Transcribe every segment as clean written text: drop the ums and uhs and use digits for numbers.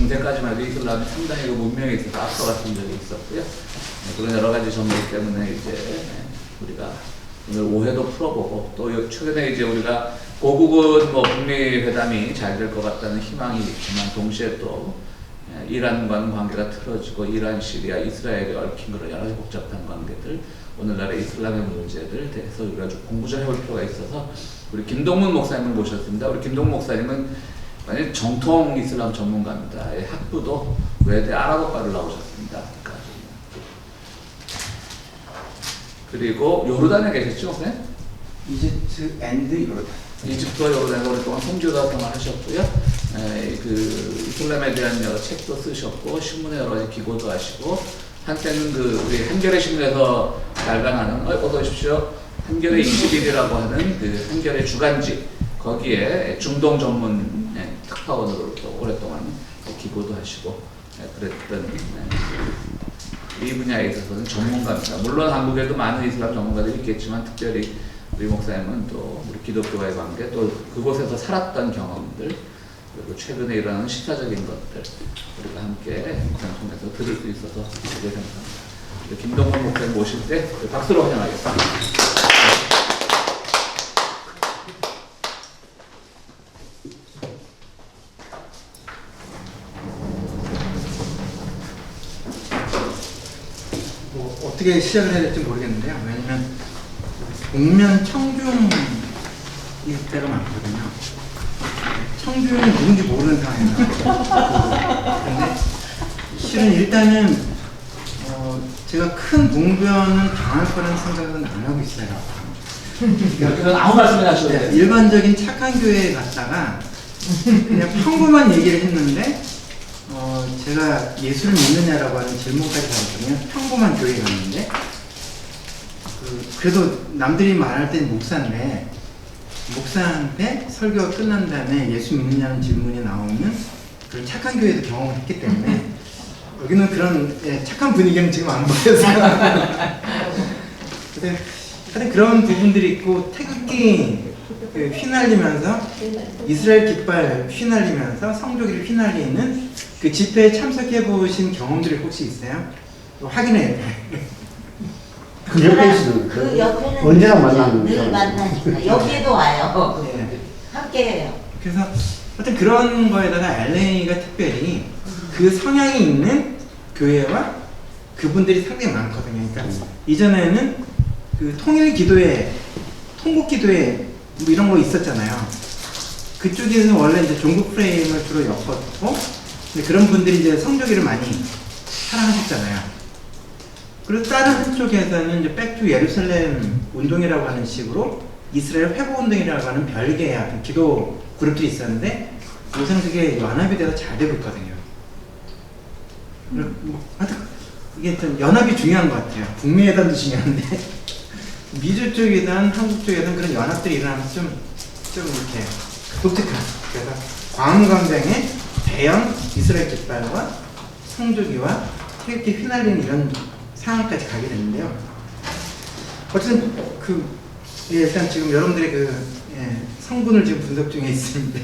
중세까지만 해도 이슬람이 상당히 그 문명에 있어서 앞서갔던 적이 있었고요. 그런 여러 가지 점들 때문에 이제 우리가 오늘 오해도 풀어보고 또 최근에 이제 우리가 고국은 뭐 북미 회담이 잘 될 것 같다는 희망이 있지만 동시에 또 이란과는 관계가 틀어지고 이란, 시리아, 이스라엘이 얽힌 그런 여러 가지 복잡한 관계들, 오늘날의 이슬람의 문제들 대해서 우리가 좀 공부 좀 해볼 필요가 있어서 우리 김동문 목사님을 모셨습니다. 우리 김동문 목사님은 완전 정통 이슬람 전문가입니다. 학부도 외대 아랍어과를 나오셨습니다. 그리고 요르단에 계셨죠, 목사님? 이집트 앤드 요르단. 이집트와 요르단에 오랫동안 선교사 생활하셨고요. 그 이슬람에 대한 여러 책도 쓰셨고 신문에 여러 가지 기고도 하시고 한때는 그 우리 한겨레 신문에서 발간하는 어서 오십시오. 한겨레 21이라고 하는 그 한겨레 주간지 거기에 중동 전문 특파원으로 또 오랫동안 기고도 하시고 그랬던 이 분야에 있어서는 전문가입니다. 물론 한국에도 많은 이슬람 전문가들이 있겠지만 특별히 우리 목사님은 또 우리 기독교와의 관계 또 그곳에서 살았던 경험들 그리고 최근에 일어나는 시사적인 것들 우리가 함께 목사님 통해서 들을 수 있어서 되게 감사합니다. 김동건 목사님 모실 때 박수로 환영하겠습니다. 어떻게 시작을 해야 될지 모르겠는데요. 왜냐면 복면 청중일 때가 많거든요. 청중이 누군지 모르는 상황이에요. 그런데 실은 일단은 제가 큰 봉변은 당할 거라는 생각은 안 하고 있어요. 그건 아무 말씀이나 하셔도 돼요. 일반적인 착한 교회에 갔다가 그냥 평범한 얘기를 했는데 제가 예수를 믿느냐라고 하는 질문까지 받았거든요. 평범한 교회에 갔는데 그래도 남들이 말할 때는 목사한테 설교가 끝난 다음에 예수 믿느냐는 질문이 나오면 그 착한 교회도 경험을 했기 때문에 여기는 그런 착한 분위기는 지금 안 보여서요. 하여튼 그런 부분들이 있고 태극기 휘날리면서 이스라엘 깃발 휘날리면서 성조기를 휘날리는 그 집회에 참석해 보신 경험들이 혹시 있어요? 확인해야 돼. 그 옆에 있어요. 그 옆에는 언제나 만나는 늘 만나니까 여기에도 와요. 네. 함께 해요. 그래서 하여튼 그런 거에다가 LA가 특별히 그 성향이 있는 교회와 그분들이 상당히 많거든요. 그러니까 이전에는 그 통일 기도회, 통곡 기도회 뭐 이런 거 있었잖아요. 그쪽에서는 원래 이제 종국 프레임을 주로 엮었고, 근데 그런 분들이 이제 성조기를 많이 사랑하셨잖아요. 그리고 다른 한쪽에서는 이제 백투 예루살렘 운동이라고 하는 식으로 이스라엘 회복 운동이라고 하는 별개의 기도 그룹들이 있었는데 요새는 그게 연합이 돼서 잘 되고 있거든요. 하여튼 이게 좀 연합이 중요한 것 같아요. 북미 회담도 중요한데 미주 쪽이든 한국 쪽이든 그런 연합들이 일어나면 좀 이렇게 독특한. 그래서 광우광장의 대형 이스라엘 깃발과 성조기와 태극기 휘날리는 이런 상황까지 가게 됐는데요. 어쨌든 일단 지금 여러분들의 성분을 지금 분석 중에 있습니다.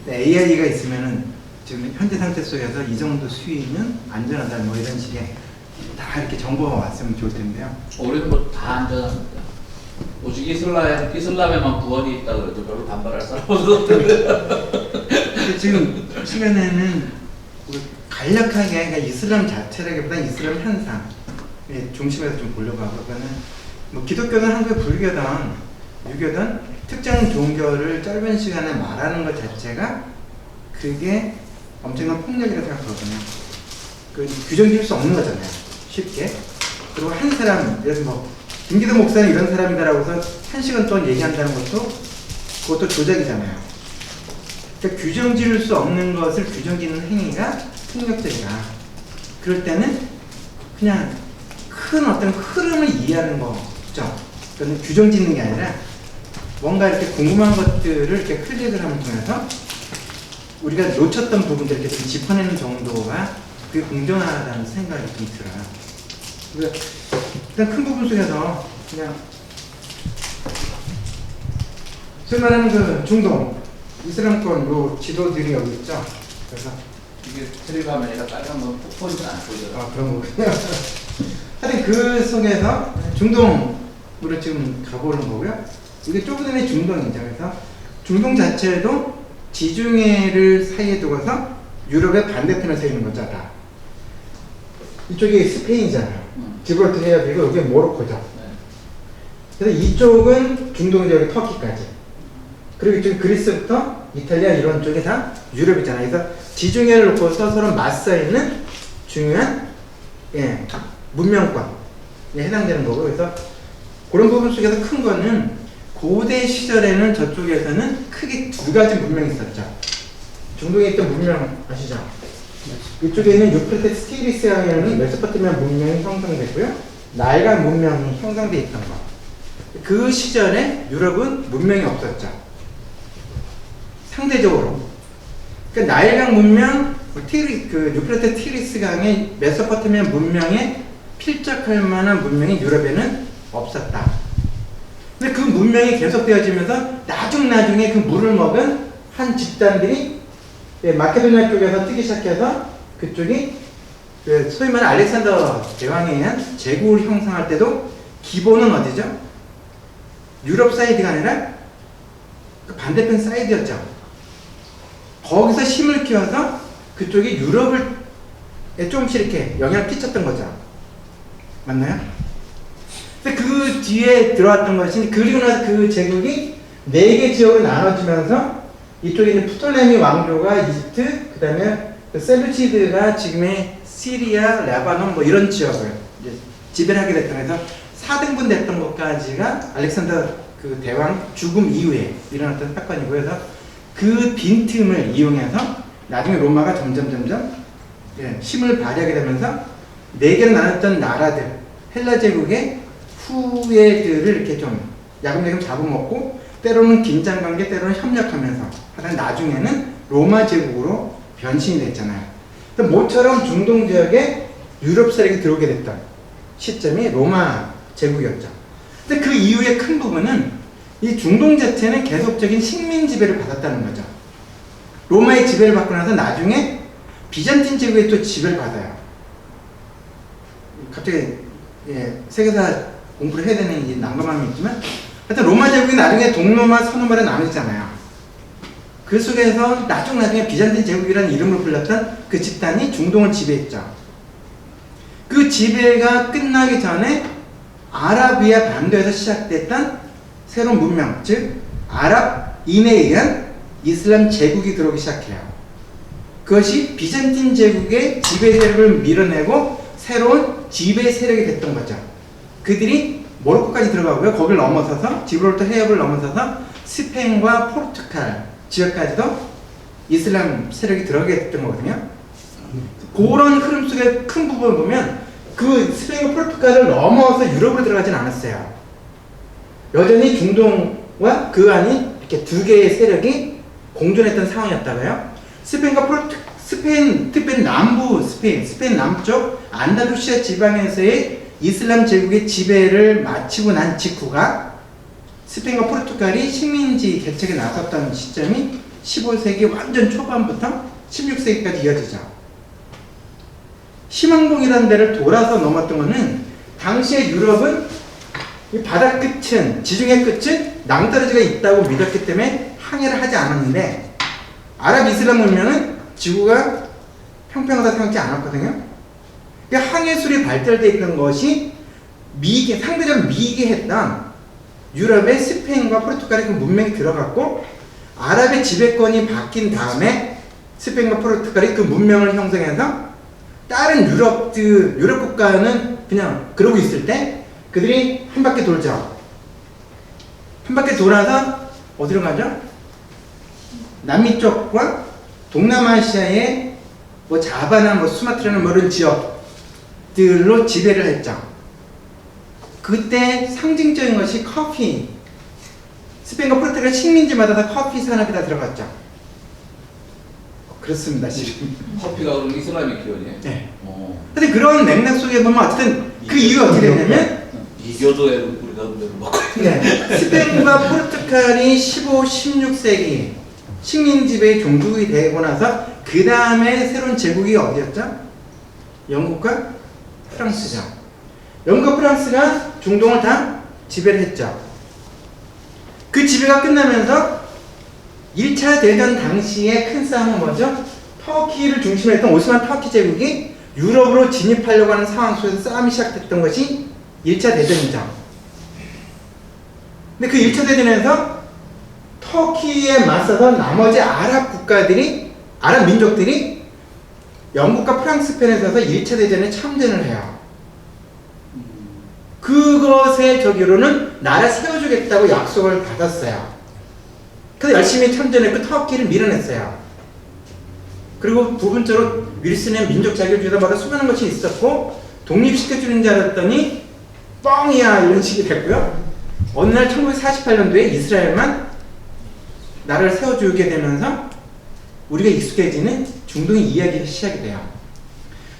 AI가 있으면은 지금 현재 상태 속에서 이 정도 수위는 안전하다 뭐 이런 식의 다 이렇게 정보가 왔으면 좋을 텐데요. 우리는 뭐 다 안전합니다. 오직 이슬람에만 구원이 있다 그래도 별로 반발할 사람 없었는데 지금 시간에는 간략하게 그러니까 이슬람 자체라기보다는 이슬람 현상 중심에서 좀 보려고 하고 그거는 뭐 기독교든 한국의 불교든 유교든 특정 종교를 짧은 시간에 말하는 것 자체가 그게 엄청난 폭력이라고 생각하거든요. 그 규정 지을 수 없는 거잖아요. 쉽게. 그리고 한 사람, 예를 들어서 뭐 김기도 목사는 이런 사람이다라고 해서 1시간 동안 얘기한다는 그것도 조작이잖아요. 그러니까 규정 지을 수 없는 것을 규정 짓는 행위가 폭력적이다. 그럴 때는 그냥 큰 어떤 흐름을 이해하는 거죠. 그건 규정 짓는 게 아니라 뭔가 이렇게 궁금한 것들을 이렇게 클릭을 하면 통해서 우리가 놓쳤던 부분들을 이렇게 좀 짚어내는 정도가 그게 공정하다는 생각이 좀 들어요. 일단 큰 부분 속에서 그냥 소위 말하는 그 중동 이슬람권 요 지도들이 여기 있죠. 그래서 이게 테레비 화면이라 빨간 건 포인트 안 보이더라고요. 아, 그런 거군요. 하여튼 그 속에서 중동으로 지금 가보는 거고요. 이게 조금 전에 중동이죠. 그래서 중동 자체도 지중해를 사이에 두고서 유럽의 반대편에 서 있는 거죠. 다. 이쪽이 스페인이잖아요. 지브롤터 해협이고 여기 모로코죠. 네. 그래서 이쪽은 중동 지역의 터키까지. 그리고 이쪽 그리스부터 이탈리아 이런 쪽이 다 유럽이잖아요. 그래서 지중해를 놓고서 서로 맞서 있는 중요한 문명권에 해당되는 거고, 그래서 그런 부분 속에서 큰 거는 고대 시절에는 저쪽에서는 크게 두 가지 문명이 있었죠. 중동에 있던 문명 아시죠? 이쪽에 있는 유프라테스 티그리스강이라는 메소포타미아 문명이 형성됐고요. 나일강 문명이 형성돼 있던 거. 그 시절에 유럽은 문명이 없었죠. 상대적으로. 그러니까 나일강 문명, 유프라테스 티그리스강의 메소포타미아 문명에 필적할 만한 문명이 유럽에는 없었다. 근데 그 문명이 계속되어지면서 나중에 그 물을 먹은 한 집단들이 마케도니아 쪽에서 뜨기 시작해서 그쪽이 소위 말하는 알렉산더 대왕에 의한 제국을 형성할 때도 기본은 어디죠? 유럽 사이드가 아니라 그 반대편 사이드였죠. 거기서 힘을 키워서 그쪽이 유럽을 조금씩 이렇게 영향을 끼쳤던 거죠. 맞나요? 근데 그 뒤에 들어왔던 것이, 그리고 나서 그 제국이 4개 지역으로 나눠지면서 이쪽에 있는 프톨레미 왕조가 이집트, 그 다음에 셀루치드가 지금의 시리아, 레바논 뭐 이런 지역을 이제 지배를 하게 됐던, 그래서 4등분 됐던 것까지가 알렉산더 그 대왕 죽음 이후에 일어났던 사건이고, 그래서 그 빈틈을 이용해서 나중에 로마가 점점 힘을 발휘하게 되면서 4개로 나눴던 나라들, 헬라 제국의 후예들을 이렇게 좀 야금야금 잡아먹고, 때로는 긴장관계, 때로는 협력하면서 하다 나중에는 로마 제국으로 변신이 됐잖아요. 모처럼 중동 지역에 유럽 세력이 들어오게 됐던 시점이 로마 제국이었죠. 근데 그 이후의 큰 부분은 이 중동 자체는 계속적인 식민 지배를 받았다는 거죠. 로마의 지배를 받고 나서 나중에 비잔틴 제국의 또 지배를 받아요. 갑자기 세계사 공부를 해야 되는 이 난감함이 있지만, 하여튼 로마 제국이 나중에 동로마, 서로마로 나뉘잖아요. 그 속에서 나중에 비잔틴 제국이라는 이름으로 불렸던 그 집단이 중동을 지배했죠. 그 지배가 끝나기 전에 아라비아 반도에서 시작됐던 새로운 문명, 즉 아랍인에 의한 이슬람 제국이 들어오기 시작해요. 그것이 비잔틴 제국의 지배 세력을 밀어내고 새로운 지배 세력이 됐던 거죠. 그들이 모로코까지 들어가고요. 거기를 넘어서서 지브롤터 해협을 넘어서서 스페인과 포르투갈 지역까지도 이슬람 세력이 들어가게 됐던 거거든요. 그런 흐름 속에 큰 부분을 보면 그 스페인과 포르투갈을 넘어서 유럽으로 들어가진 않았어요. 여전히 중동과 그 안이 이렇게 두 개의 세력이 공존했던 상황이었다고요. 스페인, 특별히 남부 스페인 남쪽 안다루시아 지방에서의 이슬람 제국의 지배를 마치고 난 직후가 스페인과 포르투갈이 식민지 개척에 나섰던 시점이 15세기 완전 초반부터 16세기까지 이어지죠. 희망봉이라는 데를 돌아서 넘었던 것은 당시의 유럽은 이 바다 끝은, 지중해 끝은 낭떠러지가 있다고 믿었기 때문에 항해를 하지 않았는데, 아랍 이슬람 문명은 지구가 평평하다 생각하지 않았거든요. 항해술이 발달되어 있는 것이 상대적으로 미개했던 유럽의 스페인과 포르투갈의 그 문명이 들어갔고, 아랍의 지배권이 바뀐 다음에 스페인과 포르투갈이 그 문명을 형성해서 다른 유럽 국가는 그냥 그러고 있을 때 그들이 한 바퀴 돌죠. 한 바퀴 돌아서 어디로 가죠? 남미 쪽과 동남아시아의 뭐 자바나 수마트라는 이런 지역들로 지배를 했죠. 그때 상징적인 것이 커피. 스페인과 포르투갈 식민지마다 다 커피 산업이 다 들어갔죠. 그렇습니다, 지금. 커피가 그럼 이슬람의 기원이에요? 네. 근데 그런 맥락 속에 보면 어쨌든 그 이유가 어떻게 되냐면, 이교도에 우리가 먹고 스페인과 포르투갈이 15, 16세기 식민지배의 종주국이 되고 나서 그 다음에 새로운 제국이 어디였죠? 영국과 프랑스죠. 영국과 프랑스가 중동을 다 지배를 했죠. 그 지배가 끝나면서 1차 대전 당시의 큰 싸움은 뭐죠? 터키를 중심으로 했던 오스만 터키 제국이 유럽으로 진입하려고 하는 상황 속에서 싸움이 시작됐던 것이 1차 대전이죠. 근데 그 1차 대전에서 터키에 맞서서 나머지 아랍 국가들이, 아랍 민족들이 영국과 프랑스 편에 서서 1차 대전에 참전을 해요. 그것의 저기로는 나라 세워주겠다고 약속을 받았어요. 그래서 열심히 참전했고 터키를 밀어냈어요. 그리고 부분적으로 윌슨의 민족 자격을 주다 보다 수많은 것이 있었고 독립시켜주는 줄 알았더니 뻥이야 이런 식이 됐고요. 어느 날 1948년도에 이스라엘만 나라를 세워주게 되면서 우리가 익숙해지는 중동의 이야기가 시작이 돼요.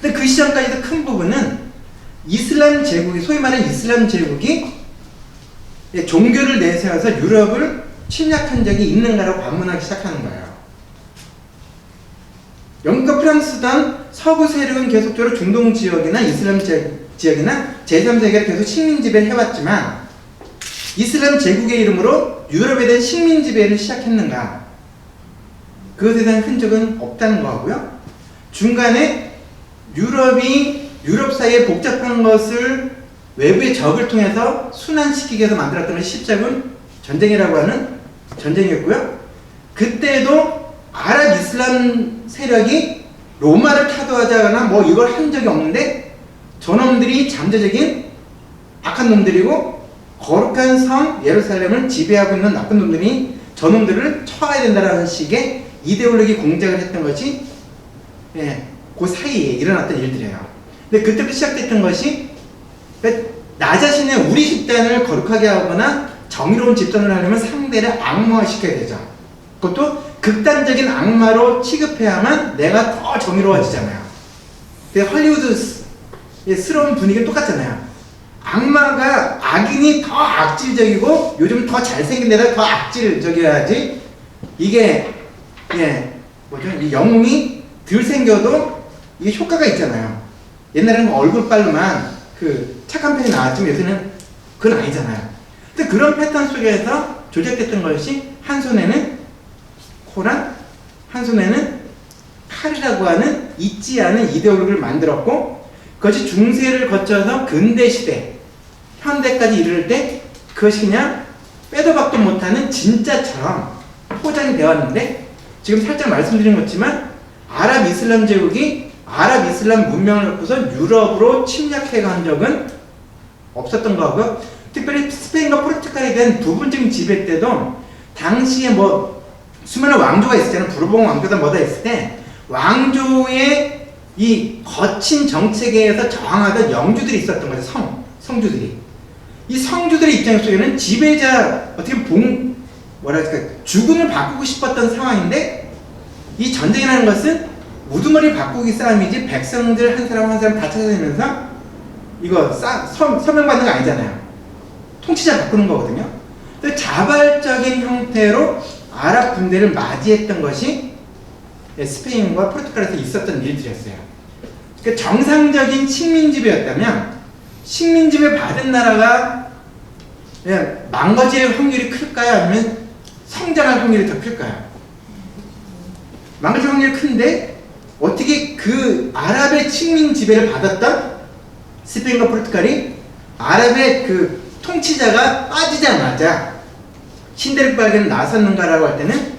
근데 그 시점까지도 큰 부분은 이슬람 제국이, 소위 말하는 이슬람 제국이 종교를 내세워서 유럽을 침략한 적이 있는가라고 반문하기 시작하는 거예요. 영국과 프랑스 등 서구 세력은 계속적으로 중동 지역이나 이슬람 지역이나 제3세계를 계속 식민 지배를 해왔지만 이슬람 제국의 이름으로 유럽에 대한 식민 지배를 시작했는가? 그것에 대한 흔적은 없다는 거고요. 중간에 유럽 사이에 복잡한 것을 외부의 적을 통해서 순환시키기 위해서 만들었던 것이 십자군 전쟁이라고 하는 전쟁이었고요. 그때도 아랍 이슬람 세력이 로마를 타도하자거나 뭐 이걸 한 적이 없는데 저놈들이 잠재적인 악한 놈들이고 거룩한 성 예루살렘을 지배하고 있는 나쁜 놈들이 저놈들을 쳐야 된다라는 식의 이데올로기 공작을 했던 것이 그 사이에 일어났던 일들이에요. 근데 그때부터 시작됐던 것이 나 자신의 우리 집단을 거룩하게 하거나 정의로운 집단을 하려면 상대를 악마화시켜야 되죠. 그것도 극단적인 악마로 취급해야만 내가 더 정의로워지잖아요. 근데 헐리우드스러운 분위기는 똑같잖아요. 악마가 악인이 더 악질적이고 요즘 더 잘생긴 데다 더 악질적이어야지 이게 뭐죠? 이 영웅이 덜 생겨도 이게 효과가 있잖아요. 옛날에는 얼굴빨로만 그 착한 편이 나왔지만 요새는 그건 아니잖아요. 근데 그런 패턴 속에서 조작됐던 것이 한 손에는 코란, 한 손에는 칼이라고 하는 있지 않은 이데올로기를 만들었고 그것이 중세를 거쳐서 근대시대, 현대까지 이르를 때 그것이 그냥 빼도 박도 못하는 진짜처럼 포장이 되었는데 지금 살짝 말씀드린 것지만 아랍 이슬람 제국이 아랍 이슬람 문명을 갖고서 유럽으로 침략해 간 적은 없었던 거고요. 특별히 스페인과 포르투갈에 대한 부분적인 지배 때도 당시에 뭐 수많은 왕조가 있었잖아요. 부르봉 왕조다 뭐다 있을 때 왕조의 이 거친 정책에 의해서 저항하던 영주들이 있었던 거죠. 성주들이. 이 성주들의 입장 속에는 지배자 어떻게 주군을 바꾸고 싶었던 상황인데 이 전쟁이라는 것은 우두머리 바꾸기 싸움이지 백성들 한 사람 한 사람 다 찾아내면서 이거 서명받는 거 아니잖아요. 통치자 바꾸는 거거든요. 자발적인 형태로 아랍 군대를 맞이했던 것이 스페인과 포르투갈에서 있었던 일들이었어요. 그러니까 정상적인 식민지배였다면 식민지배 받은 나라가 망가질 확률이 클까요? 아니면 성장할 확률이 더 클까요? 망가질 확률이 큰데 어떻게 그 아랍의 식민지배를 받았던 스페인과 포르투갈이 아랍의 그 통치자가 빠지자마자 신대륙발견을 나섰는가라고 할 때는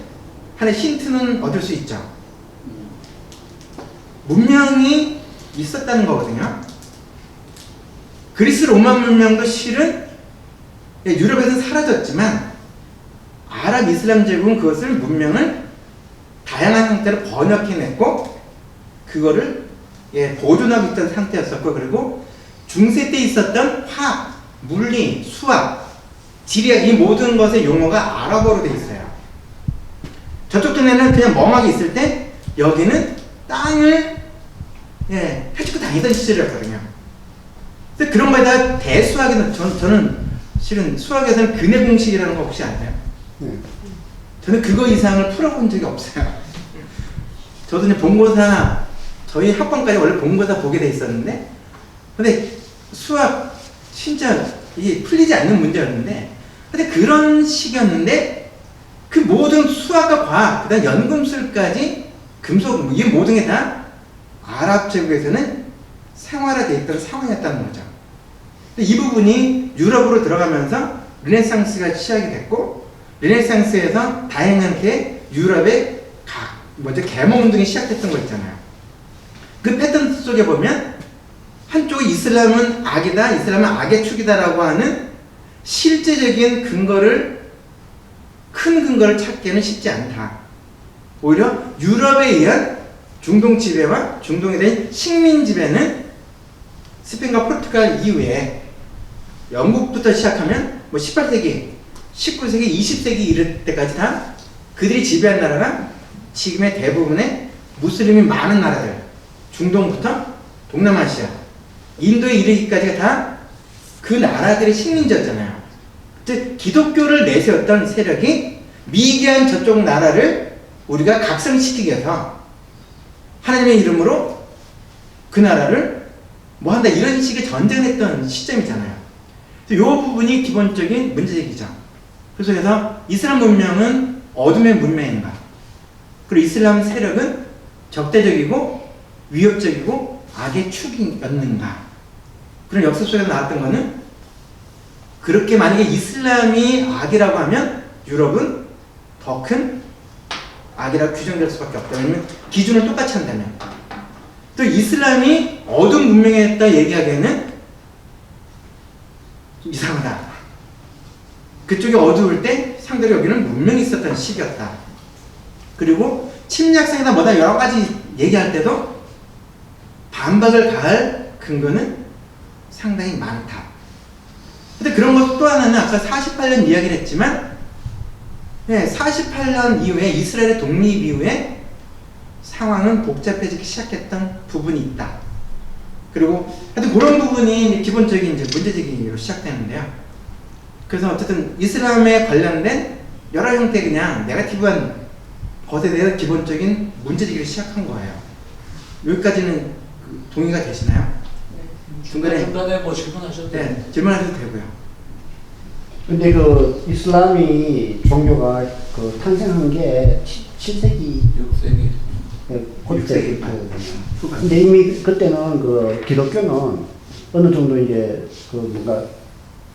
하나의 힌트는 얻을 수 있죠. 문명이 있었다는 거거든요. 그리스 로마 문명도 실은 유럽에서는 사라졌지만 아랍 이슬람 제국은 그것을 문명을 다양한 형태로 번역해냈고 그거를 보존하고 있던 상태였었고 그리고 중세 때 있었던 화학, 물리, 수학, 지리학 이 모든 것의 용어가 아랍어로 되어 있어요. 저쪽 동네는 그냥 멍하게 있을 때 여기는 땅을 해주고 다니던 시절이었거든요. 근데 그런 거에다 대수학에는 저는 실은 수학에서는 근해 공식이라는 거 혹시 아세요? 저는 그거 이상을 풀어본 적이 없어요. 저도 이제 본고사 저희 학번까지 원래 본고사 보게 돼 있었는데 근데 수학 진짜 이게 풀리지 않는 문제였는데 근데 그런 시기였는데 그 모든 수학과 과학 그다음 연금술까지 금속 이 모든 게 다 아랍 제국에서는 생활화되어 있던 상황이었다는 거죠. 근데 이 부분이 유럽으로 들어가면서 르네상스가 시작이 됐고 르네상스에서 다행하게 유럽의 먼저 계몽운동이 시작됐던 거 있잖아요. 그 패턴 속에 보면 한쪽은 이슬람은 악이다, 이슬람은 악의 축이다라고 하는 실제적인 근거를 큰 근거를 찾기는 쉽지 않다. 오히려 유럽에 의한 중동 지배와 중동에 대한 식민 지배는 스페인과 포르투갈 이후에 영국부터 시작하면 뭐 18세기, 19세기, 20세기 이럴 때까지 다 그들이 지배한 나라가 지금의 대부분의 무슬림이 많은 나라들, 중동부터 동남아시아, 인도에 이르기까지가 다 그 나라들의 식민지였잖아요. 즉 기독교를 내세웠던 세력이 미개한 저쪽 나라를 우리가 각성시키기 위해서 하나님의 이름으로 그 나라를 뭐 한다 이런 식의 전쟁을 했던 시점이잖아요. 이 부분이 기본적인 문제제기죠. 그래서 이슬람 문명은 어둠의 문명인가? 그리고 이슬람 세력은 적대적이고 위협적이고 악의 축이었는가? 그런 역사 속에서 나왔던 거는 그렇게 만약에 이슬람이 악이라고 하면 유럽은 더 큰 악이라고 규정될 수밖에 없다. 왜냐면 기준을 똑같이 한다면. 또 이슬람이 어두운 문명이었다 얘기하기에는 좀 이상하다. 그쪽이 어두울 때 상대로 여기는 문명이 있었던 시기였다. 그리고 침략성이다 뭐다 여러 가지 얘기할 때도 반박을 가할 근거는 상당히 많다. 근데 그런 것 또 하나는 아까 48년 이야기를 했지만 48년 이후에 이스라엘의 독립 이후에 상황은 복잡해지기 시작했던 부분이 있다. 그리고 하여튼 그런 부분이 기본적인 이제 문제제기로 시작되는데요. 그래서 어쨌든 이슬람에 관련된 여러 형태의 그냥 네거티브한 것에 대해서 기본적인 문제제기를 시작한 거예요. 여기까지는 동의가 되시나요? 중간에 뭐 질문하셔도 돼요. 네, 질문하셔도 되고요. 근데 그 이슬람이 종교가 그 탄생한 게 7세기 6세기. 그때 6세기 후반. 근데 이미 그때는 그 기독교는 어느 정도 이제 그 뭔가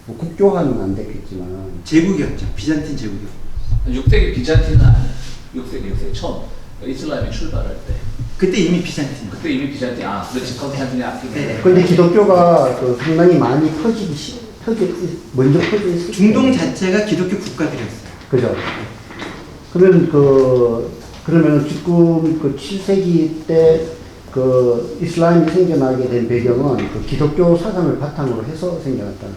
뭐 국교화는 안 됐겠지만 제국이었죠. 비잔틴 제국이요. 6세기 비잔틴은 아니에요. 6세기 처음 이슬람이 출발할 때. 그때 이미 비잔틴. 그때 이미 비잔틴 그렇지 컨스탄틴이 앞에. 네. 근데 기독교가 그 상당히 많이 먼저 퍼지기 중동 자체가 기독교 국가들이었어요. 그죠. 그러면 지금 그 7세기 때 그 이슬람이 생겨나게 된 배경은 그 기독교 사상을 바탕으로 해서 생겨났다는.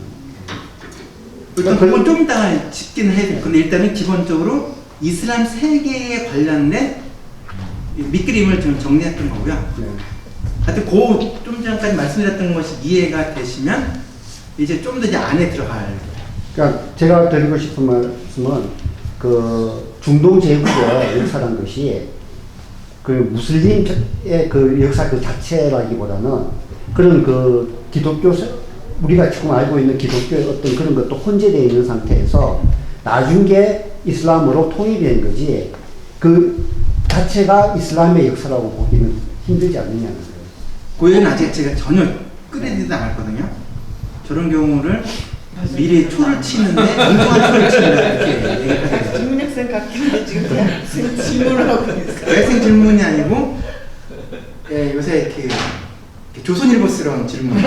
일단 그건 좀 이따 짚기는 해야 돼요. 근데 일단은 기본적으로 이슬람 세계에 관련된 밑그림을 좀 정리했던 거고요. 네. 하여튼 좀 전까지 말씀드렸던 것이 이해가 되시면 이제 좀 더 이제 안에 들어갈. 그러니까 제가 드리고 싶은 말씀은 그 중동 제국의 역사라는 것이 그 무슬림의 그 역사 그 자체라기보다는 그런 그 기독교 우리가 지금 알고 있는 기독교의 어떤 그런 것도 혼재되어 있는 상태에서 나중에 이슬람으로 통일된 거지 그 자체가 이슬람의 역사라고 보기는 힘들지 않느냐는 거예요. 그 얘기는 아직 제가 전혀 끌어들이지 않았거든요. 저런 경우를 미리 초를 치는데 엉뚱한 초를 친다 이렇게 얘기를 하게 되죠. 국민학생 같은데 지금 대학생 질문을 하고 있어요. 대학생 질문이 아니고 요새 이렇게 조선일보스러운 질문.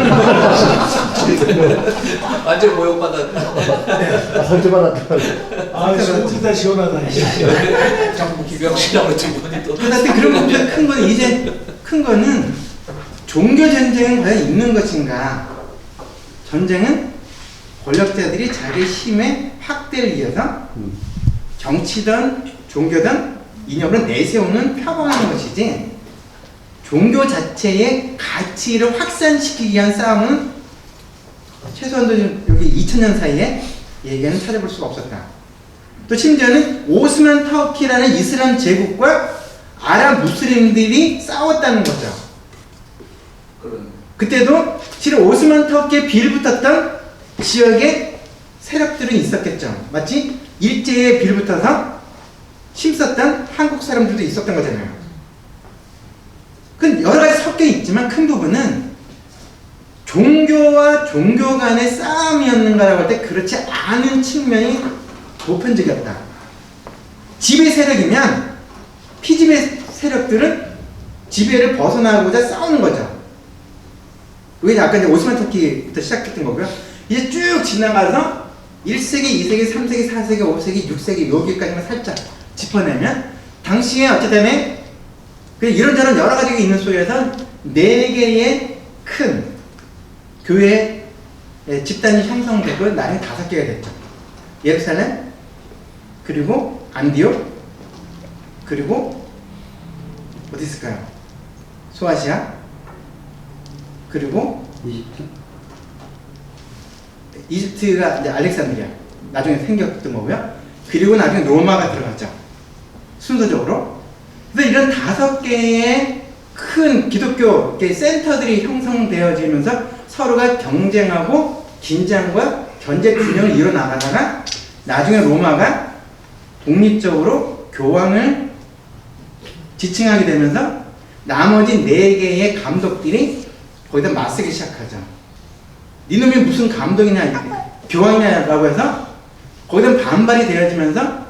완전 모욕받았다. 상처받았다. 속보다 시원하다. 정부 기병실하고 두 분이 또. 하여튼 그런 것보다 큰 거는 이제 큰 거는 종교 전쟁은 과연 있는 것인가? 전쟁은 권력자들이 자기 힘의 확대를 위해서 정치든 종교든 이념을 내세우는 표방하는 것이지 종교 자체의 가치를 확산시키기 위한 싸움은 최소한도 여기 2000년 사이에 얘기는 찾아볼 수가 없었다. 또 심지어는 오스만 터키라는 이슬람 제국과 아랍 무슬림들이 싸웠다는 거죠. 그런 그때도 실은 오스만 터키에 빌붙었던 지역에 세력들은 있었겠죠. 맞지? 일제에 빌붙어서 힘썼던 한국 사람들도 있었던 거잖아요. 그 여러 가지 섞여 있지만 큰 부분은 종교와 종교 간의 싸움이었는가라고 할 때 그렇지 않은 측면이 보편적이었다. 지배 세력이면 피지배 세력들은 지배를 벗어나고자 싸우는 거죠. 이게 아까 이제 오스만 터키부터 시작했던 거고요. 이제 쭉 지나가서 1세기, 2세기, 3세기, 4세기, 5세기, 6세기 여기까지만 살짝 짚어내면 당시에 어쨌든 이런저런 여러 가지가 있는 속에서 4개의 큰 교회 집단이 형성되고 나중에 5개가 됐죠. 예루살렘, 그리고 안디옥, 그리고 어디 있을까요? 소아시아, 그리고 이집트가 이제 알렉산드리아 나중에 생겼던 거고요. 그리고 나중에 로마가 들어갔죠. 순서적으로. 그래서 이런 5개의 큰 기독교 센터들이 형성되어지면서 서로가 경쟁하고 긴장과 견제 균형을 이뤄나가다가 나중에 로마가 독립적으로 교황을 지칭하게 되면서 나머지 4개의 감독들이 거기다 맞서기 시작하죠. 니놈이 무슨 감독이냐, 교황이냐라고 해서 거기다 반발이 되어지면서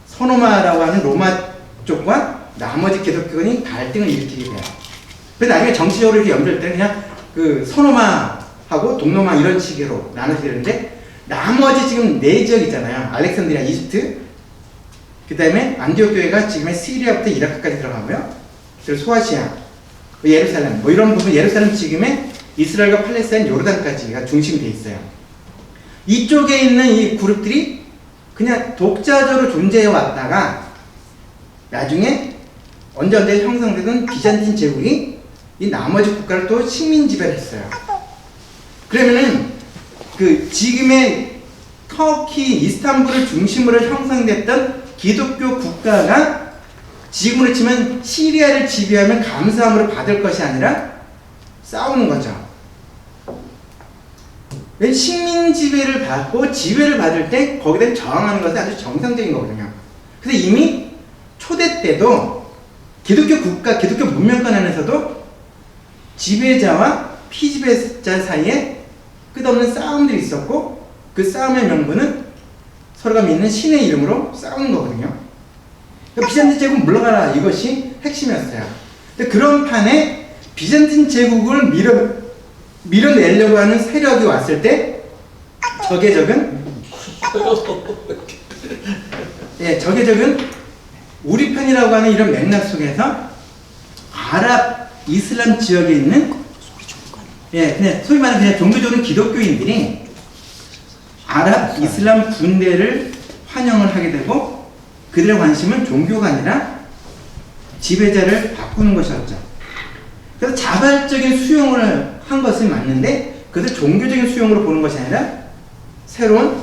서노마라고 하는 로마 쪽과 나머지 기독교인이 갈등을 일으키게 돼요. 그래서 나중에 정치적으로 이렇게 연결될 때 그냥 그 서노마하고 동로마 이런 식으로 나눠지게 되는데 나머지 지금 4지역 있잖아요. 알렉산드리아, 이집트, 그 다음에 안디옥 교회가 지금의 시리아부터 이라크까지 들어가고요. 그리고 소아시아, 예루살렘, 뭐 이런 부분, 예루살렘 지금의 이스라엘과 팔레스타인, 요르단까지가 중심이 돼 있어요. 이쪽에 있는 이 그룹들이 그냥 독자적으로 존재해 왔다가 나중에 언제 형성되던 비잔틴 제국이 이 나머지 국가를 또 식민 지배를 했어요. 그러면은 그 지금의 터키, 이스탄불을 중심으로 형성됐던 기독교 국가가 지금으로 치면 시리아를 지배하면 감사함으로 받을 것이 아니라 싸우는 거죠. 왜 식민 지배를 받고 지배를 받을 때 거기에 대해 저항하는 것은 아주 정상적인 거거든요. 근데 이미 초대 때도 기독교 국가, 기독교 문명권 안에서도 지배자와 피지배자 사이에 끝없는 싸움들이 있었고 그 싸움의 명분은 서로가 믿는 신의 이름으로 싸우는 거거든요. 그러니까 비잔틴 제국 물러가라, 이것이 핵심이었어요. 근데 그런 판에 비잔틴 제국을 밀어내려고 하는 세력이 왔을 때 적의 적은 우리 편이라고 하는 이런 맥락 속에서 아랍 이슬람 지역에 있는 그냥 소위 말하는 그냥 종교적인 기독교인들이 아랍 이슬람 군대를 환영을 하게 되고 그들의 관심은 종교가 아니라 지배자를 바꾸는 것이었죠. 그래서 자발적인 수용을 한 것은 맞는데 그것을 종교적인 수용으로 보는 것이 아니라 새로운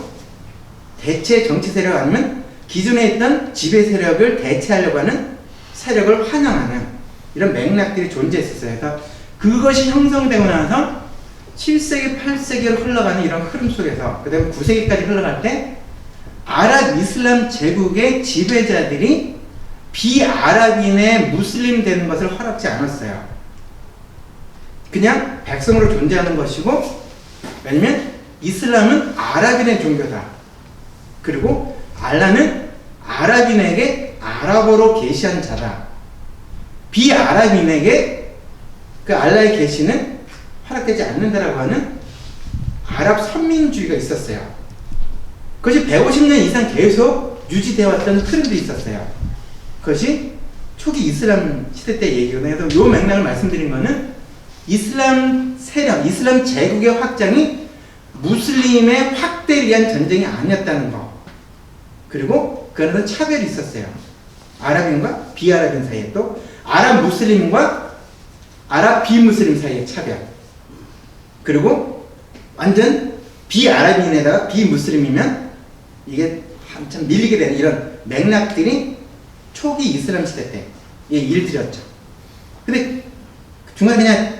대체 정치 세력 아니면 기존에 있던 지배 세력을 대체하려고 하는 세력을 환영하는 이런 맥락들이 존재했었어요. 그래서 그것이 형성되고 나서 7세기, 8세기로 흘러가는 이런 흐름 속에서 그 다음에 9세기까지 흘러갈 때 아랍 이슬람 제국의 지배자들이 비아랍인의 무슬림 되는 것을 허락지 않았어요. 그냥 백성으로 존재하는 것이고, 왜냐면 이슬람은 아랍인의 종교다. 그리고 알라는 아랍인에게 아랍어로 계시한 자다. 비아랍인에게 그 알라의 계시는 허락되지 않는다라고 하는 아랍 선민주의가 있었어요. 그것이 150년 이상 계속 유지되어 왔던 흐름도 있었어요. 그것이 초기 이슬람 시대 때 얘기거든요. 그래서 이 맥락을 말씀드린 거는 이슬람 세력, 이슬람 제국의 확장이 무슬림의 확대를 위한 전쟁이 아니었다는 거. 그리고 그 안에서 차별이 있었어요. 아랍인과 비아랍인 사이에, 또 아랍 무슬림과 아랍 비무슬림 사이의 차별. 그리고 완전 비아랍인에다가 비무슬림이면 이게 한참 밀리게 되는 이런 맥락들이 초기 이슬람 시대 때 일들이었죠. 근데 중간에 그냥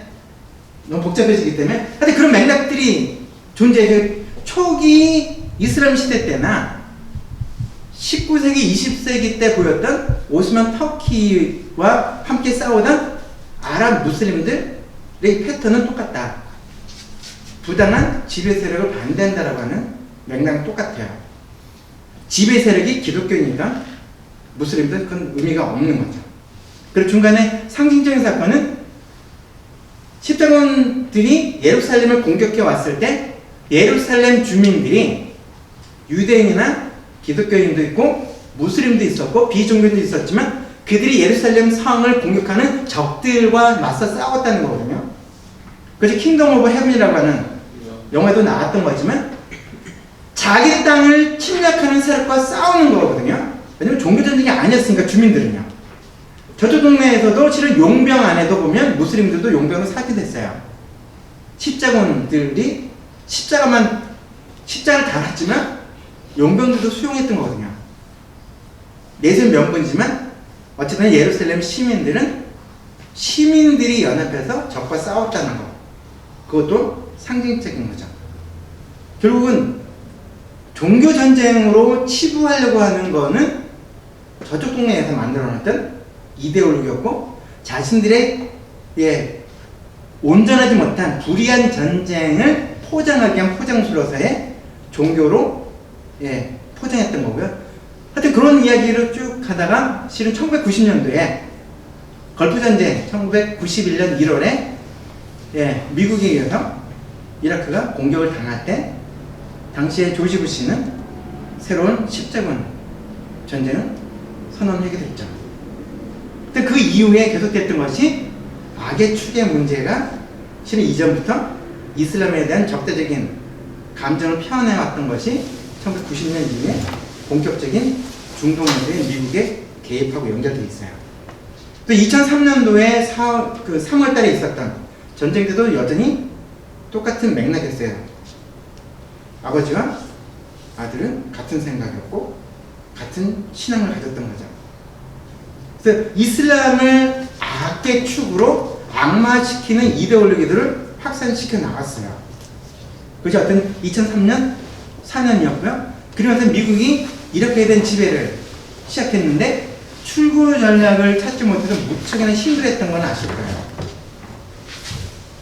너무 복잡해지기 때문에 하여튼 그런 맥락들이 존재해요. 초기 이슬람 시대 때나 19세기, 20세기 때 보였던 오스만 터키와 함께 싸우던 아랍 무슬림들의 패턴은 똑같다. 부당한 지배 세력을 반대한다라고 하는 맥락은 똑같아요. 지배 세력이 기독교니까 무슬림들은 그건 의미가 없는 거죠. 그리고 중간에 상징적인 사건은 십자군들이 예루살렘을 공격해 왔을 때 예루살렘 주민들이 유대인이나 기독교인도 있고 무슬림도 있었고 비종교인도 있었지만 그들이 예루살렘 성을 공격하는 적들과 맞서 싸웠다는 거거든요. 그래서 킹덤 오브 헤븐이라고 하는 영화도 나왔던 거지만 자기 땅을 침략하는 세력과 싸우는 거거든요. 왜냐면 종교전쟁이 아니었으니까 주민들은요. 저쪽 동네에서도 실은 용병 안에도 보면 무슬림들도 용병을 사게 됐어요. 십자군들이 십자가를 달았지만 용병들도 수용했던 거거든요. 내세운 명분이지만 어쨌든 예루살렘 시민들이 연합해서 적과 싸웠다는 거. 그것도 상징적인 거죠. 결국은 종교전쟁으로 치부하려고 하는 거는 저쪽 동네에서 만들어놨던 이데올로기였고 자신들의 온전하지 못한 불의한 전쟁을 포장하기 위한 포장수로서의 종교로 포장했던 거고요. 하여튼 그런 이야기를 쭉 하다가 실은 1990년도에 걸프전쟁 1991년 1월에 미국에 의해서 이라크가 공격을 당할 때 당시에 조지 부시는 새로운 십자군 전쟁을 선언하게 됐죠. 근데 그 이후에 계속됐던 것이 악의 축의 문제가 실은 이전부터 이슬람에 대한 적대적인 감정을 표현해왔던 것이 1990년 이후에 본격적인 중동 문제에 미국에 개입하고 연결되어 있어요. 또 2003년도에 3월 달에 있었던 전쟁 때도 여전히 똑같은 맥락이었어요. 아버지와 아들은 같은 생각이었고 같은 신앙을 가졌던 거죠. 그래서 이슬람을 악의 축으로 악마시키는 이데올로기들을 확산시켜 나갔어요. 그것이 어떤 2003년 4년이었고요. 그러면서 미국이 이렇게 된 지배를 시작했는데 출구 전략을 찾지 못해서 무척이나 힘들었던 건 아실 거예요.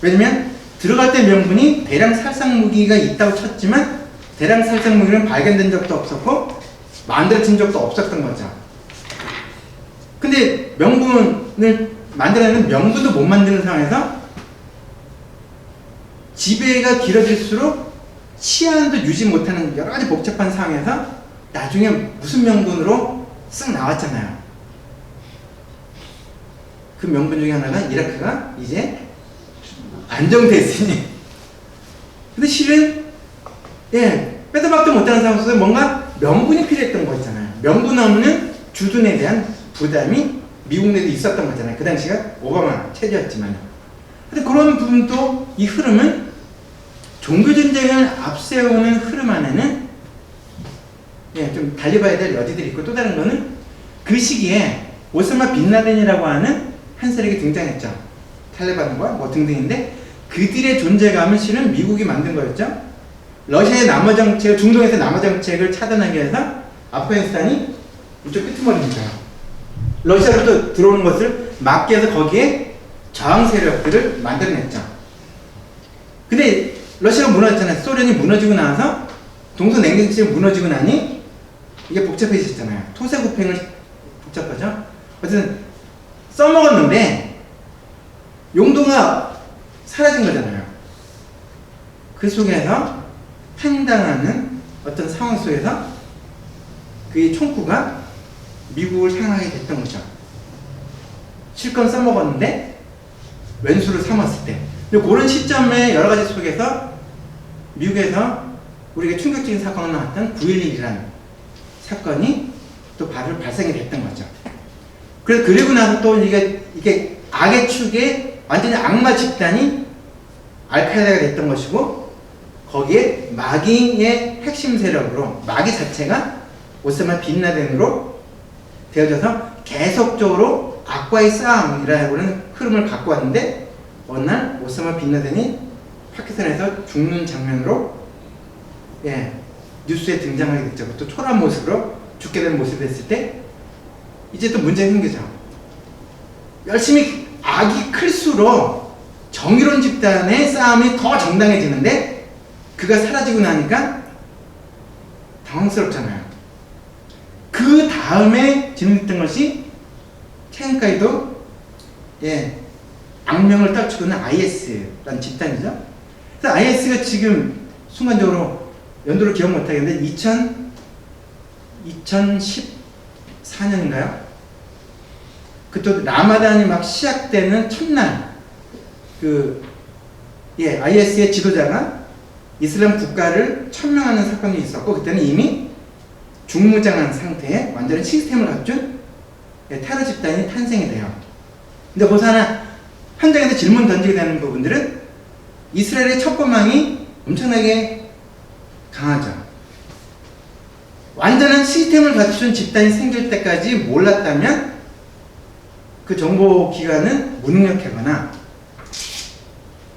왜냐면 들어갈 때 명분이 대량 살상 무기가 있다고 쳤지만 대량 살상 무기는 발견된 적도 없었고 만들어진 적도 없었던 거죠. 근데 명분을 만들어내는 명분도 못 만드는 상황에서 지배가 길어질수록 치안도 유지 못하는 여러 가지 복잡한 상황에서 나중에 무슨 명분으로 쓱 나왔잖아요. 그 명분 중에 하나가 이라크가 이제 안정됐으니. 근데 실은 빼도 박도 못하는 상황 속에서 뭔가 명분이 필요했던 거 있잖아요. 명분 없는 주둔에 대한 부담이 미국 내도 있었던 거잖아요. 그 당시가 오바마 체제였지만. 근데 그런 부분도 이 흐름은 종교전쟁을 앞세우는 흐름 안에는 좀 달리 봐야 될 여지들이 있고, 또 다른 거는 그 시기에 오사마 빈 라덴이라고 하는 한 세력이 등장했죠. 탈레반과 뭐 등등인데 그들의 존재감은 실은 미국이 만든 거였죠. 러시아의 남하 정책, 중동에서 남하 정책을 차단하기 위해서 아프가니스탄이 이쪽 끄트머리니까요. 러시아로부터 들어오는 것을 막기 위해서 거기에 저항 세력들을 만들어냈죠. 근데 러시아가 무너졌잖아요. 소련이 무너지고 나서 동서냉전체가 무너지고 나니 이게 복잡해졌잖아요. 토세구팽을 복잡하죠. 어쨌든 써먹었는데 용도가 사라진 거잖아요. 그 속에서 팽당하는 어떤 상황 속에서 그의 총구가 미국을 향하게 됐던 거죠. 실컷 써먹었는데 왼수를 삼았을 때. 근데 그런 시점의 여러 가지 속에서 미국에서 우리가 충격적인 사건이 나왔던 9.11이라는 사건이 또 발생이 됐던 거죠. 그래서 그리고 나서 또 이게 악의 축에 완전히 악마 집단이 알카에다가 됐던 것이고, 거기에 마귀의 핵심 세력으로 마귀 자체가 오사마 빈 라덴으로 되어져서 계속적으로 악과의 싸움이라고 하는 흐름을 갖고 왔는데 어느 날 오사마 빈라덴이 파키스탄에서 죽는 장면으로 뉴스에 등장하게 됐죠. 또 초라한 모습으로 죽게 된 모습이 됐을 때 이제 또 문제가 생기죠. 열심히 악이 클수록 정의로운 집단의 싸움이 더 정당해지는데 그가 사라지고 나니까 당황스럽잖아요. 그 다음에 진행됐던 것이 최근까지도 악명을 떨치고 있는 IS라는 집단이죠. 그래서 IS가 지금 순간적으로 연도를 기억 못하겠는데 2014년인가요? 그때 라마단이 막 시작되는 첫날 IS의 지도자가 이슬람 국가를 천명하는 사건이 있었고 그때는 이미 중무장한 상태에 완전히 시스템을 갖춘 테러 집단이 탄생이 돼요. 근데 거기서 하나 현장에서 질문 던지게 되는 부분들은 이스라엘의 첩보망이 엄청나게 강하죠. 완전한 시스템을 갖춘 집단이 생길 때까지 몰랐다면 그 정보기관은 무능력하거나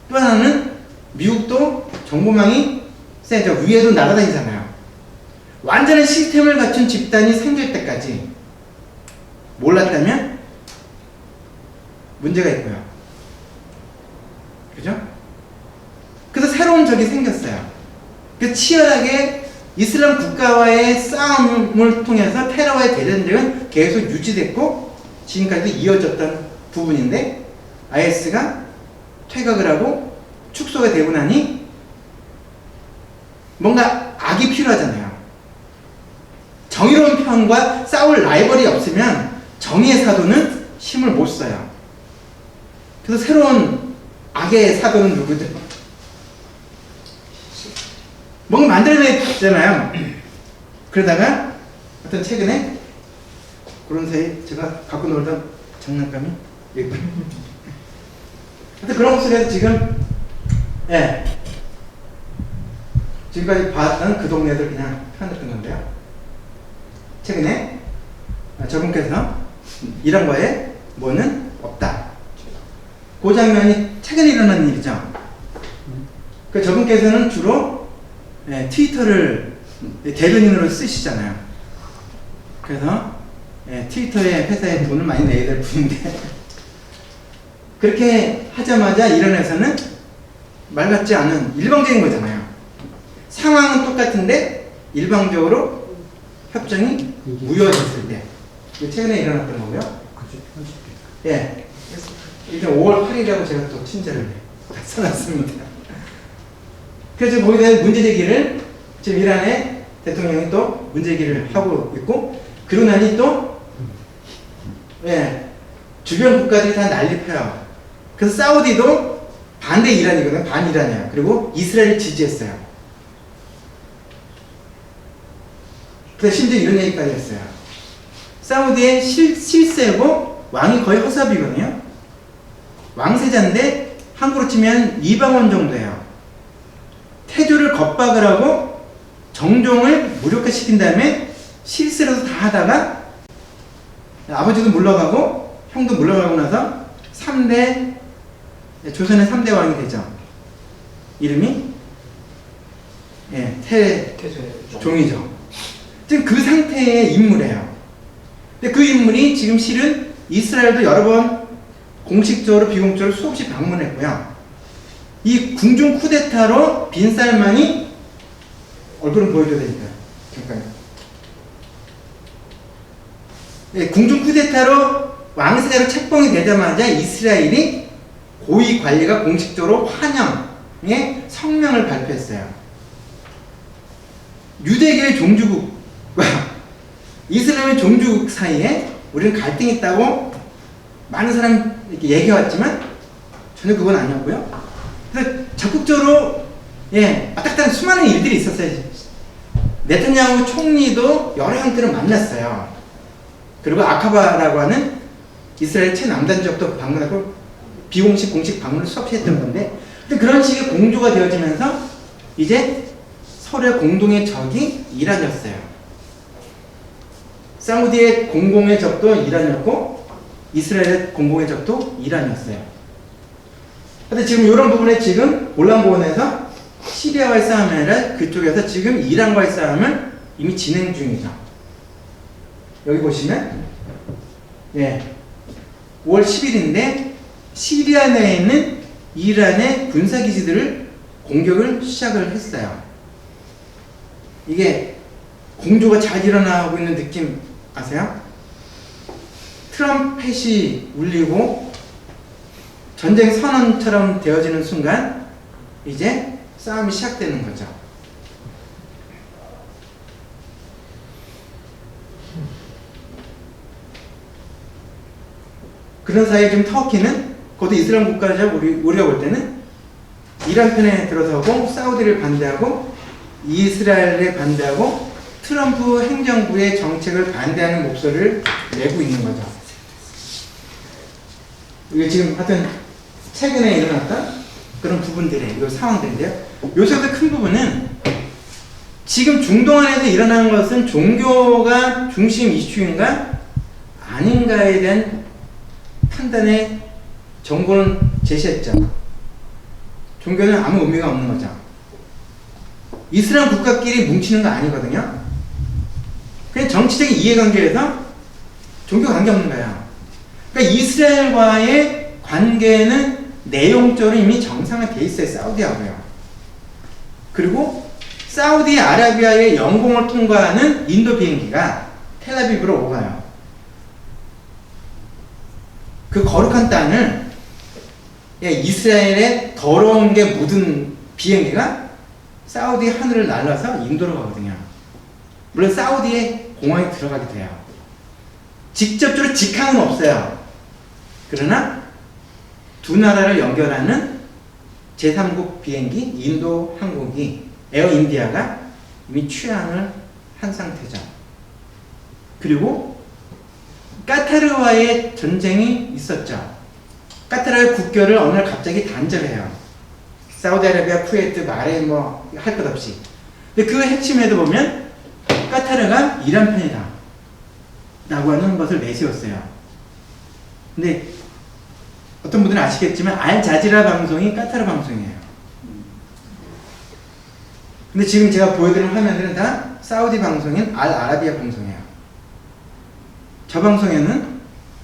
또 하나는 미국도 정보망이 세죠. 위에도 날아다니잖아요. 완전한 시스템을 갖춘 집단이 생길 때까지 몰랐다면 문제가 있고요. 그죠? 그래서 새로운 적이 생겼어요. 그 치열하게 이슬람 국가와의 싸움을 통해서 테러와의 대전쟁은 계속 유지됐고 지금까지도 이어졌던 부분인데 IS가 퇴각을 하고 축소가 되고 나니 뭔가 악이 필요하잖아요. 정의로운 편과 싸울 라이벌이 없으면 정의의 사도는 힘을 못 써요. 그래서 새로운 악의 사도는 누구죠? 뭔가 만들어냈잖아요. 그러다가 어떤 최근에 그런 사이 제가 갖고 놀던 장난감이 여기 하여튼 그런 속에서 지금 지금까지 봤던 그 동네들 그냥 편했던 건데요. 최근에 저분께서 이런 거에 뭐는 없다. 그 장면이 최근에 일어난 일이죠. 그 저분께서는 주로 트위터를 대변인으로 쓰시잖아요. 그래서 트위터에 회사에 돈을 많이 내야 될 분인데 그렇게 하자마자 일어나서는 말 같지 않은 일방적인 거잖아요. 상황은 똑같은데 일방적으로 협정이 무효됐을 때 최근에 일어났던 거고요. 일단 5월 8일이라고 제가 또 친절을 써놨습니다. 그래서 거기에 대한 문제제기를 지금 이란의 대통령이 또 문제제기를 하고 있고 그러고 나니 또 주변 국가들이 다 난리 펴요. 그래서 사우디도 반대 이란이거든요. 반 이란이야. 그리고 이스라엘을 지지했어요. 그래서 심지어 이런 얘기까지 했어요. 사우디의 실세고 왕이 거의 허사비거든요. 왕세자인데 한국으로 치면 이방원 정도예요. 태조를 겁박을 하고 정종을 무력화시킨 다음에 실세로도 다 하다가 아버지도 물러가고 형도 물러가고 나서 3대 조선의 3대 왕이 되죠. 이름이 태종이죠. 지금 그 상태의 인물이에요. 근데 그 인물이 지금 실은 이스라엘도 여러 번 공식적으로 비공식적으로 수없이 방문했고요. 이 궁중 쿠데타로 빈살만이 얼굴은 보여줘야 되니까요. 잠깐요. 궁중 쿠데타로 왕세자로 책봉이 되자마자 이스라엘이 고위 관리가 공식적으로 환영의 성명을 발표했어요. 유대교의 종주국과 이슬람의 종주국 사이에 우리는 갈등이 있다고 많은 사람이 이렇게 얘기해왔지만 전혀 그건 아니었고요. 그래서 적극적으로 왔다갔다 수많은 일들이 있었어요. 네타냐후 총리도 여러 형태로 만났어요. 그리고 아카바라고 하는 이스라엘 최남단 지역도 방문하고 비공식 공식 방문을 수없이 했던 건데 그런 식의 공조가 되어지면서 이제 서로의 공동의 적이 이란이었어요. 사우디의 공공의 적도 이란이었고 이스라엘의 공공의 적도 이란이었어요. 근데 지금 이런 부분에 지금 골란고원에서 시리아와의 싸움이 아니라 그쪽에서 지금 이란과의 싸움을 이미 진행 중이죠. 여기 보시면 예, 5월 10일인데 시리아 내에 있는 이란의 군사기지들을 공격을 시작을 했어요. 이게 공조가 잘 일어나고 있는 느낌 아세요? 트럼펫이 울리고 전쟁 선언처럼 되어지는 순간 이제 싸움이 시작되는 거죠. 그런 사이에 지금 터키는 그것도 이슬람 국가죠. 우리가 볼 때는 이란 편에 들어서고 사우디를 반대하고 이스라엘에 반대하고 트럼프 행정부의 정책을 반대하는 목소리를 내고 있는 거죠. 이게 지금 하여튼 최근에 일어났던 그런 부분들의 이 상황들인데요. 요새도 큰 부분은 지금 중동 안에서 일어나는 것은 종교가 중심 이슈인가 아닌가에 대한 판단의 정보는 제시했죠. 종교는 아무 의미가 없는 거죠. 이슬람 국가끼리 뭉치는 거 아니거든요. 그냥 정치적인 이해관계에서 종교 관계없는 거예요. 그러니까 이스라엘과의 관계는 내용적으로 이미 정상화되어 있어요. 사우디하고요. 그리고 사우디아라비아의 영공을 통과하는 인도 비행기가 텔아비브로 오가요. 그 거룩한 땅을 이스라엘의 더러운 게 묻은 비행기가 사우디 하늘을 날아서 인도로 가거든요. 물론 사우디의 공항에 들어가게 돼요. 직접적으로 직항은 없어요. 그러나 두 나라를 연결하는 제3국 비행기 인도 항공기 에어인디아가 이미 취항을 한 상태죠. 그리고 까타르와의 전쟁이 있었죠. 까타르의 국교를 어느 날 갑자기 단절해요. 사우디아라비아, 쿠웨이트, 바레인 뭐 할 것 없이. 근데 그 핵심에도 보면 까타르가 이란 편이다 라고 하는 것을 내세웠어요. 근데 어떤 분들은 아시겠지만 알자지라 방송이 까타르 방송이에요. 근데 지금 제가 보여드리는 화면들은 다 사우디 방송인 알아라비아 방송이에요. 저 방송에는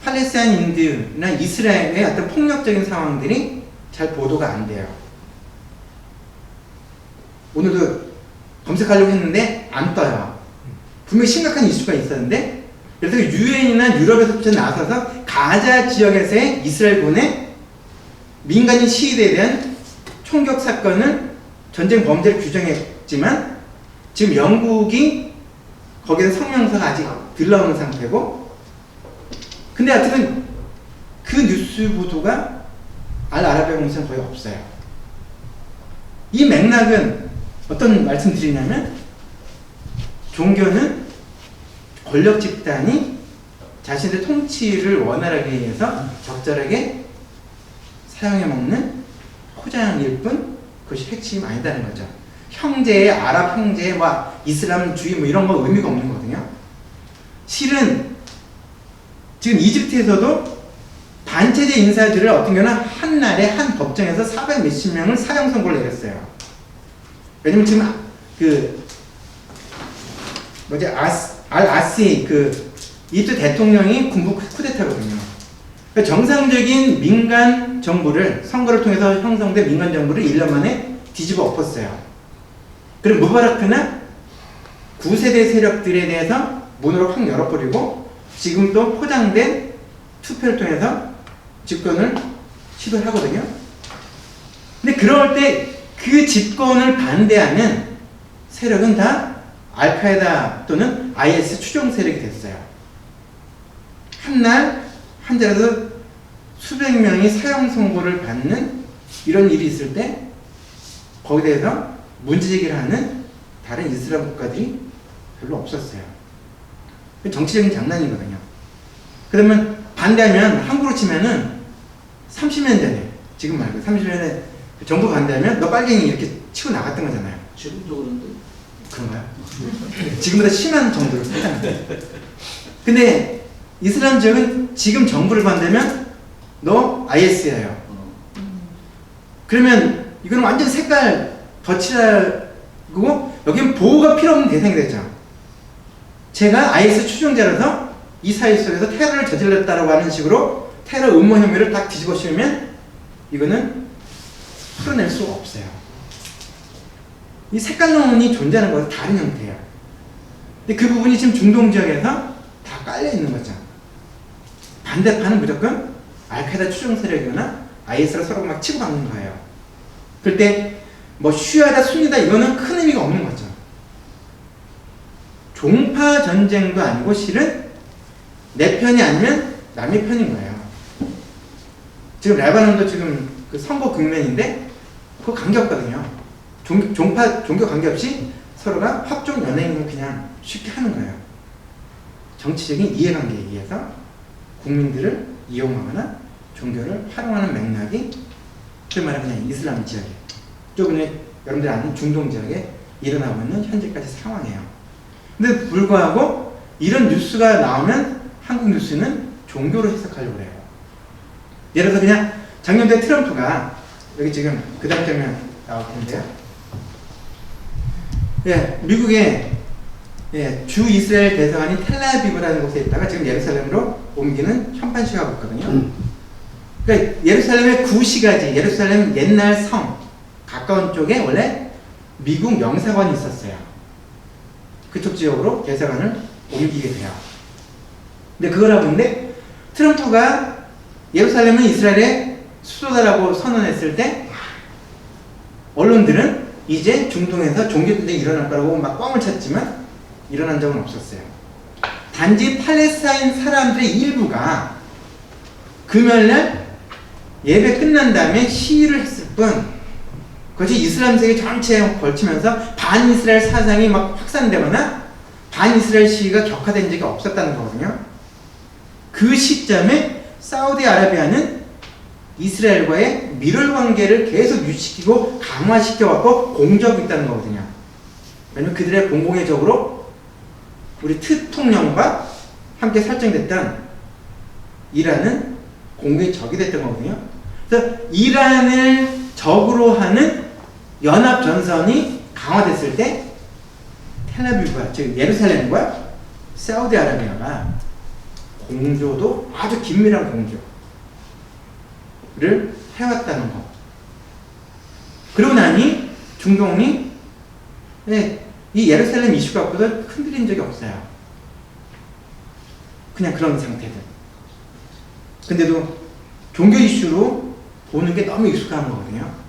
팔레스타인인들이나 이스라엘의 어떤 폭력적인 상황들이 잘 보도가 안 돼요. 오늘도 검색하려고 했는데 안 떠요. 분명히 심각한 이슈가 있었는데, 그래서 유엔이나 유럽에서부터 나서서 가자 지역에서의 이스라엘군의 민간인 시위대에 대한 총격 사건을 전쟁 범죄를 규정했지만 지금 영국이 거기에 성명서가 아직 덜 나오는 상태고, 근데 하여튼 그 뉴스 보도가 알아라비아 공사는 거의 없어요. 이 맥락은 어떤 말씀 드리냐면, 종교는 권력 집단이 자신의 통치를 원활하게 위해서 적절하게 사용해 먹는 포장일 뿐 그것이 핵심이 아니다는 거죠. 형제의 아랍 형제의 뭐 이슬람주의 뭐 이런 거 의미가 없는 거거든요. 실은 지금 이집트에서도 반체제 인사들을 어떤 경우는 한 날에 한 법정에서 400 몇십 명을 사형 선고를 내렸어요. 왜냐면 지금 알-아시 이집트 대통령이 군부 쿠데타거든요. 그러니까 정상적인 민간 정부를 선거를 통해서 형성된 민간 정부를 1년 만에 뒤집어 엎었어요. 그리고 무바라크나 9세대 세력들에 대해서 문을 확 열어버리고 지금 또 포장된 투표를 통해서 집권을 시도를 하거든요. 근데 그럴 때 그 집권을 반대하는 세력은 다 알카에다 또는 IS 추종 세력이 됐어요. 한날 한자라도 수백 명이 사형 선고를 받는 이런 일이 있을 때 거기에 대해서 문제제기를 하는 다른 이슬람 국가들이 별로 없었어요. 정치적인 장난이거든요. 그러면 반대하면 한국으로 치면은 30년 전에, 지금 말고 30년 전에 정부 반대하면 너 빨갱이 이렇게 치고 나갔던 거잖아요. 지금도 그런데. 그런가요? 지금보다 심한 정도로. 근데 이슬람 지역은 지금 정부를 반대면 너 IS예요. 그러면 이거는 완전 색깔 덧칠하고 여기는 보호가 필요 없는 대상이 되죠. 제가 IS 추종자라서 이 사회 속에서 테러를 저질렀다라고 하는 식으로 테러 음모 혐의를 딱 뒤집어 씌우면 이거는 풀어낼 수가 없어요. 이 색깔론이 존재하는 것은 다른 형태예요. 근데 그 부분이 지금 중동 지역에서 다 깔려 있는 거죠. 반대파는 무조건 알카에다 추종 세력이거나 IS로 서로 막 치고받는 거예요. 그럴 때 뭐 쉬아다 순이다 이거는 큰 의미가 없는 거죠. 종파 전쟁도 아니고 실은 내 편이 아니면 남의 편인 거예요. 지금 레바논도 지금 그 선거 국면인데 그거 관계없거든요. 종교 관계없이 서로가 합종 연행을 그냥 쉽게 하는 거예요. 정치적인 이해관계에 의해서 국민들을 이용하거나 종교를 활용하는 맥락이 그 말은 그냥 이슬람 지역에 저번에 여러분들이 아는 중동 지역에 일어나고 있는 현재까지 상황이에요. 근데 불구하고 이런 뉴스가 나오면 한국 뉴스는 종교로 해석하려고 해요. 예를 들어서 그냥 작년에 트럼프가 여기 지금 그 다음 장면 나올 텐데요. 예, 미국의 주 이스라엘 대사관이 텔라비브라는 곳에 있다가 지금 예루살렘으로 옮기는 현판식 하고 있거든요. 그러니까 예루살렘의 구시가지, 예루살렘 옛날 성 가까운 쪽에 원래 미국 영사관이 있었어요. 그쪽 지역으로 대사관을 옮기게 돼요. 근데 그걸 하고 있는데 트럼프가 예루살렘은 이스라엘의 수도다라고 선언했을 때 언론들은 이제 중동에서 종교전쟁이 일어날 거라고 막 뻥을 쳤지만 일어난 적은 없었어요. 단지 팔레스타인 사람들의 일부가 금요일날 예배 끝난 다음에 시위를 했을 뿐 그것이 이슬람 세계 전체에 걸치면서 반이스라엘 사상이 막 확산되거나 반이스라엘 시위가 격화된 적이 없었다는 거거든요. 그 시점에 사우디아라비아는 이스라엘과의 밀월 관계를 계속 유지시키고 강화시켜왔고 공조하고 있다는 거거든요. 왜냐면 그들의 공공의 적으로 우리 특통령과 함께 설정됐던 이란은 공공의 적이 됐던 거거든요. 그래서 이란을 적으로 하는 연합전선이 강화됐을 때 텔아비브와 즉 예루살렘과 사우디아라비아가 공조도 아주 긴밀한 공조를 해왔다는 거. 그러고 나니 중동이 이 예루살렘 이슈 갖고도 흔들린 적이 없어요. 그냥 그런 상태들. 근데도 종교 이슈로 보는 게 너무 익숙한 거거든요.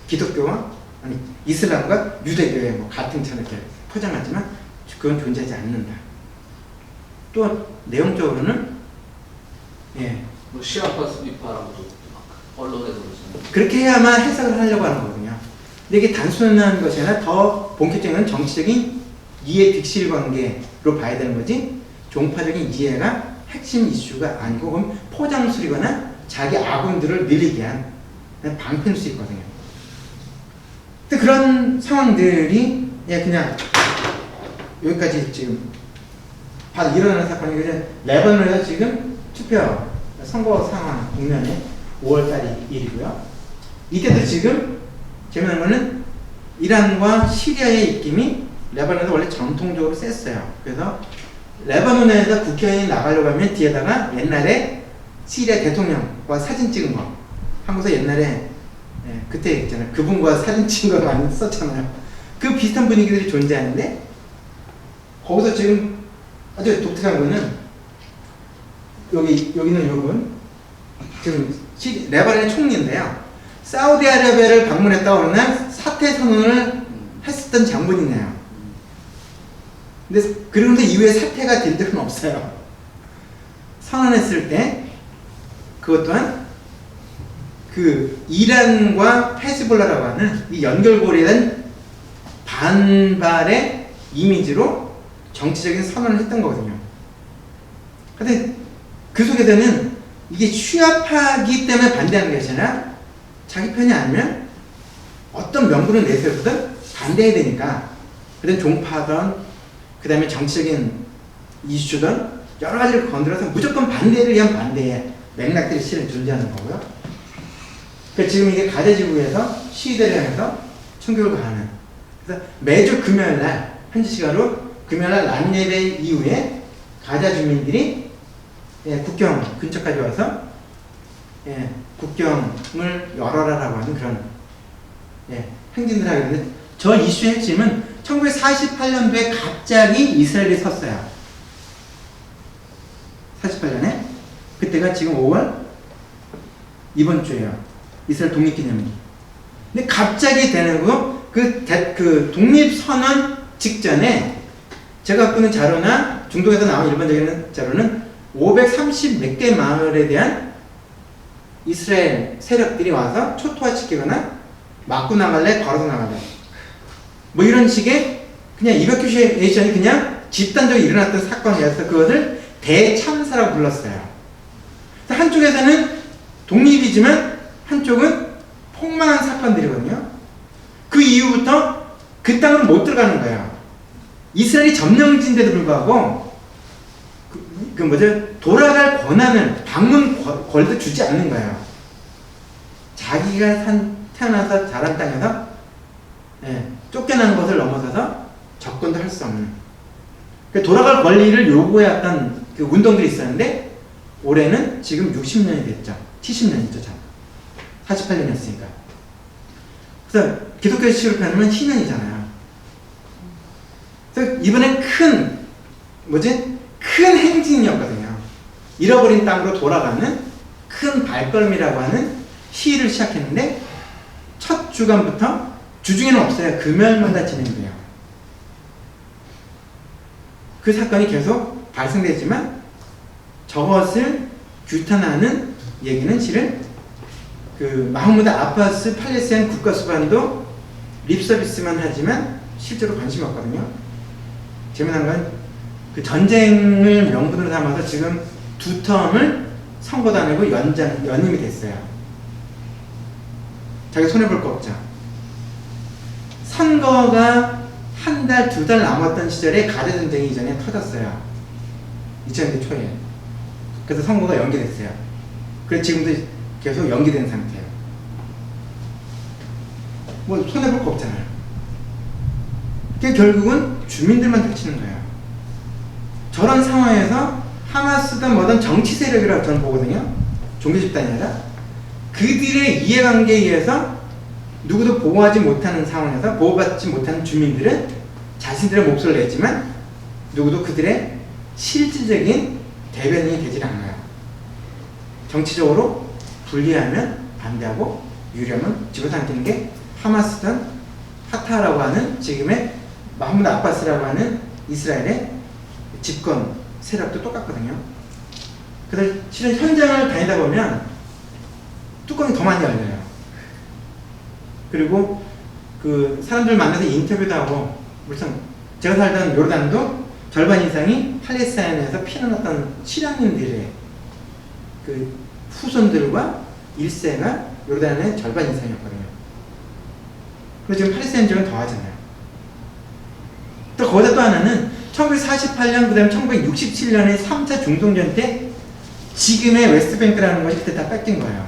기독교와 아니 이슬람과 유대교의 뭐 갈등처럼 이렇게 포장하지만 그건 존재하지 않는다. 또 내용적으로는 뭐 시아파 수비파라고도 막 언론에서 그러잖아요. 그렇게 해야만 해석을 하려고 하는 거거든요. 근데 이게 단순한 것이 아니라 더 본격적인 정치적인 이해 득실 관계로 봐야 되는 거지 종파적인 이해가 핵심 이슈가 아니고 그럼 포장술이거나 자기 아군들을 늘리게 한 방편일 수 있거든요. 근데 그런 상황들이 그냥 여기까지 지금 바로 일어나는 사건이 레바논에서 지금 투표 선거 상황 국면에 5월달 일이고요. 이때도 지금 재미난 거는 이란과 시리아의 입김이 레바논에서 원래 전통적으로 셌어요. 그래서 레바논에서 국회의원이 나가려고 하면 뒤에다가 옛날에 시리아 대통령과 사진 찍은 거 한국에서 옛날에 그때 있잖아요. 그분과 사진 찍은 거 많이 썼잖아요. 그 비슷한 분위기들이 존재하는데 거기서 지금 아주 독특한 거는 여기는 이분 지금 레바논의 총리인데요. 사우디아라비아를 방문했다 어느 날 사퇴 선언을 했었던 장본이네요. 근데 그런데 이후에 사퇴가 된 적은 없어요. 선언했을 때 그것 또한 그 이란과 헤즈볼라라고 하는 이 연결고리에 대한 반발의 이미지로 정치적인 선언을 했던 거거든요. 근데 그 속에서는 이게 취합하기 때문에 반대하는 것이 아니라 자기 편이 아니면 어떤 명분을 내세워서든 반대해야 되니까 그다음 종파든 그 다음에 정치적인 이슈든 여러 가지를 건드려서 무조건 반대를 위한 반대의 맥락들이 실은 존재하는 거고요. 그러니까 지금 이게 가자지구에서 시위대를 향해서 총격을 가하는. 그래서 매주 금요일날 현지 시간으로 금요일날 낮예배 이후에 가자 주민들이 국경 근처까지 와서 국경을 열어라라고 하는 그런 행진들을 하게 되는데, 저 이슈의 핵심은 1948년도에 갑자기 이스라엘이 섰어요. 48년에. 그때가 지금 5월 이번 주예요. 이스라엘 독립기념일. 근데 갑자기 되는 거, 그 독립선언 직전에 제가 갖고 있는 자료나 중동에서 나온 일반적인 자료는 530 몇 개 마을에 대한 이스라엘 세력들이 와서 초토화시키거나 맞고 나갈래, 걸어서 나갈래, 뭐 이런 식의 그냥 이버큐에이션이 그냥 집단적으로 일어났던 사건이어서 그것을 대참사라고 불렀어요. 한쪽에서는 독립이지만 한쪽은 폭망한 사건들이거든요. 그 이후부터 그 땅으로 못 들어가는 거예요. 이스라엘이 점령진데도 불구하고 돌아갈 권한을, 방문 권리도 주지 않는 거예요. 자기가 태어나서 자란 땅에서 쫓겨나는 것을 넘어서서 접근도 할 수 없는, 돌아갈 권리를 요구해왔던 그 운동들이 있었는데, 올해는 지금 60년이 됐죠. 70년이죠. 48년이었으니까. 그래서 기독교의 시로 표현하면 희년이잖아요. 그래서 이번엔 큰 행진이었거든요. 잃어버린 땅으로 돌아가는 큰 발걸음이라고 하는 시위를 시작했는데, 첫 주간부터, 주중에는 없어요. 금요일마다 진행돼요. 그 사건이 계속 발생되지만 저것을 규탄하는 얘기는 실은 그 마흐무드 아바스 팔레스타인 국가수반도 립서비스만 하지만 실제로 관심이 없거든요. 재미난 건 그 전쟁을 명분으로 삼아서 지금 2텀을 선거도 안 하고 연임이 됐어요. 자기 손해볼 거 없죠. 선거가 한 달, 2달 남았던 시절에 가자 전쟁이 이전에 터졌어요. 2000년대 초에. 그래서 선거가 연기됐어요. 그래서 지금도 계속 연기된 상태예요. 뭐 손해볼 거 없잖아요. 그게 결국은 주민들만 다치는 거예요. 저런 상황에서 하마스든 뭐든 정치 세력이라고 저는 보거든요. 종교 집단이 아니라 그들의 이해관계에 의해서 누구도 보호하지 못하는 상황에서 보호받지 못하는 주민들은 자신들의 목소리를 냈지만 누구도 그들의 실질적인 대변인이 되질 않아요. 정치적으로 불리하면 반대하고 유리하면 집어삼키는 게 하마스든 파타라고 하는 지금의 마흐무드 아바스라고 하는 이스라엘의 집권 세력도 똑같거든요. 그래서 실은 현장을 다니다 보면 뚜껑이 더 많이 열려요. 그리고 그 사람들 만나서 인터뷰도 하고, 물론 제가 살던 요르단도 절반 이상이 팔레스타인에서 피난왔던 실향민들의 그 후손들과 1세가 요르단의 절반 이상이었거든요. 그리고 지금 팔레스타인 지역은 더 하잖아요. 또 거기다 또 하나는 1948년, 그 다음에 1967년에 3차 중동전 때 지금의 웨스트뱅크라는 것이 그때 다 뺏긴 거예요.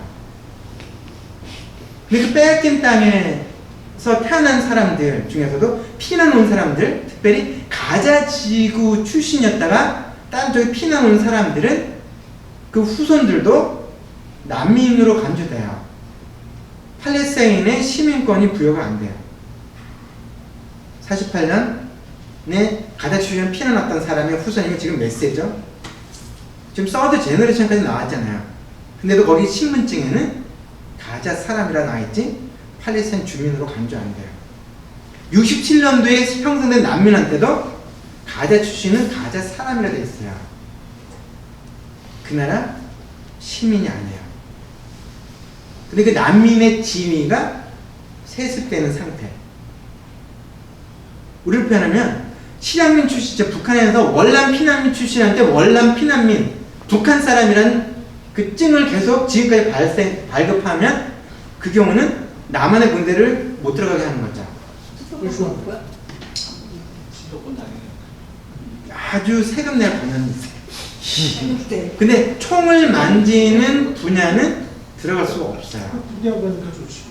근데 그 뺏긴 땅에서 태어난 사람들 중에서도 피난 온 사람들, 특별히 가자지구 출신이었다가 다른 쪽에 피난 온 사람들은 그 후손들도 난민으로 간주돼요. 팔레스타인의 시민권이 부여가 안 돼요. 48년에 가자 출신 피난 왔던 사람의 후손이면 지금 몇 세죠? 지금 서드 제너레이션까지 나왔잖아요. 근데도 거기 신분증에는 가자 사람이라 나와있지 팔레스타인 주민으로 간주 안 돼요. 67년도에 형성된 난민한테도 가자 출신은 가자 사람이라 돼 있어요. 그 나라 시민이 아니에요. 근데 그 난민의 지위가 세습되는 상태. 우리를 표현하면 실향민 출신, 북한에서 월남 피난민 출신한테 월남 피난민, 북한 사람이라는 그 증을 계속 지금까지 발급하면 그 경우는 남한의 군대를 못 들어가게 하는 거죠. 지도권 당연히. 아주 세금 내야 권한이 있어요. 근데 총을 만지는 분야는 들어갈 수가 없어요. 분야가니까 좋지.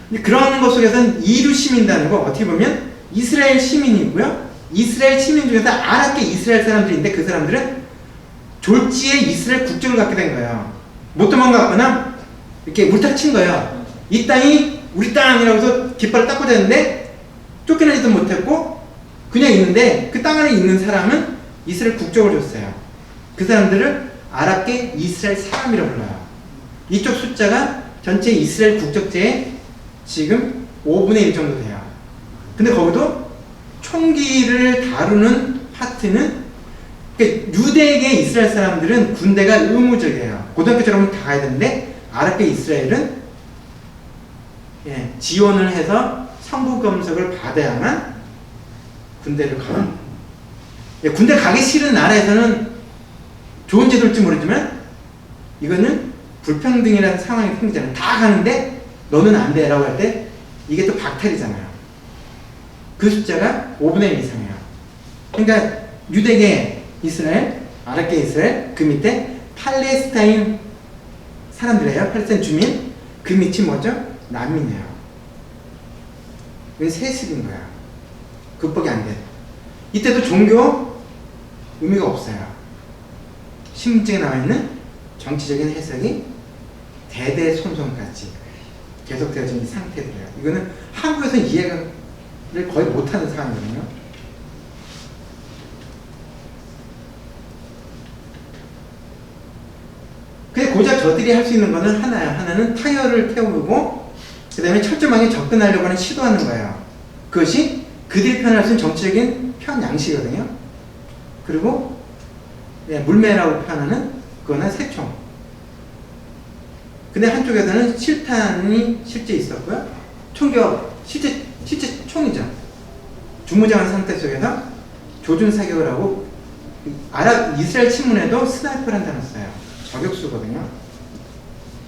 근데 그런 것 속에서는 이루 시민이라는 거 어떻게 보면 이스라엘 시민이고요. 이스라엘 시민 중에서 아랍계 이스라엘 사람들인데 그 사람들은 졸지에 이스라엘 국적을 갖게 된 거예요. 못 도망갔거나 이렇게 물타친 거예요. 이 땅이 우리 땅이라고 해서 깃발을 닦고 다녔는데 쫓겨나지도 못했고 그냥 있는데 그 땅 안에 있는 사람은 이스라엘 국적을 줬어요. 그 사람들을 아랍계 이스라엘 사람이라고 불러요. 이쪽 숫자가 전체 이스라엘 국적자의 지금 5분의 1 정도 돼요. 근데 거기도 총기를 다루는 파트는 그러니까 유대계 이스라엘 사람들은 군대가 의무적이에요. 고등학교처럼 다 가야 되는데 아랍계 이스라엘은 지원을 해서 성부 검색을 받아야만 군대를 가요. 군대 가기 싫은 나라에서는 좋은 제도일지 모르지만 이거는 불평등이라는 상황이 생기잖아요. 다 가는데 너는 안 돼 라고 할 때 이게 또 박탈이잖아요. 그 숫자가 5분의 1 이상이에요. 그러니까 유대계 이스라엘, 아랍계 이스라엘, 그 밑에 팔레스타인 사람들이에요. 팔레스타인 주민. 그 밑이 뭐죠? 난민이에요. 이건 세습인 거야. 극복이 안 돼. 이때도 종교 의미가 없어요. 신분증에 나와 있는 정치적인 해석이 대대손손까지 계속되어진 이 상태들이에요. 이거는 한국에서 이해를 거의 못하는 상황이거든요. 근데 고작 저들이 할 수 있는 거는 하나야. 하나는 타이어를 태우고 그 다음에 철조망에 접근하려고 하는 시도하는 거예요. 그것이 그들이 표현할 수 있는 정치적인 편양시거든요. 그리고 물매라고 표현하는 그거는 새총. 근데 한쪽에서는 실탄이 실제 있었고요. 총격 실제 총이죠. 중무장한 상태 속에서 조준 사격을 하고 이스라엘 친문에도 스나이퍼라는 단어 써요. 저격수거든요.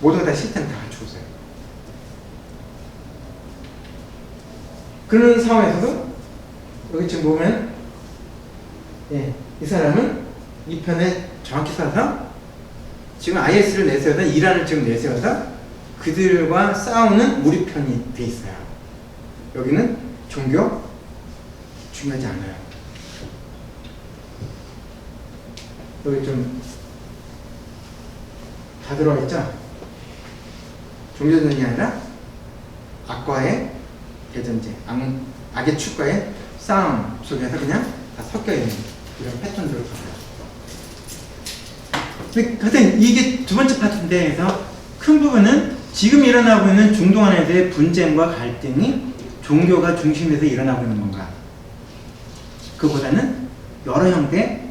모두가 다 실탄 다 갖추고 있어요. 그런 상황에서도 여기 지금 보면 이 사람은 이 편에 정확히 써서 지금 IS를 내세워서 이란을 지금 내세워서 그들과 싸우는 우리 편이 돼 있어요. 여기는 종교 중요하지 않아요. 여기 좀 다 들어와 있죠? 종교전이 아니라 악과의 대전제, 악의 축과의 싸움 속에서 그냥 다 섞여 있는 이런 패턴들을 봐요. 하여튼 이게 두 번째 파트인데, 그래서 큰 부분은 지금 일어나고 있는 중동 안에 대해 분쟁과 갈등이 종교가 중심에서 일어나고 있는 건가? 그보다는 여러 형태의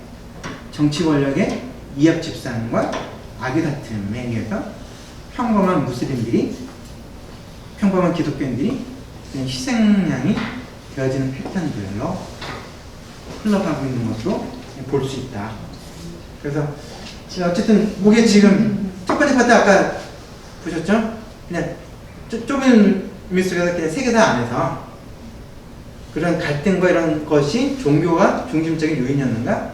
정치 권력의 이합 집산과 악의 다툼에 의해서 평범한 무슬림들이, 평범한 기독교인들이 희생양이 되어지는 패턴들로 흘러가고 있는 것으로 볼 수 있다. 그래서 어쨌든 이게 지금 첫 번째 파트 아까 보셨죠? 그냥 좁은 의미 속에서 그냥 세계사 안에서 그런 갈등과 이런 것이 종교가 중심적인 요인이었는가?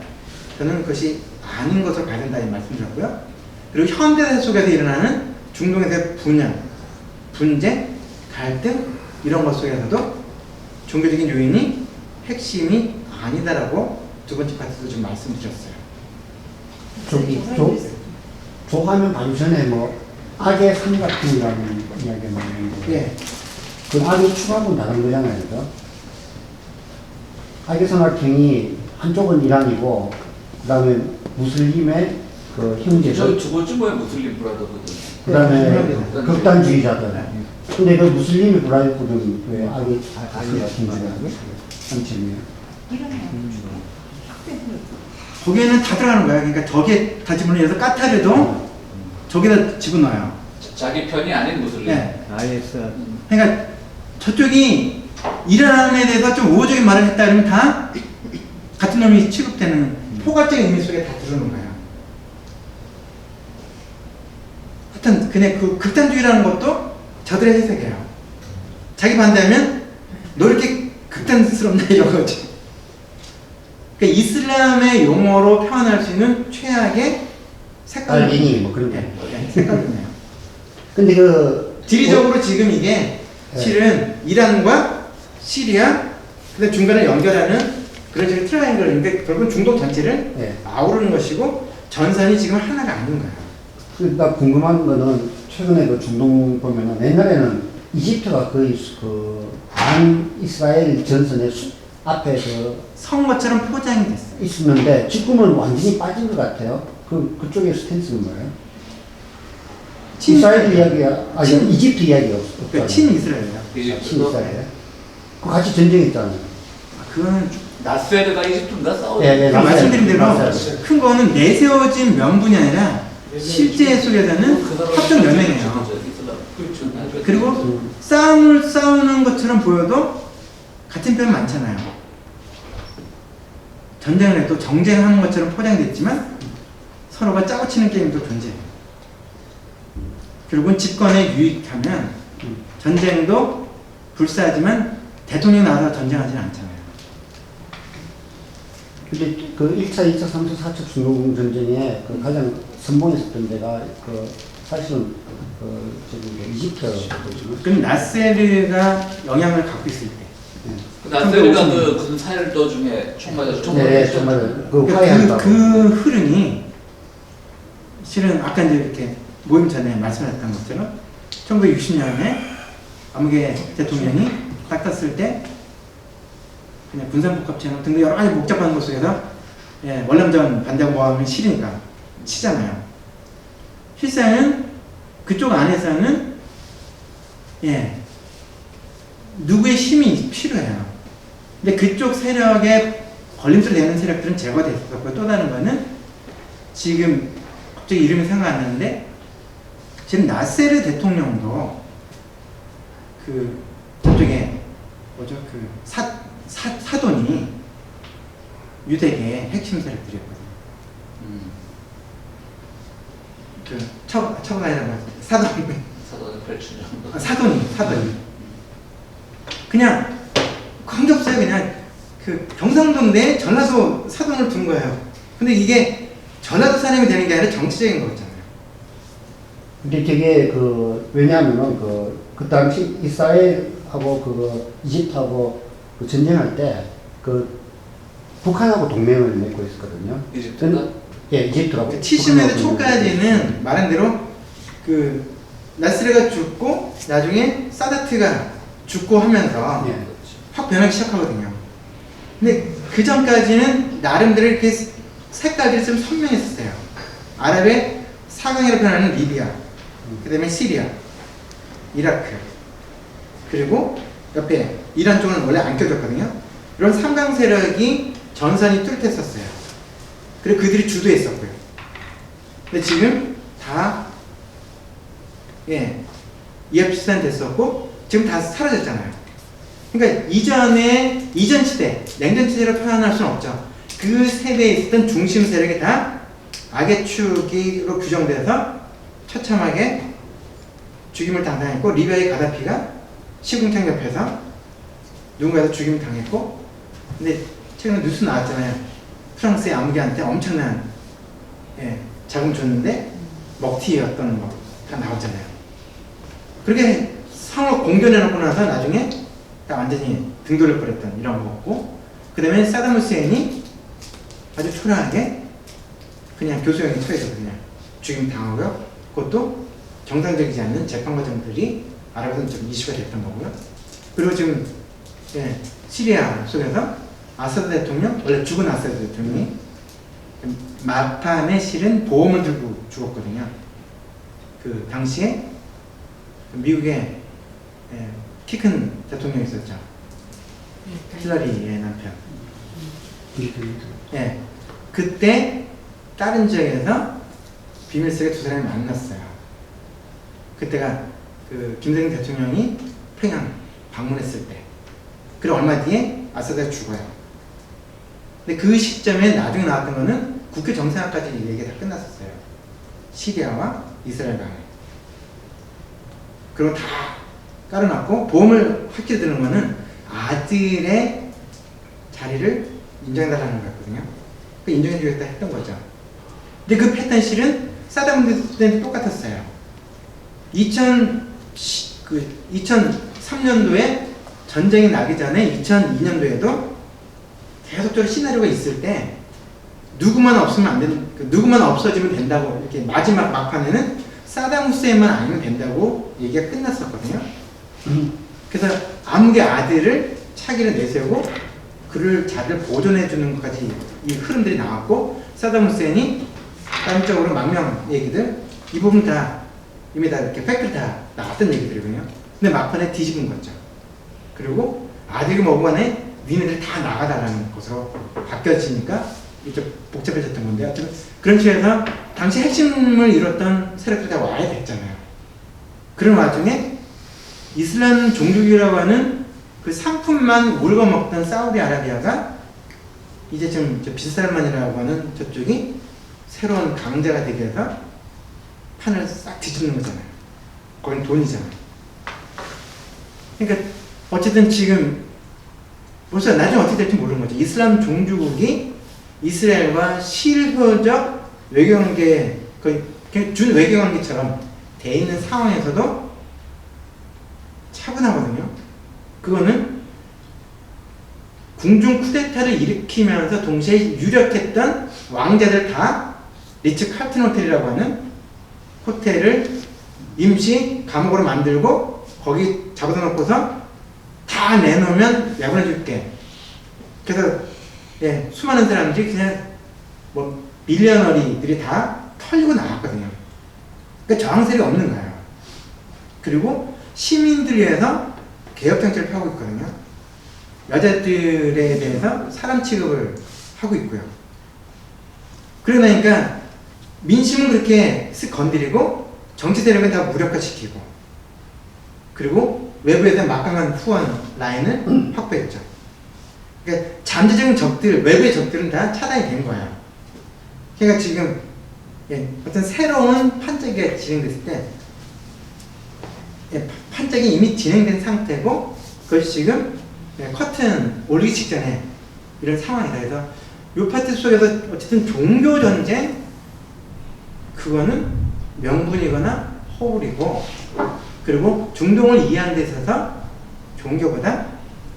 저는 그것이 아닌 것으로 봐야 된다 이 말씀드렸고요. 그리고 현대사 속에서 일어나는 중동에서의 분열, 분쟁, 갈등 이런 것 속에서도 종교적인 요인이 핵심이 아니다라고 두 번째 파트도 좀 말씀드렸어요. 저 화면 봐기 전에 뭐 악의 삼각형이라는 이야기가 나오는데 그 악의 축하하고는 다른 거잖아요. 그죠? 악의 삼각형이 한쪽은 이란이고 그 다음에 무슬림의 그 형제들, 두 번째 뭐야 무슬림 브라더후드. 그 다음에 극단주의자들. 근데 그 무슬림의 브라더후드는 왜 악의 삼각형이라고 한층이에요? 거기에는 다 들어가는 거야. 그러니까 저게 다 집어넣어서 까타르도 저기다 집어넣어요. 자기 편이 아닌 무슬림. 네. IS. 그러니까 저쪽이 이란에 대해서 좀 우호적인 말을 했다 그러면 다 같은 놈이 취급되는 포괄적인 의미 속에 다 들어오는 거예요. 하여튼 그냥 그 극단주의라는 것도 저들의 해석이에요. 자기 반대하면 너 이렇게 극단스럽냐 이런 거지. 그러니까 이슬람의 용어로 표현할 수 있는 최악의 색깔. 알갱이 뭐 그런 거. 색깔이네요. 근데 그 지리적으로 지금 이게 네. 실은 이란과 시리아, 그다음 중간에 연결하는 그런 식의 트라이앵글인데 결국은 중동 전체를 네. 아우르는 것이고 전선이 지금 하나가 아닌 거예요. 그러니까 궁금한 거는 최근에 그 중동 보면은 옛날에는 이집트가 거의 반 이스라엘 전선의 앞에 성것처럼 포장이 됐어요. 있었는데 지금은 완전히 빠진 것 같아요. 그쪽의 스탠스는 뭐예요? 이스라엘 이야기야, 아니 이집트 이야기가 없어. 그러니까 친이스라엘이요. 친이스라엘. 그 같이 전쟁했잖아요. 그거는 나스에르가 이집트인가 싸우죠. 예, 예. 그 말씀드린 대로 맞아요. 큰 거는 내세워진 명분이 아니라 실제 속에서는 합종 연맹이에요. 그렇죠. 그리고 싸우는 것처럼 보여도 같은 편 많잖아요. 전쟁을 해도 정쟁하는 것처럼 포장됐지만 서로가 짜고치는 게임도 존재해요. 결국은 집권에 유익하면 전쟁도 불사하지만 대통령이 나와서 전쟁하지는 않잖아요. 근데 그 1차, 2차, 3차, 4차 중동 전쟁에 그 가장 선봉했었던 데가 사실은 이집트거든요. 그럼 나세르가 영향을 갖고 있을 때. 나스에르가 그 무슨 사일도 중에 총 맞아서 네, 정말 그 그러니까 화해한다고. 그 흐름이 실은 아까 이제 이렇게 모임 전에 말씀하셨던 것처럼 1960년에 아무개 대통령이 딱 떴을 때 그냥 군산복합체험 등등 여러 가지 복잡한 것 속에서 월남전 반대하고 뭐하면 싫으니까 치잖아요. 실상은 그쪽 안에서는 누구의 힘이 필요해요. 근데 그쪽 세력에 걸림돌이 되는 세력들은 제거됐었고 또 다른 거는 지금 갑자기 이름이 생각 안 나는데 지금 나세르 대통령도 그 저쪽에 뭐죠 그 사돈이 유대계 핵심 세력들이었거든요. 그 처가이라고 하죠. 사돈의 펼치죠. 사돈이 그냥 관계 없어요. 그냥 그 경상도인데 전라도 사돈을 둔 거예요. 근데 이게 전라도 사람이 되는 게 아니라 정치적인 거였잖아요. 근데 되게 왜냐하면은 그 당시 이스라엘하고 이집트하고 그 전쟁할 때 북한하고 동맹을 맺고 있었거든요. 이집트가? 예, 이집트하고. 70년대 초까지는 말한 대로 그 나스르가 죽고 나중에 사다트가 죽고 하면서 예. 확 변하기 시작하거든요. 근데 그 전까지는 나름대로 이렇게 색깔들이 좀 선명했었어요. 아랍의 사강이라고 표현하는 리비아, 그 다음에 시리아, 이라크, 그리고 옆에 이란 쪽은 원래 안 껴졌거든요. 이런 삼강 세력이 전선이 뚜렷했었어요. 그리고 그들이 주도했었고요. 근데 지금 다 이합집산 됐었고 지금 다 사라졌잖아요. 그러니까 이전 시대, 냉전 시대로 표현할 수는 없죠. 그 세대에 있었던 중심 세력이 다 악의 축으로 규정돼서 처참하게 죽임을 당했고 리비아의 가다피가 시궁창 옆에서 누군가에서 죽임을 당했고 근데 최근에 뉴스 나왔잖아요. 프랑스의 아무개한테 엄청난 자금 줬는데 먹튀였던 거 다 나왔잖아요. 그렇게 상을 공견해놓고 나서 나중에 다 완전히 등 돌릴 뻔했던 이런 거고 그 다음에 사담 후세인이 아주 초라하게 그냥 교수형에 처해서 그냥 죽임 당하고요. 그것도 정상적이지 않는 재판 과정들이 아랍에서는 좀 이슈가 됐던 거고요. 그리고 지금 시리아 속에서 아사드 대통령, 원래 죽은 아사드 대통령이 막판에 실은 보험을 들고 죽었거든요. 그 당시에 미국의 키 큰 대통령이 있었죠. 힐러리의 남편. 그때 다른 지역에서 비밀스레 두 사람이 만났어요. 그때가 그 김대중 대통령이 평양 방문했을 때. 그리고 얼마 뒤에 아사드가 죽어요. 근데 그 시점에 나중에 나왔던 거는 국회 정상화까지 얘기가 다 끝났었어요. 시리아와 이스라엘 간에. 그리고 다 깔아놨고 보험을 확실히 드는 거는 아들의 자리를 인정해달라는 거였거든요. 그 인정해주겠다 했던 거죠. 근데 그 패턴 실은 사담 후세인도 똑같았어요. 2003년도에 전쟁이 나기 전에 2002년도에도 계속적으로 시나리오가 있을 때 누구만 없으면 안 되는, 누구만 없어지면 된다고, 이렇게 마지막 막판에는 사담 후세인만 아니면 된다고 얘기가 끝났었거든요. 그래서 암흑의 아들을 차기를 내세우고 그를 자를 보존해 주는 것까지 이 흐름들이 나왔고, 사담 후세인이 딴쪽으로 망명 얘기들, 이 부분 다 이미 다 이렇게 팩트를 다 나왔던 얘기들이거든요. 근데 막판에 뒤집은 거죠. 그리고 아들이 뭐간에 니네들 다 나가다라는 것으로 바뀌어지니까 이제 복잡해졌던 건데요. 그런 측에서 당시 핵심을 이뤘던 세력들이 다 와야 됐잖아요. 그런 와중에 이슬람 종주국이라고 하는 그 상품만 울거먹던 사우디아라비아가 이제 지금 빈살만이라고 하는 저쪽이 새로운 강자가 되기 위해서 판을 싹 뒤집는 거잖아요. 거긴 돈이잖아요. 그러니까 어쨌든 지금 벌써 나중에 어떻게 될지 모르는 거죠. 이슬람 종주국이 이스라엘과 실효적 외교관계, 거의 준 외교관계처럼 돼 있는 상황에서도 차분하거든요. 그거는 궁중 쿠데타를 일으키면서 동시에 유력했던 왕자들 다 리츠 칼튼 호텔이라고 하는 호텔을 임시 감옥으로 만들고 거기 잡아다 놓고서 다 내놓으면 내보내줄게. 그래서 예, 수많은 사람들이 그냥 뭐 밀리어너리들이 다 털리고 나왔거든요. 그러니까 저항세력이 없는 거예요. 그리고 시민들 위해서 개혁 정책을 펴고 있거든요. 여자들에 대해서 사람 취급을 하고 있고요. 그러니까 민심은 그렇게 쓱 건드리고 정치 세력은 다 무력화시키고, 그리고 외부에서 막강한 후원 라인을 확보했죠. 그러니까 잠재적인 적들, 외부의 적들은 다 차단이 된 거예요. 그러니까 지금 예, 어떤 새로운 판짜기가 진행됐을 때, 예, 판짜기 이미 진행된 상태고 그것이 지금 예, 커튼 올리기 직전에 이런 상황이다. 그래서 이 파트 속에서 어쨌든 종교 전쟁, 그거는 명분이거나 허울이고, 그리고 중동을 이해하는 데 있어서 종교보다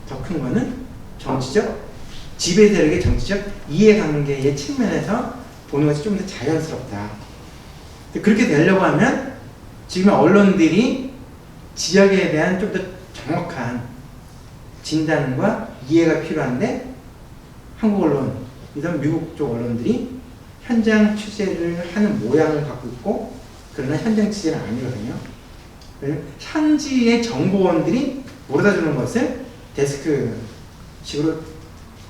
더 큰 거는 정치적, 지배 세력의 정치적 이해관계의 측면에서 보는 것이 좀 더 자연스럽다. 그렇게 되려고 하면 지금 언론들이 지역에 대한 좀 더 정확한 진단과 이해가 필요한데, 한국 언론, 이런 미국 쪽 언론들이 현장 취재를 하는 모양을 갖고 있고, 그러나 현장 취재는 아니거든요. 현지의 정보원들이 몰아주는 것을 데스크식으로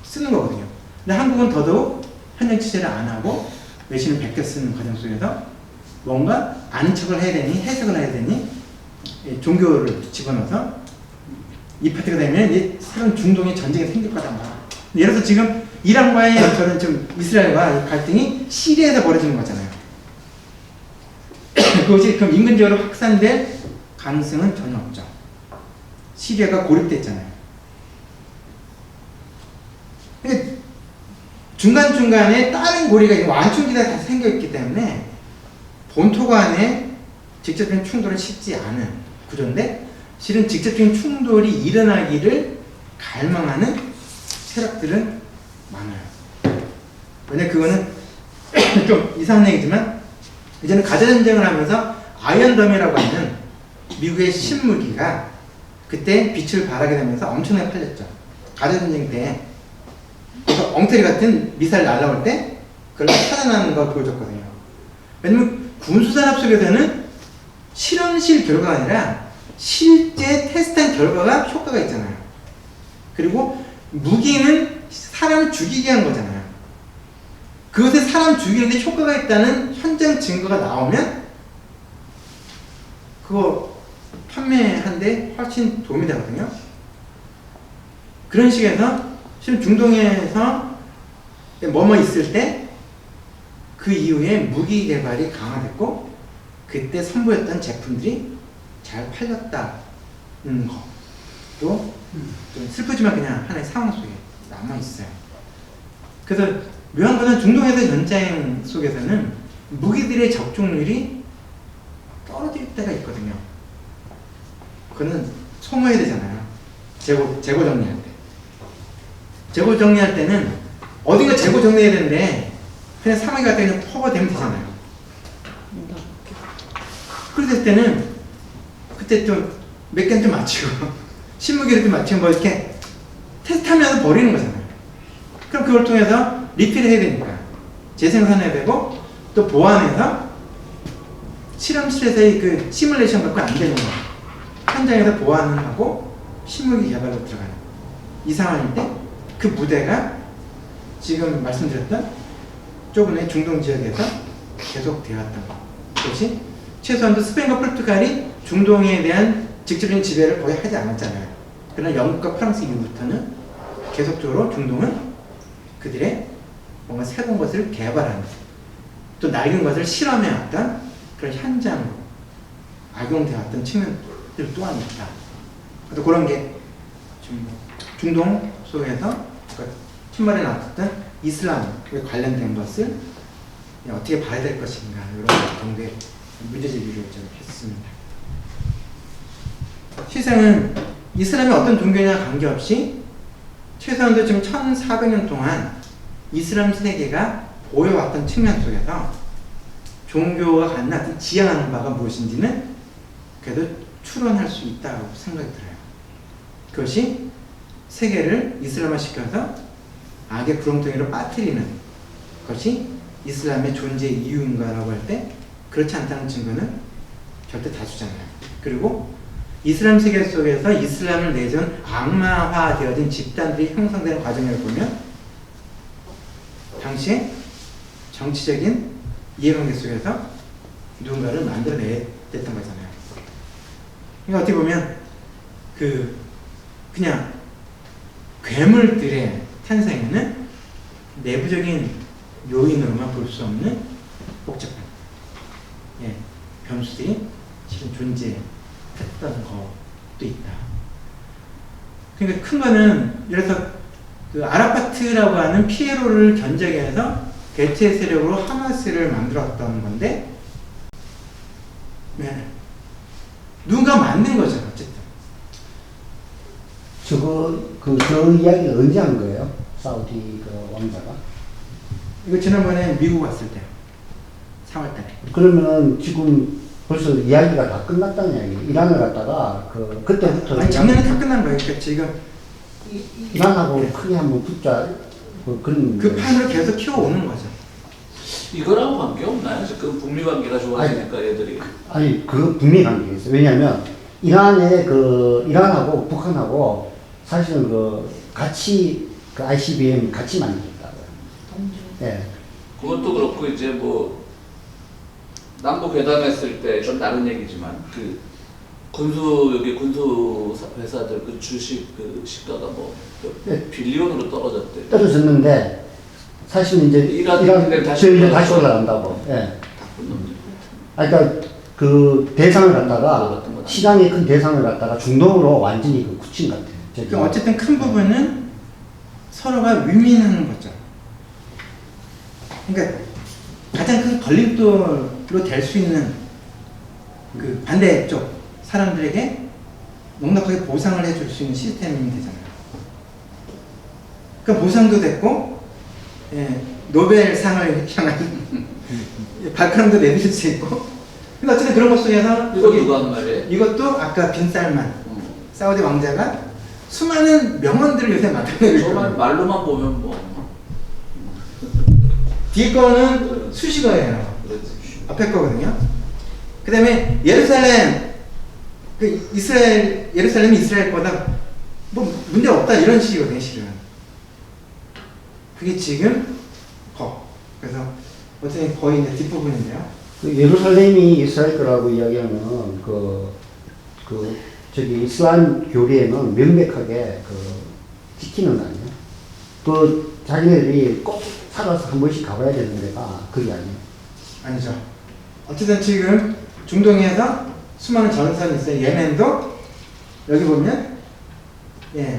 쓰는 거거든요. 근데 한국은 더더욱 현장 취재를 안 하고 외신을 베껴 쓰는 과정 속에서 뭔가 아는 척을 해야 되니, 해석을 해야 되니, 종교를 집어넣어서 이 파트가 되면 이제 새로운 중동의 전쟁이 생길 거다. 예를 들어서 지금 이란과의 저는 좀 이스라엘과 갈등이 시리아에서 벌어지는 거잖아요. 그것이 그럼 인근적으로 확산될 가능성은 전혀 없죠. 시리아가 고립됐잖아요. 그러니까 중간중간에 다른 고리가 완충지대가 다 생겨있기 때문에 본토 간에 직접적인 충돌은 쉽지 않은 구조인데, 실은 직접적인 충돌이 일어나기를 갈망하는 세력들은 많아요. 왜냐면 그거는 좀 이상한 얘기지만, 이제는 가자전쟁을 하면서 아이언덤이라고 하는 미국의 신무기가 그때 빛을 발하게 되면서 엄청나게 팔렸죠. 가자전쟁 때 그래서 엉터리 같은 미사일 날라올 때 그걸 차단하는 걸 보여줬거든요. 왜냐면 군수산업 속에서는 실험실 결과가 아니라 실제 테스트한 결과가 효과가 있잖아요. 그리고 무기는 사람을 죽이게 한 거잖아요. 그것에 사람 죽이는데 효과가 있다는 현장 증거가 나오면 그거 판매하는데 훨씬 도움이 되거든요. 그런 식에서 실은 중동에서 뭐뭐 있을 때 그 이후에 무기 개발이 강화됐고 그때 선보였던 제품들이 잘 팔렸다는 것도 좀 슬프지만 그냥 하나의 상황 속에 남아있어요. 그래서 묘한 것은 중동에서 전쟁 속에서는 무기들의 적중률이 떨어질 때가 있거든요. 그거는 소모해야 되잖아요. 재고 정리할 때. 재고 정리할 때는 어딘가 재고 정리해야 되는데 그냥 사막에 갔다 그냥 퍼버되면 되잖아요. 그랬을 때는 그때 좀 몇 개는 좀 맞추고 신무기를 좀 맞추고 뭐 이렇게 테스트하면서 버리는 거잖아요. 그럼 그걸 통해서 리필을 해야 되니까 재생산해야 되고 또 보완해서 실험실에서의 그 시뮬레이션 갖고 안 되는 거 현장에서 보완을 하고 신무기 개발로 들어가는 이 상황일 때 그 무대가 지금 말씀드렸던 조금의 중동 지역에서 계속 되었던 것이 최소한도 스페인과 포르투갈이 중동에 대한 직접적인 지배를 거의 하지 않았잖아요. 그러나 영국과 프랑스 이후부터는 계속적으로 중동은 그들의 뭔가 새로운 것을 개발하는 또 낡은 것을 실험해왔던 그런 현장으로 악용되었던 측면들 또한 있다. 또 그런 게 중동 속에서 신발에 나왔던 이슬람에 관련된 것을 어떻게 봐야 될 것인가 이런 정도의 문제제기를 좀 했습니다. 실상은 이슬람이 어떤 종교냐 관계없이 최소한도 지금 1400년 동안 이슬람 세계가 보여왔던 측면 속에서 종교가 갖는 어떤 지향하는 바가 무엇인지는 그래도 추론할 수 있다고 생각이 들어요. 그것이 세계를 이슬람화시켜서 악의 구렁텅이로 빠뜨리는 것이 이슬람의 존재 이유인가라고 할 때 그렇지 않다는 증거는 절대 다수잖아요. 그리고 이슬람 세계 속에서 이슬람을 내전 악마화되어진 집단들이 형성되는 과정을 보면 당시에 정치적인 이해관계 속에서 누군가를 만들어냈던 거잖아요. 그러니까 어떻게 보면 그냥 괴물들의 탄생에는 내부적인 요인으로만 볼 수 없는 복잡한 변수들이 실은 존재했던 것도 있다. 그러니까 큰 거는 예를 들어서 그 아라파트라고 하는 피에로를 견제하기 위해서 대체 세력으로 하마스를 만들었던 건데 누군가 만든 거죠. 어쨌든 저 이야기를 언제 한 거예요? 사우디 그 왕자가? 이거 지난번에 미국 왔을 때 3월달에. 그러면 지금 벌써 이야기가 다 끝났다는 이야기. 이란을 갖다가 그때부터 아니 작년에 다 끝난 거예요. 그러니까 지금 이란하고 크게 한번 붙자 그런 그 판으로 계속 키워오는 거죠. 이거랑 관계없나요? 지금 북미 관계가 좋아지니까 얘들이. 아니 그 북미 관계가 있어요. 왜냐하면 이란하고 북한하고 사실은 같이 ICBM 같이 만들었다고요. 예. 그것도 그렇고 이제 뭐 남북 회담했을 때 좀 다른 얘기지만 그 군수 회사들 그 주식 그 시가가 뭐 네. 빌리온으로 떨어졌대. 떨어졌는데 사실은 이제 이란 다시 올라간다고. 예. 나쁜 놈들. 그러니까 그 대상을 갖다가 시장의 큰 대상을 갖다가 중동으로 완전히 굳힌 것 같아요. 그러니까 어쨌든 큰 부분은 서로가 윈윈하는 거죠. 그러니까 가장 큰 걸림돌로 될 수 있는 그 반대쪽 사람들에게 넉넉하게 보상을 해줄 수 있는 시스템이 되잖아요. 그러니까 보상도 됐고, 노벨상을 향한 발걸음도 내밀 수 있고. 근데 어쨌든 그런 것 속에서 이거 누가 하는 말이에요? 이것도 아까 빈살만 사우디 왕자가 수많은 명언들을 요새 맡아내고 정말 있거든요. 말로만 보면 뭐 뒤에 거는 수식어예요. 그렇지. 앞에 거거든요. 그 다음에 예루살렘이 이스라엘 거다. 뭐 문제 없다 이런 식이거든요, 실은. 그게 지금 그래서 어쨌든 거의 이제 뒷부분인데요. 예루살렘이 이스라엘 거라고 이야기하면 저기 이슬람 교리에는 명백하게 지키는 거 아니에요? 자기네들이 꼭 살아서 한 번씩 가봐야 되는 데가 그게 아니에요. 아니죠. 어쨌든 지금 중동에서 수많은 전선이 있어요. 예멘도 여기 보면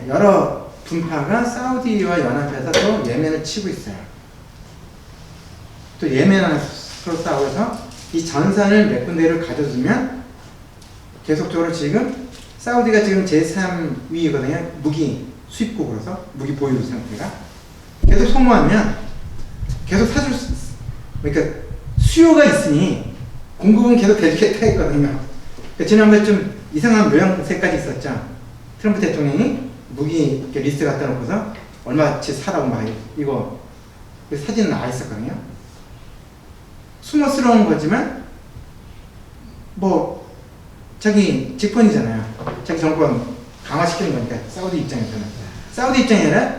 여러 분파가 사우디와 연합해서 또 예멘을 치고 있어요. 또 예멘하고 서로 싸워서 이 전선을 몇 군데를 가져두면 계속적으로 지금 사우디가 지금 제3위거든요. 무기 수입국으로서 무기 보유 상태가 계속 소모하면 계속 사줄 수 있어. 그러니까 수요가 있으니 공급은 계속 되주겠다 했거든요. 그러니까 지난번에 좀 이상한 모양새까지 있었죠. 트럼프 대통령이 무기 이렇게 리스트 갖다 놓고서 얼마치 사라고 막 이거 사진은 나와 있었거든요. 숨어스러운 거지만 뭐 자기 직권이잖아요. 자기 정권 강화시키는 거니까 사우디 입장에서는. 사우디 입장이 아니라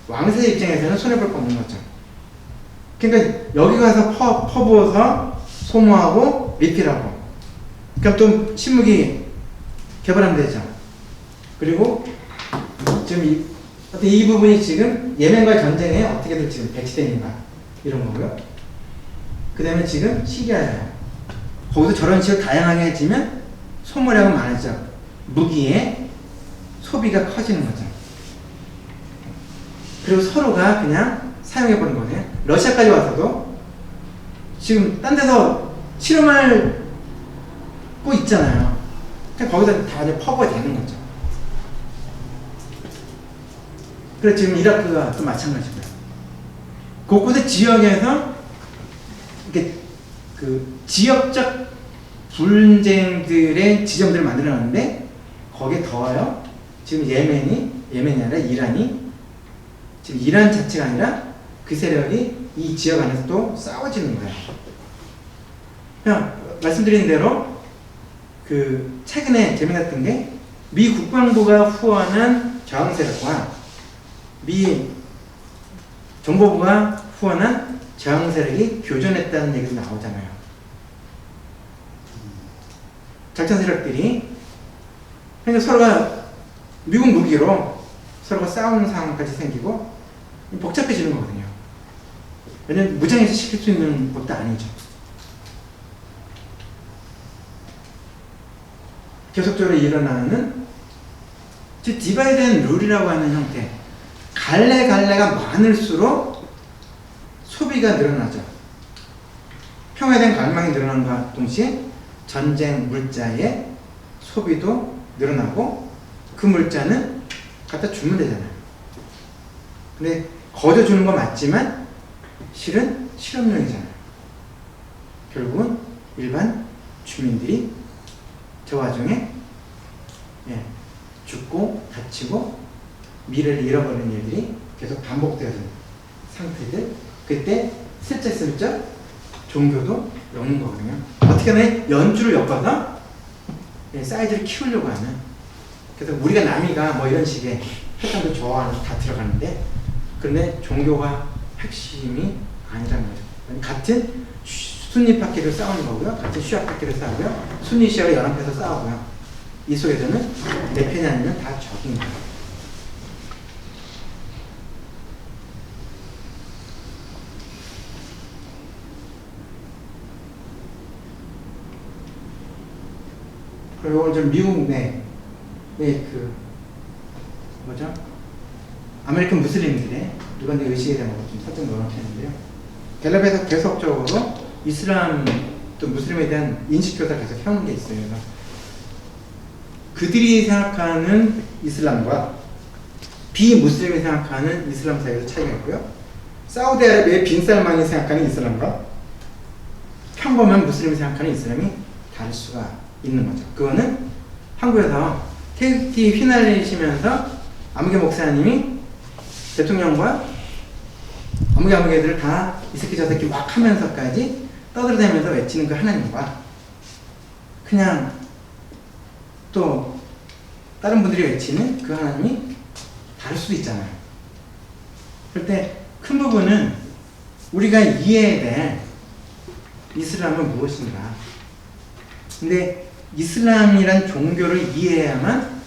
왕세 입장에서는 손해볼 거 없는 거죠. 그러니까 여기 가서 퍼부어서 소모하고 리필하고 그럼 또 신무기 개발하면 되죠. 그리고 지금 이 부분이 지금 예멘과의 전쟁에 어떻게든 지금 배치되는가 이런 거고요. 그 다음에 지금 시리아예요. 거기서 저런 식으로 다양하게 해지면 소모량은 많아져. 무기의 소비가 커지는 거죠. 그리고 서로가 그냥 사용해보는 거네요. 러시아까지 와서도 지금 딴 데서 실험할 거 있잖아요. 그냥 거기서 다 이제 퍼부어 되는 거죠. 그래서 지금 이라크가 또 마찬가지고요. 곳곳의 지역에서 이렇게 그 지역적 분쟁들의 지점들을 만들어놨는데 거기에 더워요. 지금 예멘이 아니라 이란이 지금 이란 자체가 아니라 그 세력이 이 지역 안에서 또 싸워지는 거예요. 그냥 말씀드린 대로 그 최근에 재미났던 게 미 국방부가 후원한 저항 세력과 미 정보부가 후원한 저항 세력이 교전했다는 얘기도 나오잖아요. 작전 세력들이 그러니까 서로가 미국 무기로 서로가 싸우는 상황까지 생기고 복잡해지는 거거든요. 왜냐면 무장해서 시킬 수 있는 것도 아니죠. 계속적으로 일어나는 즉 디바이드 앤 룰이라고 하는 형태. 갈래가 많을수록 소비가 늘어나죠. 평화에 대한 갈망이 늘어난과 동시에 전쟁 물자의 소비도 늘어나고 그 물자는 갖다 주면 되잖아요. 근데 거저 주는 건 맞지만 실은 실험용이잖아요. 결국은 일반 주민들이 저 와중에 죽고 다치고 미래를 잃어버리는 일들이 계속 반복되는 상태들. 그때 슬쩍슬쩍 종교도 엮는 거거든요. 어떻게 하면 연주를 엮어서 사이즈를 키우려고 하는. 그래서 우리가 남이가 뭐 이런 식의 패턴도 좋아하는 다 들어가는데 그런데 종교가 핵심이 아니라는 거죠. 같은 순니 파키를 싸우는 거고요. 같은 시아 파키를 싸우고요. 순니 시아가 연합해서 싸우고요. 이 속에서는 내 편이 아니면 다 적인 거예요. 그리고 오늘 좀 미국 내 그 뭐죠? 아메리칸 무슬림들의 일반적 의식에 대한 것도 좀 살짝 넣어놓겠는데요. 갤럽에서 계속적으로 이슬람 또 무슬림에 대한 인식조사를 계속 해오는 게 있어요. 그래서 그들이 생각하는 이슬람과 비무슬림이 생각하는 이슬람 사이에서 차이가 있고요. 사우디아라비아의 빈살만이 생각하는 이슬람과 평범한 무슬림이 생각하는 이슬람이 다를 수가 있는 거죠. 그거는 한국에서 KT 휘날리시면서 아무개 목사님이 대통령과 아무개들을 다 이 새끼 저 새끼 막 하면서까지 떠들어대면서 외치는 그 하나님과 그냥 또 다른 분들이 외치는 그 하나님이 다를 수도 있잖아요. 그럴 때 큰 부분은 우리가 이해해야 될 이슬람은 무엇인가. 근데 이슬람이란 종교를 이해해야만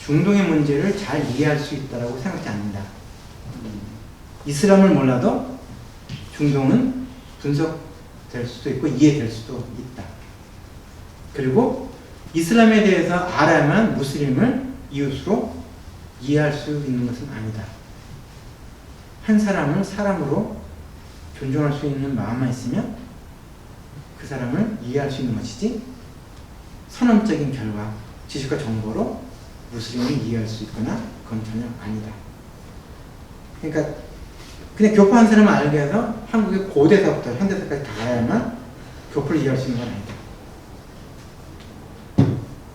중동의 문제를 잘 이해할 수 있다고 생각하지 않는다. 이슬람을 몰라도 중동은 분석될 수도 있고 이해될 수도 있다. 그리고 이슬람에 대해서 알아야만 무슬림을 이웃으로 이해할 수 있는 것은 아니다. 한 사람을 사람으로 존중할 수 있는 마음만 있으면 그 사람을 이해할 수 있는 것이지 선언적인 결과, 지식과 정보로 무슬림을 이해할 수 있거나 그건 전혀 아니다. 그러니까 그냥 교포 한 사람을 알게 해서 한국의 고대사부터 현대사까지 다 알아야만 교포를 이해할 수 있는 건 아니다.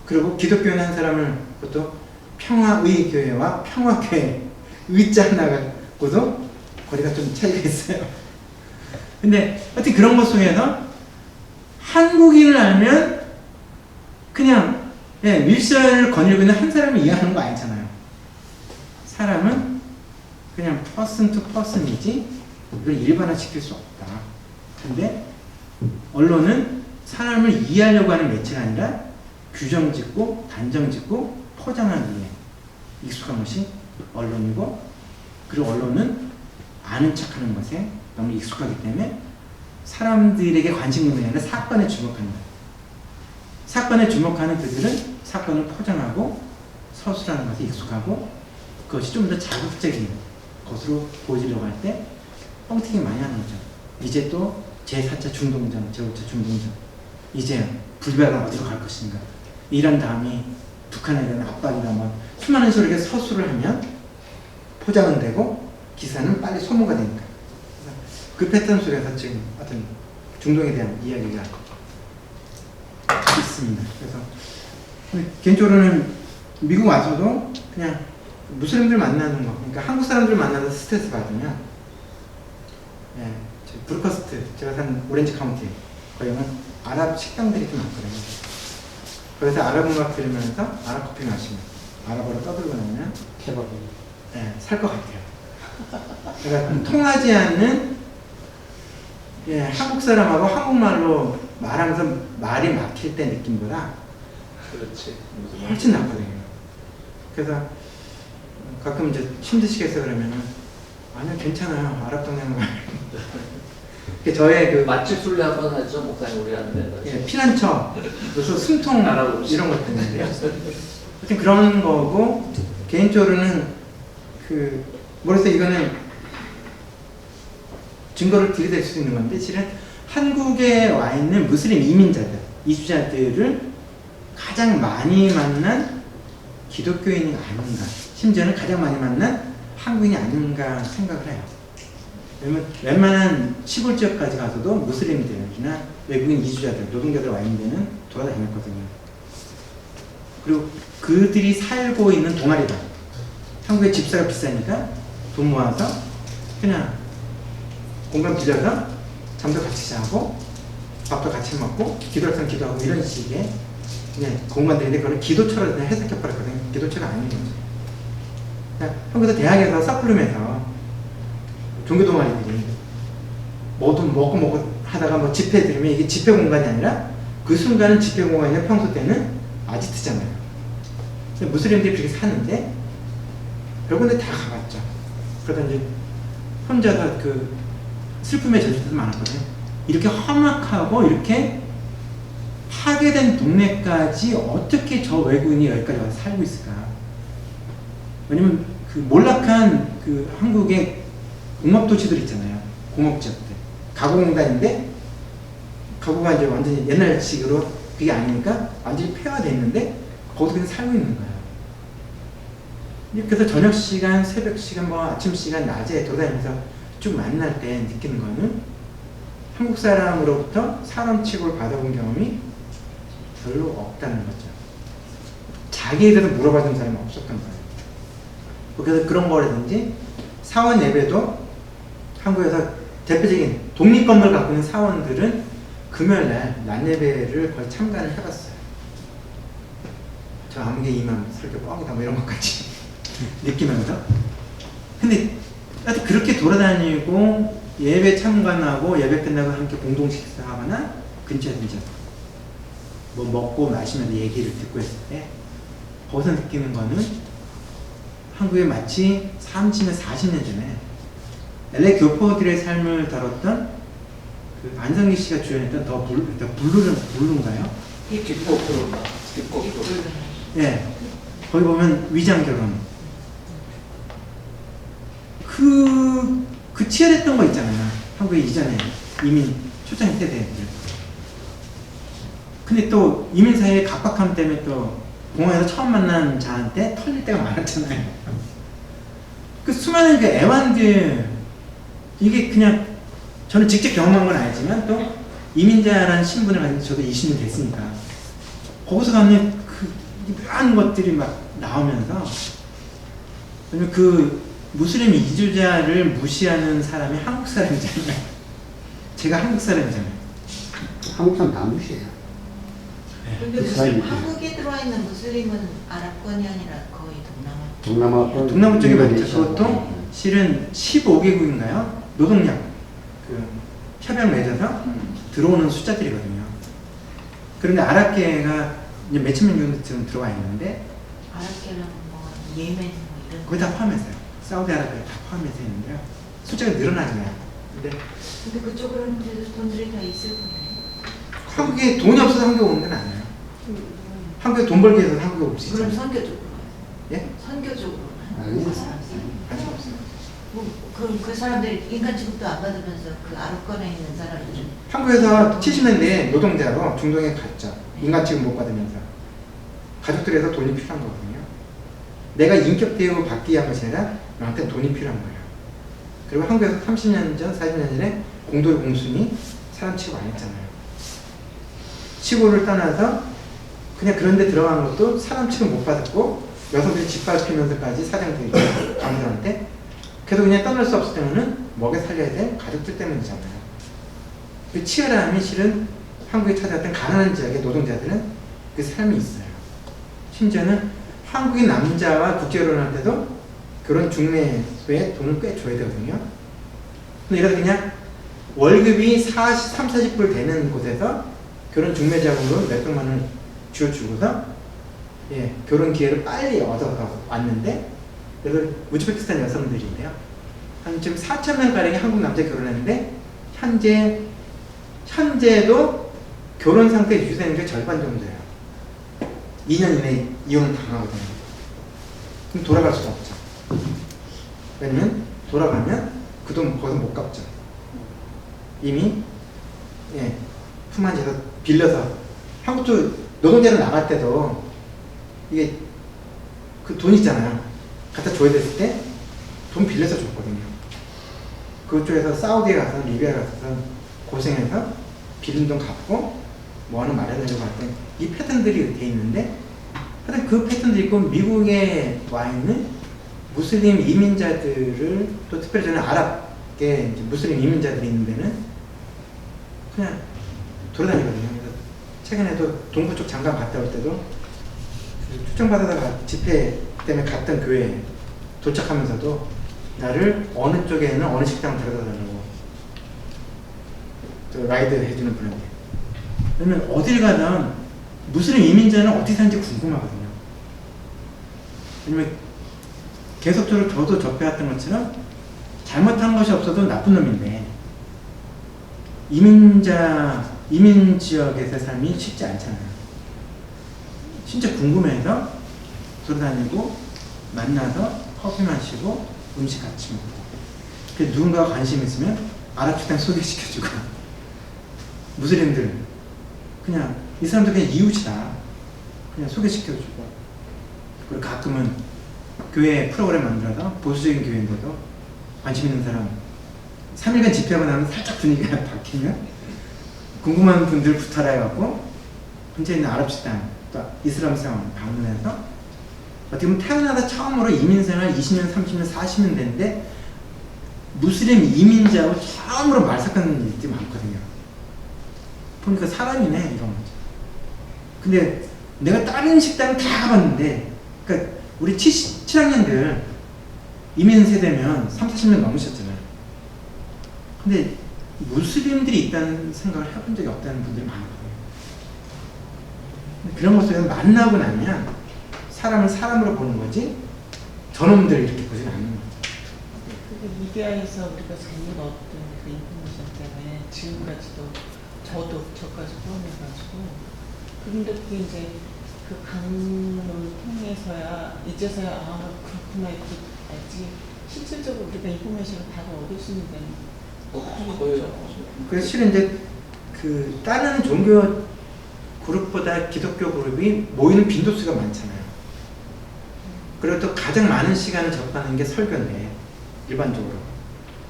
그리고 기독교인 한 사람을 그것도 평화의 교회와 평화교회 의자 하나 갖고도 거리가 좀 차이가 있어요. 근데 하여튼 그런 것 속에서 한국인을 알면 그냥 밀셔를 거닐고 있는 한 사람을 이해하는 거 아니잖아요. 사람은 그냥 퍼슨 투 퍼슨이지 이걸 일반화시킬 수 없다. 근데 언론은 사람을 이해하려고 하는 매체가 아니라 규정 짓고 단정 짓고 포장하기 위해 익숙한 것이 언론이고, 그리고 언론은 아는 척하는 것에 너무 익숙하기 때문에 사람들에게 관심 있는 게 아니라 사건에 주목한다. 사건에 주목하는 그들은 사건을 포장하고 서술하는 것에 익숙하고 그것이 좀 더 자극적인 것으로 보여지려고 할 때 뻥튀기 많이 하는 거죠. 이제 또 제4차 중동전, 제5차 중동전, 이제 불배가 어디로 갈 것인가, 이란 다음이 북한에 대한 압박이다, 뭐 수많은 식으로 이렇게 서술을 하면 포장은 되고 기사는 빨리 소모가 되니까. 그 패턴 속에서 지금 어떤 중동에 대한 이야기가 있습니다. 그래서 개인적으로는 미국 와서도 그냥 무슬림들 만나는 거, 그러니까 한국 사람들 만나서 스트레스 받으면, 브루커스트, 제가 산 오렌지 카운티 거기는 아랍 식당들이 좀 많거든요. 그래서 아랍 음악 들으면서 아랍 커피 마시면 아랍어로 떠들고 나면 케바브. 살 것 같아요. 그러니까 통하지 않는 한국 사람하고 한국말로 말하면서 말이 막힐 때 느낌보다 그렇지. 훨씬 낫거든요. 그래서 가끔 이제 힘드시겠어 그러면은 아니요 괜찮아요. 아랍 동네는 저의 그 맛집 술래 한번 하죠, 목사님 우리 하는데. 피난처, 그래서 숨통 알아보고 이런 것들 있는데요. 하여튼 그런 거고, 개인적으로는 모르겠어요. 이거는 증거를 들이댈 수 있는 건데, 실은 한국에 와 있는 무슬림 이민자들, 이주자들을 가장 많이 만난 기독교인이 아닌가, 심지어는 가장 많이 만난 한국인이 아닌가 생각을 해요. 왜냐면 웬만한 시골 지역까지 가서도 무슬림들이나 외국인 이주자들, 노동자들 와 있는 데는 돌아다녔거든요. 그리고 그들이 살고 있는 동아리당, 한국의 집사가 비싸니까 돈 모아서 그냥 공간 빌려서 잠도 같이 자고 밥도 같이 먹고 기도할 때 기도하고 이런 식의 그냥 공간들인데, 그거는 기도처럼 그냥 해석해버렸거든요. 기도처가 아닌 거죠. 한국에서 대학에서 서플룸에서 종교 동아리들이 뭐도 먹고 하다가 뭐 집회 들으면 이게 집회 공간이 아니라 그 순간은 집회 공간이냐, 평소 때는 아지트잖아요. 무슬림들이 그렇게 사는데 별건 데 다 가봤죠. 그러다 이제 혼자서 그 슬픔에 젖을 때도 많았거든요. 이렇게 험악하고 이렇게 파괴된 동네까지 어떻게 저 외국인이 여기까지 와서 살고 있을까? 왜냐면 그 몰락한 그 한국의 공업도시들 있잖아요. 공업지역들. 가공단인데, 가구가 이제 완전히 옛날식으로 그게 아니니까 완전히 폐화되어 있는데, 거기서 그냥 살고 있는 거예요. 그래서 저녁 시간, 새벽 시간, 뭐 아침 시간, 낮에 돌아다니면서 쭉 만날 때 느끼는 거는 한국 사람으로부터 사람 취급을 받아본 경험이 별로 없다는 거죠. 자기에 대해서 물어봐준 사람이 없었던 거예요. 그래서 그런 거라든지 사원 예배도 한국에서 대표적인 독립건물 갖고 있는 사원들은 금요일날 낮예배를 거의 참관을 해봤어요. 저 아무개 이만 설교 뻥이다 뭐 이런 것까지 느끼면서. 근데 하여튼 그렇게 돌아다니고 예배 참관하고 예배 끝나고 함께 공동 식사하거나 근처에서 이제 뭐 먹고 마시면서 얘기를 듣고 했을 때 거기서 느끼는 거는 한국에 마치 30년, 40년 전에 LA 교포들의 삶을 다뤘던 그 안성기 씨가 주연했던 더 블루인가요? 뒷곡으로. 예. 거기 보면 위장 결혼, 그 치열했던 거 있잖아요. 한국에 이전에 이민 초창기 세대. 근데 또 이민 사회의 각박함 때문에 또 공항에서 처음 만난 자한테 털릴 때가 많았잖아요. 그 수많은 그 애완들, 이게 그냥 저는 직접 경험한 건 아니지만 또 이민자라는 신분을 가진 저도 20년 됐으니까 거기서 가는 그 묘한 것들이 막 나오면서, 왜냐면 그 무슬림 이주자를 무시하는 사람이 한국 사람이잖아요. 제가 한국 사람이잖아요. 한국 사람 다 무시해요. 근데 이스라엘이 한국에 들어와 있는 무슬림은 아랍권이 아니라 거의 동남아 쪽에 많죠. 인도네시아. 그것도 실은 15개국인가요? 노동력 그 협약 맺어서 들어오는 숫자들이거든요. 그런데 아랍계가 이제 몇천 명 정도 지금 들어와 있는데 아랍계랑 뭐 예멘 뭐 이런 거의 다 포함했어요. 사우디아라비아 다 포함해서 있는데요. 숫자가 늘어나잖아요. 근데 근데 그쪽으로는 그래도 돈들이 다 있을 건데. 한국에 돈이 없어서 한국에 오는 건 아니에요. 한국에 돈 벌기 위해서 한국에 올 수 그럼 있잖아요. 선교적으로 예? 선교적으로 아니요. 관심 없어요. 그럼 그 사람들이 인간 취급도 안 받으면서 그 아랍권에 있는 사람들은 한국에서 70년대에 노동자로 중동에 갔죠. 인간 취급 못 받으면서. 가족들에서 돈이 필요한 거거든요. 내가 인격 대우 받기 위한 것이 아니라 나한테 돈이 필요한 거예요. 그리고 한국에서 30년 전, 40년 전에 공돌이 공순이 사람 취급 안 했잖아요. 시골을 떠나서 그냥 그런 데 들어간 것도 사람 취급 못 받았고 여성들이 짓밟히면서까지 사장들이 아무들한테 그래도 그냥 떠날 수 없을 때는 먹여 살려야 될 가족들 때문이잖아요. 그 치열함이 실은 한국에 찾아왔던 가난한 지역의 노동자들은 그 삶이 있어요. 심지어는 한국인 남자와 국제결혼할 때도 결혼 중매소에 돈을 꽤 줘야 되거든요. 근데 이래서 그냥 월급이 30, 40불 되는 곳에서 결혼 중매자금으로 몇백만 원을 쥐어주고서 예, 결혼 기회를 빨리 얻어서 왔는데, 그래서 우즈베키스탄 여성들인데요. 한 지금 4,000명가량의 한국 남자 결혼했는데 현재도 결혼 상태 유지되는 게 절반 정도예요. 2년 이내에 이혼을 당하거든요. 그럼 돌아갈 수가 없죠. 왜냐면 돌아가면 그 돈 거기서 못 갚죠. 이미 예, 품안에서 빌려서 한국도 노동자를 나갈 때도 이게 그 돈 있잖아요. 갖다 줘야 됐을 때 돈 빌려서 줬거든요. 그쪽에서 사우디에 가서 리비아에 가서 고생해서 빌린 돈 갚고 뭐하는 마련하려고 할 때 이 패턴들이 돼 있는데, 하여튼 그 패턴들이 있고 미국에 와 있는 무슬림 이민자들을, 또 특별히 저는 아랍계 무슬림 이민자들이 있는 데는 그냥 돌아다니거든요. 그래서 최근에도 동부 쪽 잠깐 갔다 올 때도 초청받아서 집회 때문에 갔던 교회에 도착하면서도 나를 어느 쪽에는 어느 식당 데려다 달라고 또 라이드 해주는 분한테. 왜냐면 어딜 가든 무슬림 이민자는 어떻게 사는지 궁금하거든요. 왜냐면 계속적으로 저도 접해왔던 것처럼 잘못한 것이 없어도 나쁜 놈인데 이민 지역에서의 삶이 쉽지 않잖아요. 진짜 궁금해서 돌아다니고 만나서 커피 마시고 음식 같이 먹고, 그 누군가가 관심 있으면 아랍 식당 소개시켜주고, 무슬림들 그냥 이 사람들 그냥 이웃이다 그냥 소개시켜주고, 그리고 가끔은 교회 프로그램 만들어서 보수적인 교회인데도 관심 있는 사람 3일간 집회하고 나면 살짝 분위기가 바뀌면 궁금한 분들 부탁을 해갖고 혼자 있는 아랍 식당 또 이슬람 사원 방문해서 어떻게 보면 태어나서 처음으로 이민생활 20년, 30년, 40년 됐는데 무슬림 이민자하고 처음으로 말 섞는 일들이 많거든요. 보니까 사람이네 이런 거죠. 근데 내가 다른 식당 다 가봤는데, 그러니까 우리 7학년들 이민 세대면 3, 40년 넘으셨잖아요. 근데 무슬림들이 있다는 생각을 해본 적이 없다는 분들이 많거든요. 그런 모습에서 만나고 나면 사람을 사람으로 보는 거지 저놈들 이렇게 보지는 않는 거죠. 그게 미디어에서 우리가 잘못 얻던 그 인포메이션 때문에 지금까지도 저까지 포함해가지고, 그런데 그게 이제 그 강론을 통해서야 이제서야 그렇구나 이렇게 알지, 실질적으로 우리가 인포메이션을 바로 얻을 수 있는 데는 거의 그래서 실은 이제 그 다른 종교 그룹보다 기독교 그룹이 모이는 빈도수가 많잖아요. 그리고 또 가장 많은 시간을 접하는 게 설교인데 일반적으로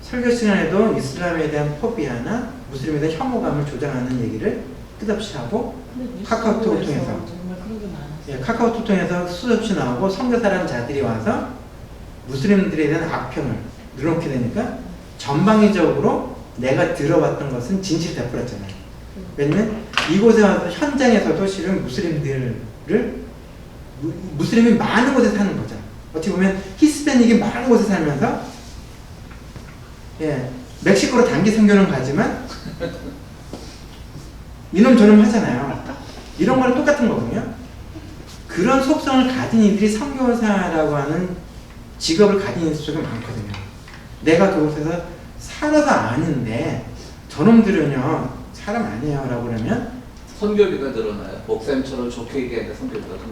설교 시간에도 이슬람에 대한 포비아나 무슬림에 대한 혐오감을 조장하는 얘기를 끝없이 하고 카카오톡을 통해서 정말 그런 게 많았어요. 예, 카카오톡 통해서 수없이 나오고 선교사라는 자들이 와서 무슬림들에 대한 악평을 늘어놓게 되니까 전방위적으로 내가 들어봤던 것은 진실이 되어버렸잖아요. 왜냐면 이곳에 와서 현장에서도 실은 무슬림이 많은 곳에 사는 거죠. 어떻게 보면 히스패닉이 많은 곳에 살면서 예, 멕시코로 단기 선교는 가지만 이놈 저놈 하잖아요. 이런 거랑 똑같은 거거든요. 그런 속성을 가진 이들이 선교사라고 하는 직업을 가진 이들이 많거든요. 내가 그곳에서 살아서 아는데 저놈들은요 사람 아니에요 라고 그러면 선교비가 늘어나요. 목사님처럼 좋게 얘기하는데 선교비가 좀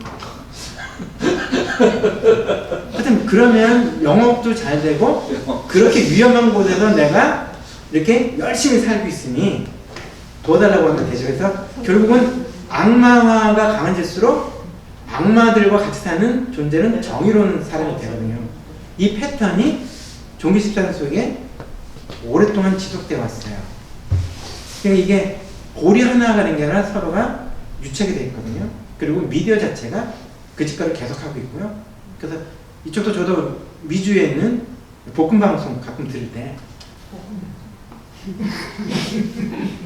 하여튼 그러면 영업도 잘 되고 그렇게 위험한 곳에서 내가 이렇게 열심히 살고 있으니 도와달라고 하면 되죠. 그래서 결국은 악마화가 강해질수록 악마들과 같이 사는 존재는 정의로운 사람이 되거든요. 이 패턴이 종교 14년 속에 오랫동안 지속되어 왔어요. 그러니까 이게 골이 하나가 된 게 아니라 서로가 유착이 되어 있거든요. 그리고 미디어 자체가 그 직관을 계속하고 있고요. 그래서 이쪽도 저도 미주에 있는 볶음방송 가끔 들을 때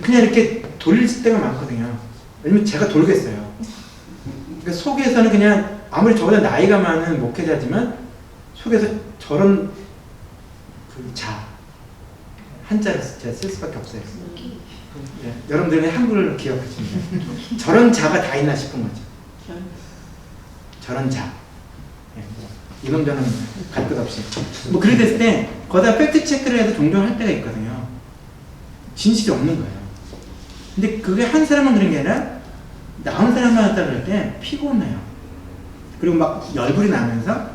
그냥 이렇게 돌릴 때가 많거든요. 왜냐면 제가 돌겠어요. 그러니까 속에서는 그냥 아무리 저보다 나이가 많은 목회자지만 속에서 저런 그 한자를 제가 쓸 수밖에 없어요. 네, 여러분들은 한글로 기억하십니다. 저런 자가 다 있나 싶은 거죠. 저런 자. 네, 이놈 저놈 갈 것 없이. 뭐 그래 됐을 때 거기다 팩트 체크를 해서 종종 할 때가 있거든요. 진실이 없는 거예요. 근데 그게 한 사람만 그런 게 아니라 나온 사람만 했다 그럴 때 피곤해요. 그리고 막 열불이 나면서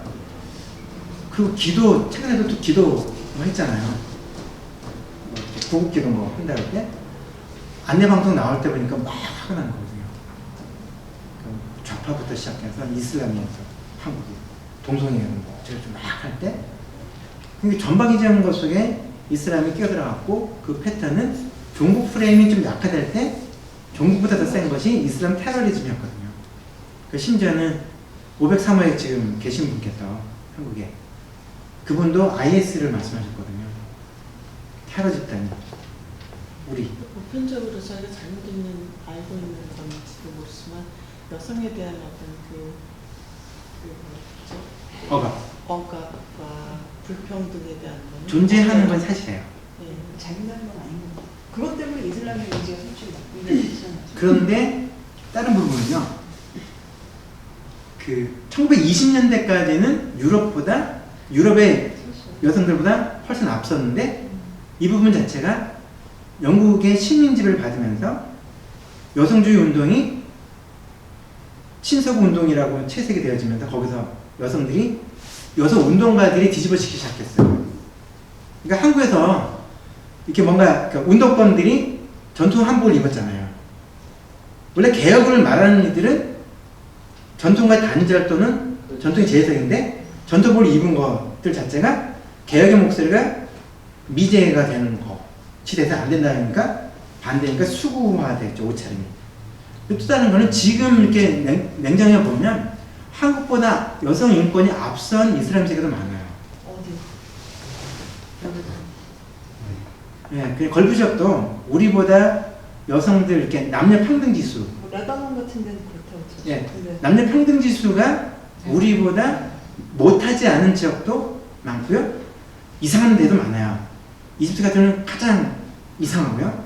그리고 기도 최근에도 또 기도 뭐 했잖아요. 구국기도 뭐 한다 그럴 때 안내방송 나올 때 보니까 막 화가 나는 거거든요. 좌파부터 시작해서 이슬람이어서 한국이 동성애는 뭐 저를 좀 막 할 때 그러니까 전방위적인 것 속에 이슬람이 끼어들어갔고 그 패턴은 종국 프레임이 좀 약화될 때 종국보다 더 센 것이 이슬람 테러리즘이었거든요. 그 심지어는 503호에 지금 계신 분께서 한국에 그분도 IS를 말씀하셨거든요. 테러 집단이 우리 보편적으로 저희가 잘못 있는 알고 있는 건지도 모르지만 여성에 대한 어떤 억압과 불평등에 대한 거는 존재하는 건 사실이에요. 네. 자기나는 건 아닌 것 같아요. 그것 때문에 이슬람의 이미지가 솔직히 나쁘게 되잖아요. 그런데 다른 부분은요. 그 1920년대까지는 유럽의 여성들보다 훨씬 앞섰는데 이 부분 자체가 영국의 식민지를 받으면서 여성주의 운동이 친서구 운동이라고 채색이 되어지면서 거기서 여성 운동가들이 뒤집어지기 시작했어요. 그러니까 한국에서 이렇게 뭔가 운동권들이 전통 한복을 입었잖아요. 원래 개혁을 말하는 이들은 전통과 단절 또는 전통의 재해석인데 전통복을 입은 것들 자체가 개혁의 목소리가 미제가 되는 것이 돼서 안 된다니까 반대니까 수구화됐죠. 옷차림이. 또 다른 거는 지금 이렇게 냉정해 보면 한국보다 여성 인권이 앞선 이슬람 세계도 많아요. 예, 그 걸프 지역도 우리보다 여성들 이렇게 남녀 평등 지수, 레바논 같은 데는 그렇다고 치죠. 예, 근데 남녀 평등 지수가 우리보다 못하지 않은 지역도 많고요, 이상한 데도 많아요. 이집트 같은 경우는 가장 이상하고요.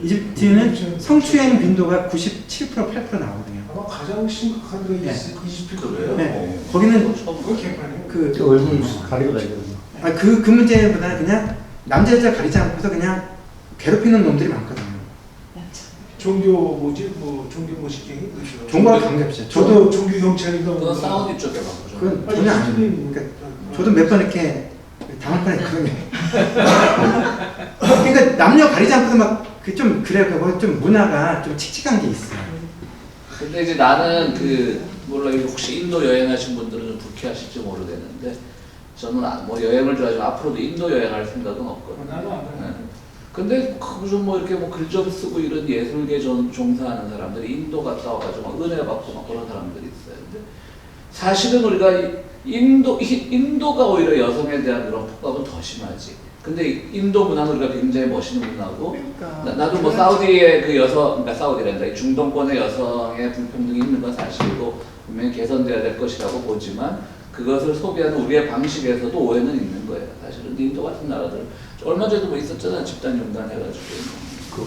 이집트는 성추행 빈도가 97% 8% 나오거든요. 아마 가장 심각한 게 네. 이집트래요. 네. 거기는 그거 개판이에요. 저 얼굴 가리고 다니거든요. 그 문제보다는 그냥 남자 여자 가리지 않고서 그냥 괴롭히는 놈들이 많거든요. 종교 뭐지 뭐 종교 모식행위 그죠? 종교와 관계없어요. 저도 종교 경찰인가 그건 사우디 쪽에 맞죠. 그건 전혀 아니에요. 그러니까 저도 몇 번 이렇게 다음번에 그런 게. 그러니까 남녀 가리지 않고도 막 그 좀 그래요. 그 좀 문화가 좀 칙칙한 게 있어요. 근데 이제 나는 몰라 혹시 인도 여행하신 분들은 좀 불쾌하실지 모르겠는데 저는 뭐 여행을 좋아하지만 앞으로도 인도 여행할 생각은 없거든요. 나는 안 해. 네. 근데 무슨 뭐 이렇게 뭐 글 좀 쓰고 이런 예술계 종사하는 사람들이 인도 갔다 와가지고 막 은혜 받고 막 그런 사람들이 있어요. 근데 사실은 우리가 인도가 오히려 여성에 대한 그런 폭압은 더 심하지. 근데 인도 문화는 우리가 굉장히 멋있는 문화고, 그러니까. 나도 뭐 사우디의 그 그러니까 사우디란다. 이 중동권의 여성의 불평등이 있는 건 사실이고 분명히 개선돼야 될 것이라고 보지만 그것을 소비하는 우리의 방식에서도 오해는 있는 거예요. 사실은 인도 같은 나라들 얼마 전에도 뭐 있었잖아. 집단 용단 해가지고.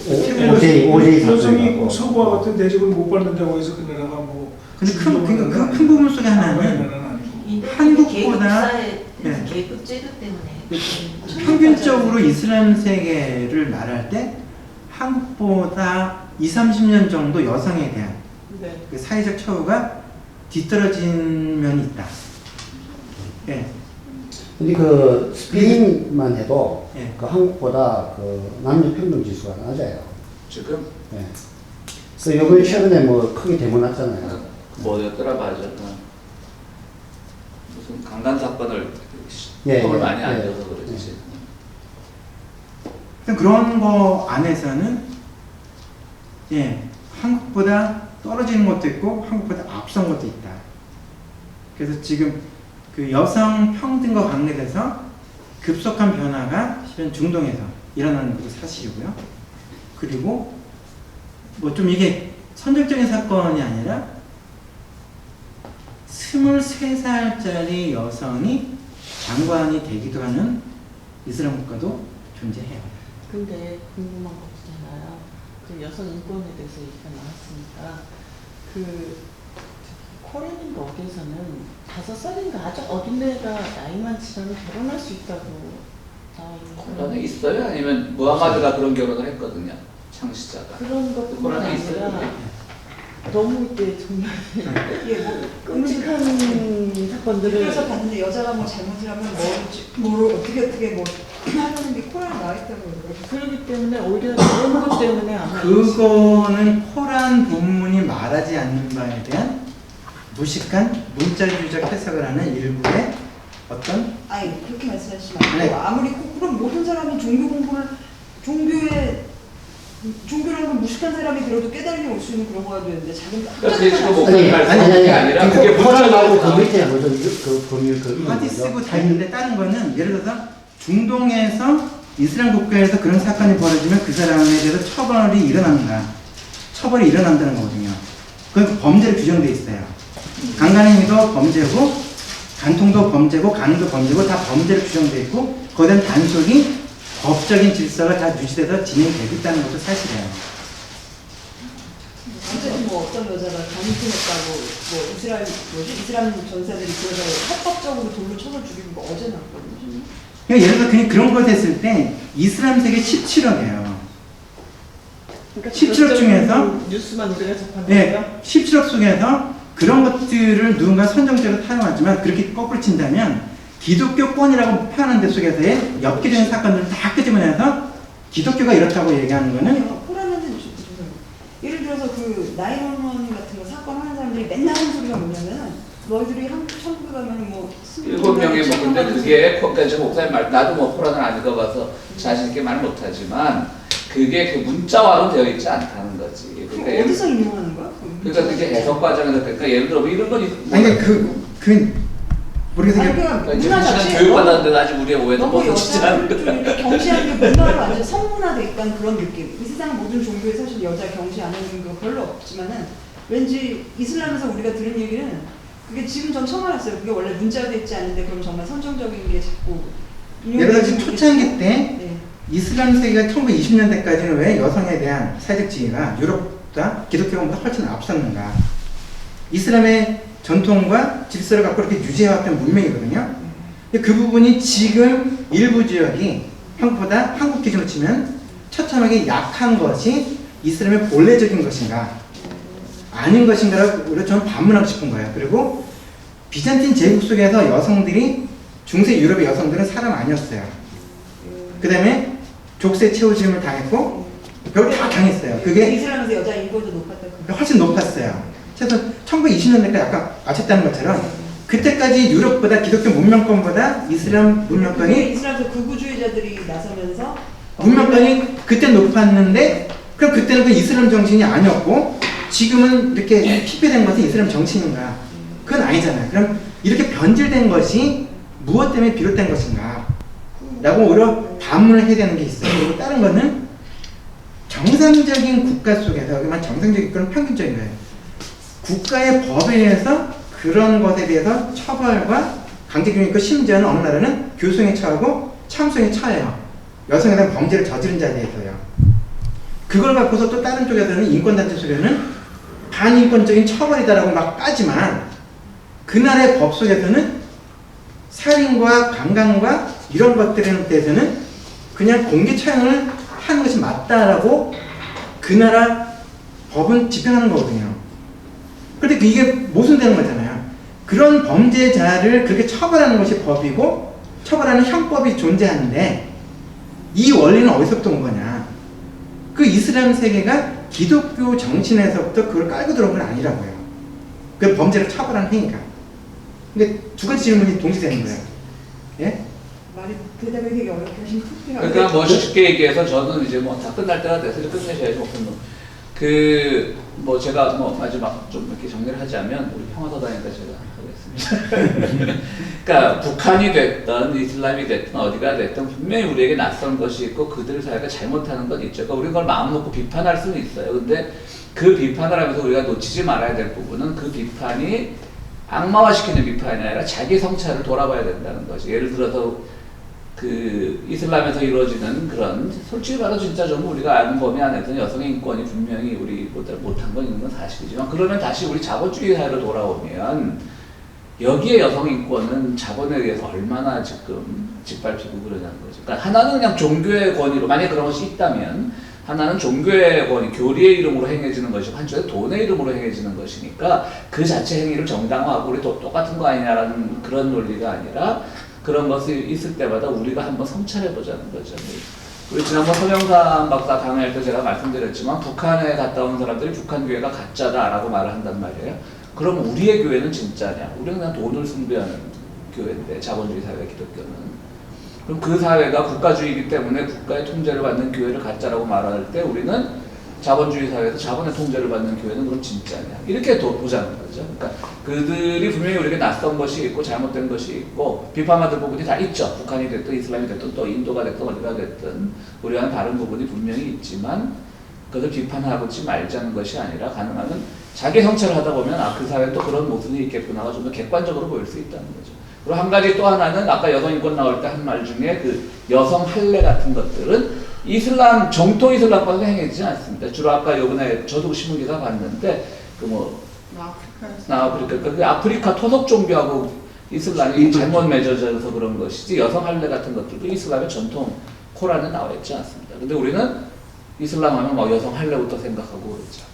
오제이 여성이 사건이라고. 서구와 같은 대접을 못 받는다고 해서 그 나라가 뭐. 근데 큰 부분 속에 하나는 한국보다 네. 계급제도 때문에 평균적으로 이슬람 세계를 말할 때 한국보다 20-30년 정도 여성에 대한 네. 그 사회적 처우가 뒤떨어진 면이 있다. 예. 근데 그 스페인만 해도 예. 그 한국보다 그 남녀 평등 지수가 낮아요. 지금 예. 그 요번 최근에 뭐 크게 대문났잖아요. 뭐였더라 맞아. 무슨 강간 사건을 예, 법을 예, 많이 안 예. 줘서 그렇지. 그런 거 안에서는 예, 한국보다 떨어지는 것도 있고 한국보다 앞선 것도 있다. 그래서 지금 그 여성 평등과 관계돼서 급속한 변화가 실은 중동에서 일어나는 것도 사실이고요. 그리고 뭐 좀 이게 선정적인 사건이 아니라 23살짜리 여성이 장관이 되기도 하는 이슬람 국가도 존재해요. 근데 궁금한 거 있잖아요. 그 여성 인권에 대해서 얘기가 나왔으니까 그 코리안 어디에서는 5살인가 아주 어린 애가 나이만 지나면 결혼할 수 있다고 나와 있는 코란에 거예요. 있어요? 아니면 무하마드가 그런 결혼을 했거든요. 창시자가. 그런 것뿐만 코란에 있어요? 아니라 너무 이제 정말 이게 뭐 끔찍한 사건들을 그래서 봤는데 여자가 뭐 잘못을 하면 뭐를 어떻게 뭐 하는 게 코란에 나와 있다고 그러더라고요. 그렇기 때문에 오히려 그런 것 때문에 아마 그거는 코란 본문이 말하지 않는 바에 대한 무식한 문자주의적 해석을 하는 일부의 어떤 아니 그렇게 말씀하시지 말고 네. 아무리 그럼 모든 사람이 종교 공부를 종교라는 건 무식한 사람이 들어도 깨달음이 올 수 있는 그런 거가 되는데 자기는 그러니까 그게 지금 못 목사님 말씀하는 게 아니라 그게 코란 말고 문자가 그 밑에 뭐죠? 그 법률 그 이름 하디스고 뭐죠? 다 있는데 다른 거는 예를 들어서 중동에서 이슬람 국가에서 그런 사건이 벌어지면 그 사람에 대해서 처벌이 일어난다는 거거든요. 그 범죄로 규정돼 있어요. 강간행위도 범죄고 간통도 범죄고 간음도 범죄고 다 범죄로 규정돼 있고 거기에 대한 단속이 법적인 질서가 다 유지돼서 진행되고 있다는 것도 사실이에요. 어쨌든 뭐 어떤 여자가 강퇴했다고 뭐 이슬람 전사들이 그래서 합법적으로 돌로 쳐서 죽이고 뭐 어제 났거든요. 그러니까 예를 들어 그냥 그런 거 됐을 때 이슬람 세계 17억이에요. 그러니까 17억 중에서 뉴스만 우리가 접하는 네, 거죠? 17억 속에서 그런 것들을 누군가 선정적으로 타용하지만 그렇게 거꾸로 친다면 기독교권이라고 표현하는 데 속에서의 엽기적인 사건들을 다 끄집어내서 기독교가 이렇다고 얘기하는 거는 코란은 예를 들어서 그 911 같은 거 사건 하는 사람들이 맨날 하는 소리가 뭐냐면 너희들이 한국 천국에 가면 뭐 7명이 뭐 근데 그게 그러니까 지금 목사님 말 나도 뭐 코란을 안 읽어봐서 자신 있게 말 못하지만 그게 그 문자화로 되어 있지 않다는 거지. 그러니까 어디서 인용하는 거야? 그러니까 그게 해석 과정에서 그러니까 예를 들어 뭐 이런 건 아니 그 모르겠어요. 아니 그러니까 그냥 이제 문화 우리는 자체에 교육받았는데 아직 우리의 오해도 너무 벗어지지 여자를 않는 좀 이렇게 경시하는 게 문화로 완전 성문화돼 있다는 그런 느낌. 이 세상 모든 종교에 사실 여자 경시하는 거 별로 없지만은 왠지 이슬람에서 우리가 들은 얘기는 그게 지금 전 처음 알았어요. 그게 원래 문자돼 있지 않은데 그럼 정말 선정적인 게 자꾸 예를 들어 지금 초창기 때 네. 이슬람 세계가 1920년대까지는 왜 여성에 대한 사회적 지위가 유럽보다 기독교보다 훨씬 앞섰는가? 이슬람의 전통과 질서를 갖고 이렇게 유지해왔던 문명이거든요. 근데 그 부분이 지금 일부 지역이 한국보다 한국 기준으로 치면 처참하게 약한 것이 이슬람의 본래적인 것인가 아닌 것인가를 저는 반문하고 싶은 거예요. 그리고 비잔틴 제국 속에서 여성들이 중세 유럽의 여성들은 사람 아니었어요. 그 다음에 족쇄 채우짐을 당했고 별로 다 당했어요. 그게 이슬람에서 여자 인권도 높았다. 훨씬 높았어요. 최소 1920년대까지 아까 아셨다는 것처럼 그때까지 유럽보다 기독교 문명권보다 이슬람 문명권이 이슬람에서 극우주의자들이 나서면서 문명권이 그때 높았는데 그럼 그때는 그 이슬람 정신이 아니었고 지금은 이렇게 피폐된 것은 이슬람 정신인가? 그건 아니잖아요. 그럼 이렇게 변질된 것이 무엇 때문에 비롯된 것인가? 라고 오히려 반문을 해야 되는 게 있어요. 그리고 다른 거는 정상적인 국가 속에서 여기만 정상적인 건 평균적인 거예요. 국가의 법에 의해서 그런 것에 대해서 처벌과 강제교육이 있고 심지어는 어느 나라는 교수형에 처하고 참수형에 처해요. 여성에 대한 범죄를 저지른 자에 대해서요. 그걸 갖고서 또 다른 쪽에서는 인권단체 속에는 반인권적인 처벌이다라고 막 까지만 그 나라의 법 속에서는 살인과 강간과 이런 것들에 대해서는 그냥 공개 처형을 하는 것이 맞다라고 그 나라 법은 집행하는 거거든요. 그런데 이게 모순되는 거잖아요. 그런 범죄자를 그렇게 처벌하는 것이 법이고 처벌하는 형법이 존재하는데 이 원리는 어디서부터 온 거냐? 그 이슬람 세계가 기독교 정신에서부터 그걸 깔고 들어온 건 아니라고요. 그 범죄를 처벌하는 행위가. 근데 두 가지 질문이 동시에 되는 거예요. 예? 말이 대답이 되게 어렵게 하신 것 같아요. 그러니까 뭐 쉽게 얘기해서 저는 이제 뭐 다 끝날 때가 돼서 이제 끝내셔야지 뭐 제가 뭐 마지막 좀 이렇게 정리를 하자면 우리 평화서다니까 제가 하겠습니다. 그러니까 북한이 됐든 이슬람이 됐든 어디가 됐든 분명히 우리에게 낯선 것이 있고 그들 사회가 잘못하는 건 있죠. 그러니까 우리가 그걸 마음 놓고 비판할 수는 있어요. 근데 그 비판을 하면서 우리가 놓치지 말아야 될 부분은 그 비판이 악마화시키는 비판이 아니라 자기 성찰을 돌아봐야 된다는 거지. 예를 들어서 그 이슬람에서 이루어지는 그런 솔직히 말해서 진짜 좀 우리가 아는 범위 안에서는 여성의 인권이 분명히 우리보다 못한 건 있는 건 사실이지만 그러면 다시 우리 자본주의 사회로 돌아오면 여기에 여성 인권은 자본에 의해서 얼마나 지금 짓밟히고 그러냐는 거죠. 그러니까 하나는 그냥 종교의 권위로 만약 그런 것이 있다면 하나는 종교의 권위, 교리의 이름으로 행해지는 것이고 한쪽에 돈의 이름으로 행해지는 것이니까 그 자체 행위를 정당화하고 우리 똑같은 거 아니냐라는 그런 논리가 아니라 그런 것이 있을 때마다 우리가 한번 성찰해보자는 거죠. 우리 지난번 서명삼 박사 강의할 때 제가 말씀드렸지만 북한에 갔다 온 사람들이 북한 교회가 가짜다라고 말을 한단 말이에요. 그럼 우리의 교회는 진짜냐? 우리는 그냥 돈을 숭배하는 교회인데 자본주의 사회 기독교는. 그럼 그 사회가 국가주의이기 때문에 국가의 통제를 받는 교회를 가짜라고 말할 때 우리는 자본주의 사회에서 자본의 통제를 받는 교회는 그럼 진짜냐? 이렇게 보자는 거죠. 그러니까 그들이 분명히 우리에게 낯선 것이 있고 잘못된 것이 있고 비판받을 부분이 다 있죠. 북한이 됐든 이슬람이 됐든 또 인도가 됐든 어디가 됐든 우리와는 다른 부분이 분명히 있지만 그것을 비판하지 말자는 것이 아니라 가능하면 자기 성찰을 하다 보면 그 사회에 또 그런 모습이 있겠구나가 좀 더 객관적으로 보일 수 있다는 거죠. 그리고 한 가지 또 하나는 아까 여성 인권 나올 때 한 말 중에 그 여성 할례 같은 것들은 이슬람 정통 이슬람과는 행해지지 않습니다. 주로 아까 요번에 저도 신문 기사 봤는데 그 아프리카 토속 종교하고 이슬람이 잘못 맺어져서 그런 것이지 여성 할례 같은 것들도 이슬람의 전통 코란에 나와 있지 않습니다. 근데 우리는 이슬람 하면 막 여성 할례부터 생각하고 그러죠.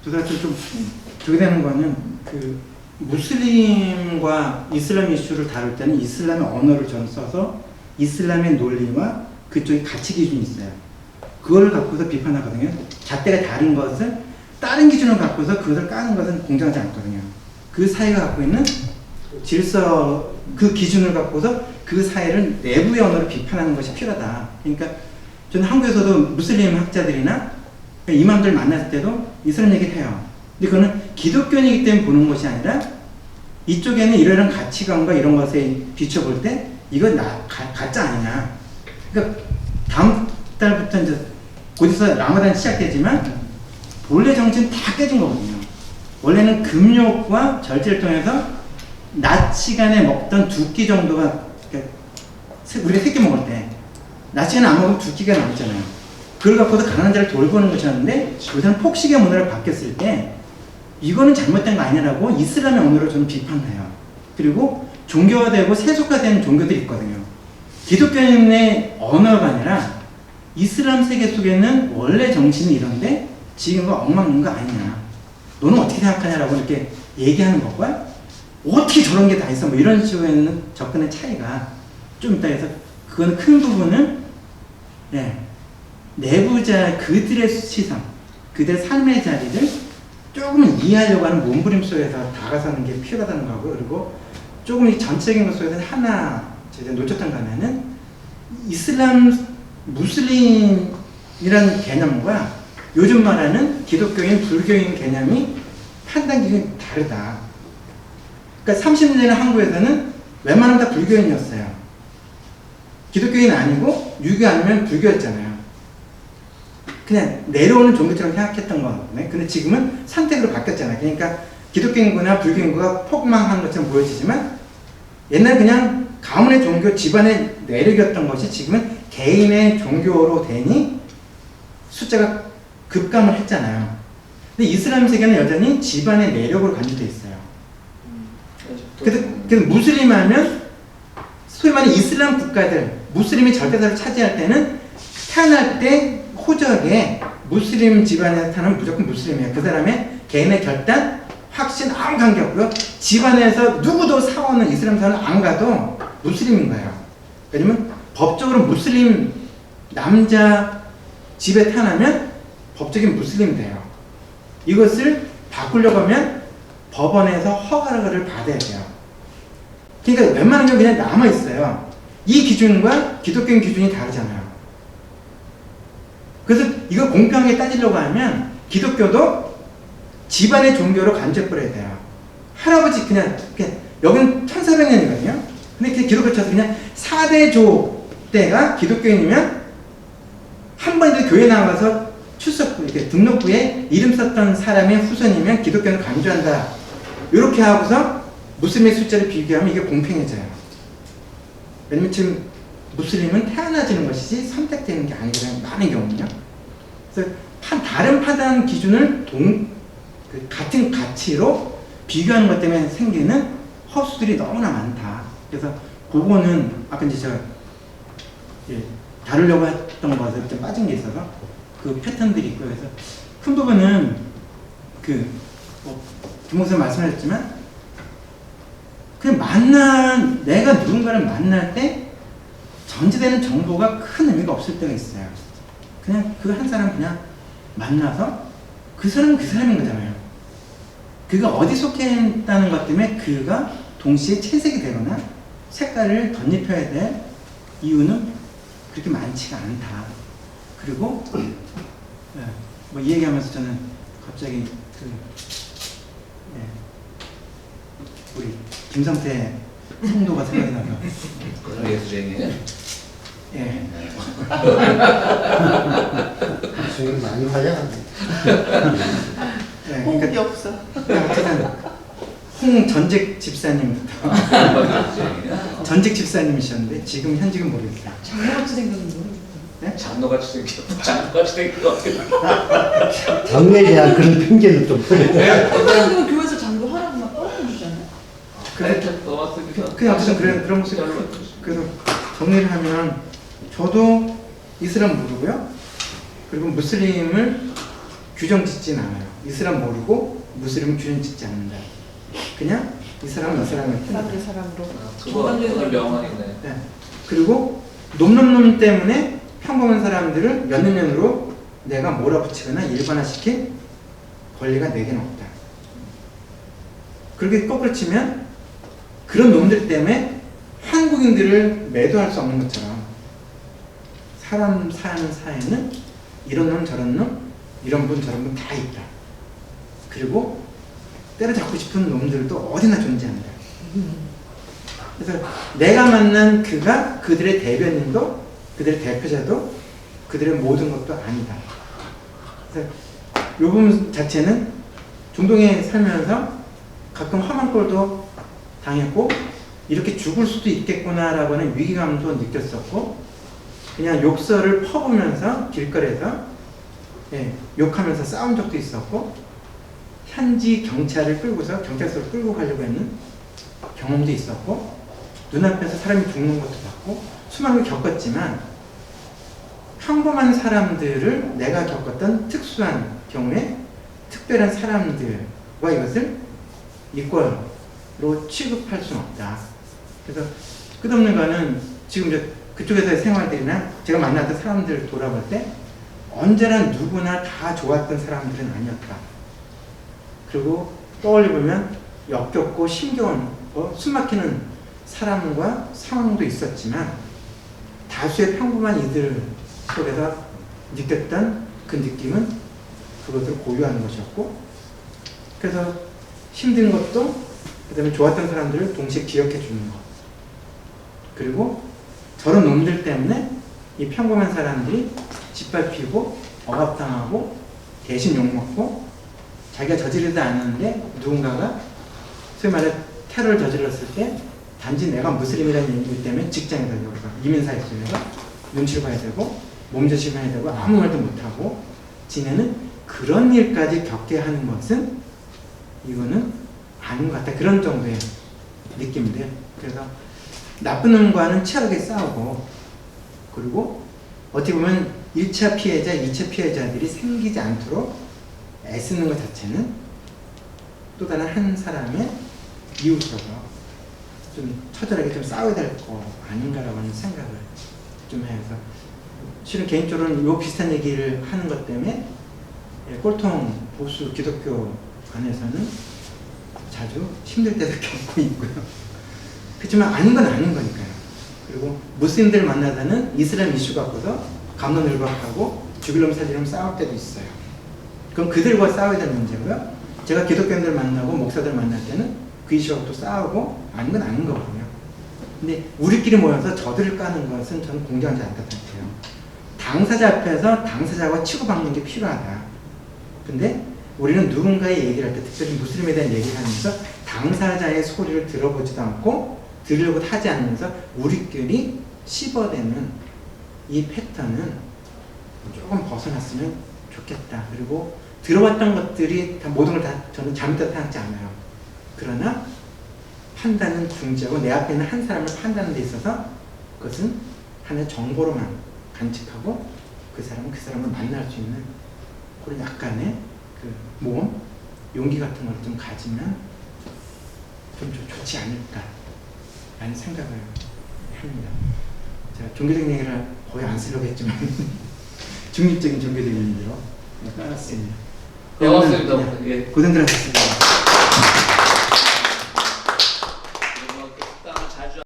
두 가지 좀 저게 되는 거는 그 무슬림과 이슬람 이슈를 다룰 때는 이슬람의 언어를 전 써서 이슬람의 논리와 그쪽에 가치 기준이 있어요. 그거를 갖고서 비판하거든요. 잣대가 다른 것을 다른 기준을 갖고서 그것을 까는 것은 공정하지 않거든요. 그 사회가 갖고 있는 질서, 그 기준을 갖고서 그 사회를 내부의 언어로 비판하는 것이 필요하다. 그러니까 저는 한국에서도 무슬림 학자들이나 이맘들 만났을 때도 이슬람 얘기를 해요. 근데 그거는 기독교인이기 때문에 보는 것이 아니라 이쪽에는 이러한 가치관과 이런 것에 비춰볼 때 이건 가짜 아니냐. 그러니까 다음 달부터 이제 곧이서 라마단 시작되지만 본래 정신 다 깨진 거거든요. 원래는 금욕과 절제를 통해서 낮 시간에 먹던 2끼 정도가 그러니까 우리가 3끼 먹을 때 낮 시간에 안 먹으면 2끼가 남잖아요. 그걸 갖고도 가난한 자를 돌보는 것이었는데 요새는 폭식의 문화로 바뀌었을 때 이거는 잘못된 거 아니라고 이슬람의 언어로 저는 비판해요. 그리고 종교화되고 세속화된 종교들이 있거든요. 기독교인의 언어가 아니라 이슬람 세계 속에는 원래 정신이 이런데 지금은 엉망인 거 아니냐. 너는 어떻게 생각하냐라고 이렇게 얘기하는 것과 어떻게 저런 게 다 있어 뭐 이런 식으로 있는 접근의 차이가 좀 있다 해서 그건 큰 부분은 내부자 그들의 시선, 그들의 삶의 자리를 조금 이해하려고 하는 몸부림 속에서 다가서는 게 필요하다는 거고, 그리고 조금 이 전체적인 것 속에서 하나 제가 놓쳤던 거는 이슬람 무슬림이라는 개념과 요즘 말하는 기독교인 불교인 개념이 판단 기준이 다르다. 그러니까 30년에는 한국에서는 웬만하면 다 불교인이었어요. 기독교인 아니고 유교 아니면 불교였잖아요. 그냥 내려오는 종교처럼 생각했던 거거든요. 근데 지금은 선택으로 바뀌었잖아요. 그러니까 기독교인구나 불교인구가 폭망한 것처럼 보여지지만 옛날 그냥 가문의 종교, 집안의 내력이었던 것이 지금은 개인의 종교로 되니 숫자가 급감을 했잖아요. 근데 이슬람 세계는 여전히 집안의 내력으로 간주되어 있어요. 그래서 무슬림 하면 소위 말하는 이슬람 국가들, 무슬림이 절대자를 차지할 때는 태어날 때 호적에 무슬림 집안에서 태어나면 무조건 무슬림이에요. 그 사람의 개인의 결단, 확신 아무 관계없고요. 집안에서 누구도 사원은 이슬람 사원은 안 가도 무슬림인 거예요. 왜냐면 법적으로 무슬림 남자 집에 태어나면 법적인 무슬림이 돼요. 이것을 바꾸려고 하면 법원에서 허가를 받아야 돼요. 그러니까 웬만한 게 그냥 남아있어요. 이 기준과 기독교인 기준이 다르잖아요. 그래서 이거 공평하게 따지려고 하면 기독교도 집안의 종교로 간주해버려야 돼요. 할아버지 그냥 여기는 1400년이거든요. 근데 기독교 쳐서 그냥 4대조 때가 기독교인이면 한 번이라도 교회 나가서 출석부, 이렇게 등록부에 이름 썼던 사람의 후손이면 기독교는 간주한다. 이렇게 하고서 무슬림의 숫자를 비교하면 이게 공평해져요. 왜냐면 지금 무슬림은 태어나지는 것이지 선택되는 게 아니거든요. 많은 경우는요. 그래서 다른 판단 기준을 같은 가치로 비교하는 것 때문에 생기는 허수들이 너무나 많다. 그래서 그거는 아까 이제 제가 다루려고 했던 것에 좀 빠진 게 있어서 그 패턴들이 있고요. 그래서 큰 부분은 김홍선 말씀하셨지만 내가 누군가를 만날 때 전제되는 정보가 큰 의미가 없을 때가 있어요. 그냥 그 한 사람 그냥 만나서 그 사람은 그 사람인 거잖아요. 그가 어디 속해 있다는 것 때문에 그가 동시에 채색이 되거나 색깔을 덧입혀야 될 이유는 그렇게 많지가 않다. 그리고 뭐 이 얘기하면서 저는 갑자기 우리 김성태 성도가 생각이 나서 예술행위예요? 예. 수익 많이 활약하네. 호흡이 없어. 어쨌든 홍전직 집사님부터 전직 집사님이셨는데 지금 현직은 모르겠어요. 장모같이 생겼는 거. 네? 장로같이 생겼다. 장로같이 생긴 것 같아. 장래에 대한 그런 편견을 좀 버려요. 어떤 교회에서 장도 하라고 막 떨어뜨리잖아요. 그냥 어쨌든 그런 모습이 그래서 정리를 하면 저도 이슬람 모르고요. 그리고 무슬림을 규정 짓진 않아요. 이슬람 모르고 무슬림을 규정 짓지 않는다. 그냥 이 사람은 이 사람의 사람들 사람으로. 그건 명언이네. 네. 그리고 놈놈놈 때문에 평범한 사람들을 몇 년으로 내가 몰아붙이거나 일반화시킬 권리가 내게는 없다. 그렇게 거꾸로 치면 그런 놈들 때문에 한국인들을 매도할 수 없는 것처럼 사람 사는 사회는 이런 놈 저런 놈 이런 분 저런 분 다 있다. 그리고 때려잡고 싶은 놈들도 어디나 존재한다. 그래서 내가 만난 그가 그들의 대변인도 그들의 대표자도 그들의 모든 것도 아니다. 그래서 이 부분 자체는 중동에 살면서 가끔 험한 꼴도 당했고 이렇게 죽을 수도 있겠구나라고 하는 위기감도 느꼈었고 그냥 욕설을 퍼부면서 길거리에서 욕하면서 싸운 적도 있었고 현지 경찰을 끌고서 경찰서로 끌고 가려고 했는 경험도 있었고 눈앞에서 사람이 죽는 것도 봤고 수많은 걸 겪었지만 평범한 사람들을 내가 겪었던 특수한 경우에 특별한 사람들과 이것을 이퀄로 취급할 수는 없다. 그래서 끝없는 거는 지금 이제 그쪽에서의 생활들이나 제가 만났던 사람들을 돌아볼 때 언제나 누구나 다 좋았던 사람들은 아니었다. 그리고 떠올려보면 역겹고 힘겨운 숨막히는 사람과 상황도 있었지만 다수의 평범한 이들 속에서 느꼈던 그 느낌은 그것을 고유하는 것이었고, 그래서 힘든 것도 그 다음에 좋았던 사람들을 동시에 기억해 주는 것, 그리고 저런 놈들 때문에 이 평범한 사람들이 짓밟히고 억압당하고 대신 욕먹고 자기가 저지르지 않았는데 누군가가 소위 말해 테러를 저질렀을 때 단지 내가 무슬림이라는 이유 때문에 직장에서 이민사회에서 눈치를 봐야 되고 몸조심해야 되고 아무 말도 못하고 지내는 그런 일까지 겪게 하는 것은 이거는 아닌 것 같다. 그런 정도의 느낌인데요. 그래서 나쁜 놈과는 치열하게 싸우고, 그리고 어떻게 보면 1차 피해자, 2차 피해자들이 생기지 않도록 애쓰는 것 자체는 또 다른 한 사람의 이웃으로서 좀 처절하게 좀 싸워야 될 거 아닌가라고 하는 생각을 좀 해서, 실은 개인적으로는 요 비슷한 얘기를 하는 것 때문에 꼴통 보수 기독교 안에서는 자주 힘들 때도 겪고 있고요. 그렇지만 아닌 건 아닌 거니까요. 그리고 무슬림들 만나다는 이슬람 이슈 갖고서 갑론을박하고 죽일 놈 살릴 놈 싸울 때도 있어요. 그럼 그들과 싸워야 되는 문제고요. 제가 기독교인들 만나고 목사들 만날 때는 그 이슈 갖고 싸우고 아닌 건 아닌 거거든요. 근데 우리끼리 모여서 저들을 까는 것은 저는 공정하지 않다고 생각해요. 당사자 앞에서 당사자와 치고받는 게 필요하다. 근데 우리는 누군가의 얘기를 할 때, 특별히 무슬림에 대한 얘기를 하면서 당사자의 소리를 들어보지도 않고 들으려고 하지 않으면서 우리끼리 씹어대는 이 패턴은 조금 벗어났으면 좋겠다. 그리고 들어왔던 것들이 다 모든 걸 다 저는 잘못됐다 생각하지 않아요. 그러나 판단은 중지하고 내 앞에 있는 한 사람을 판단하는 데 있어서 그것은 하나의 정보로만 간직하고 그 사람은 그 사람을 만날 수 있는 그런 약간의 그 모험, 용기 같은 걸 좀 가지면 좀 좋지 않을까라는 생각을 합니다. 제가 종교적인 얘기를 거의 안 쓰려고 했지만 중립적인 종교적인 얘기로 깔았습니다. 고맙습니다. 예. 고생들 하셨습니다.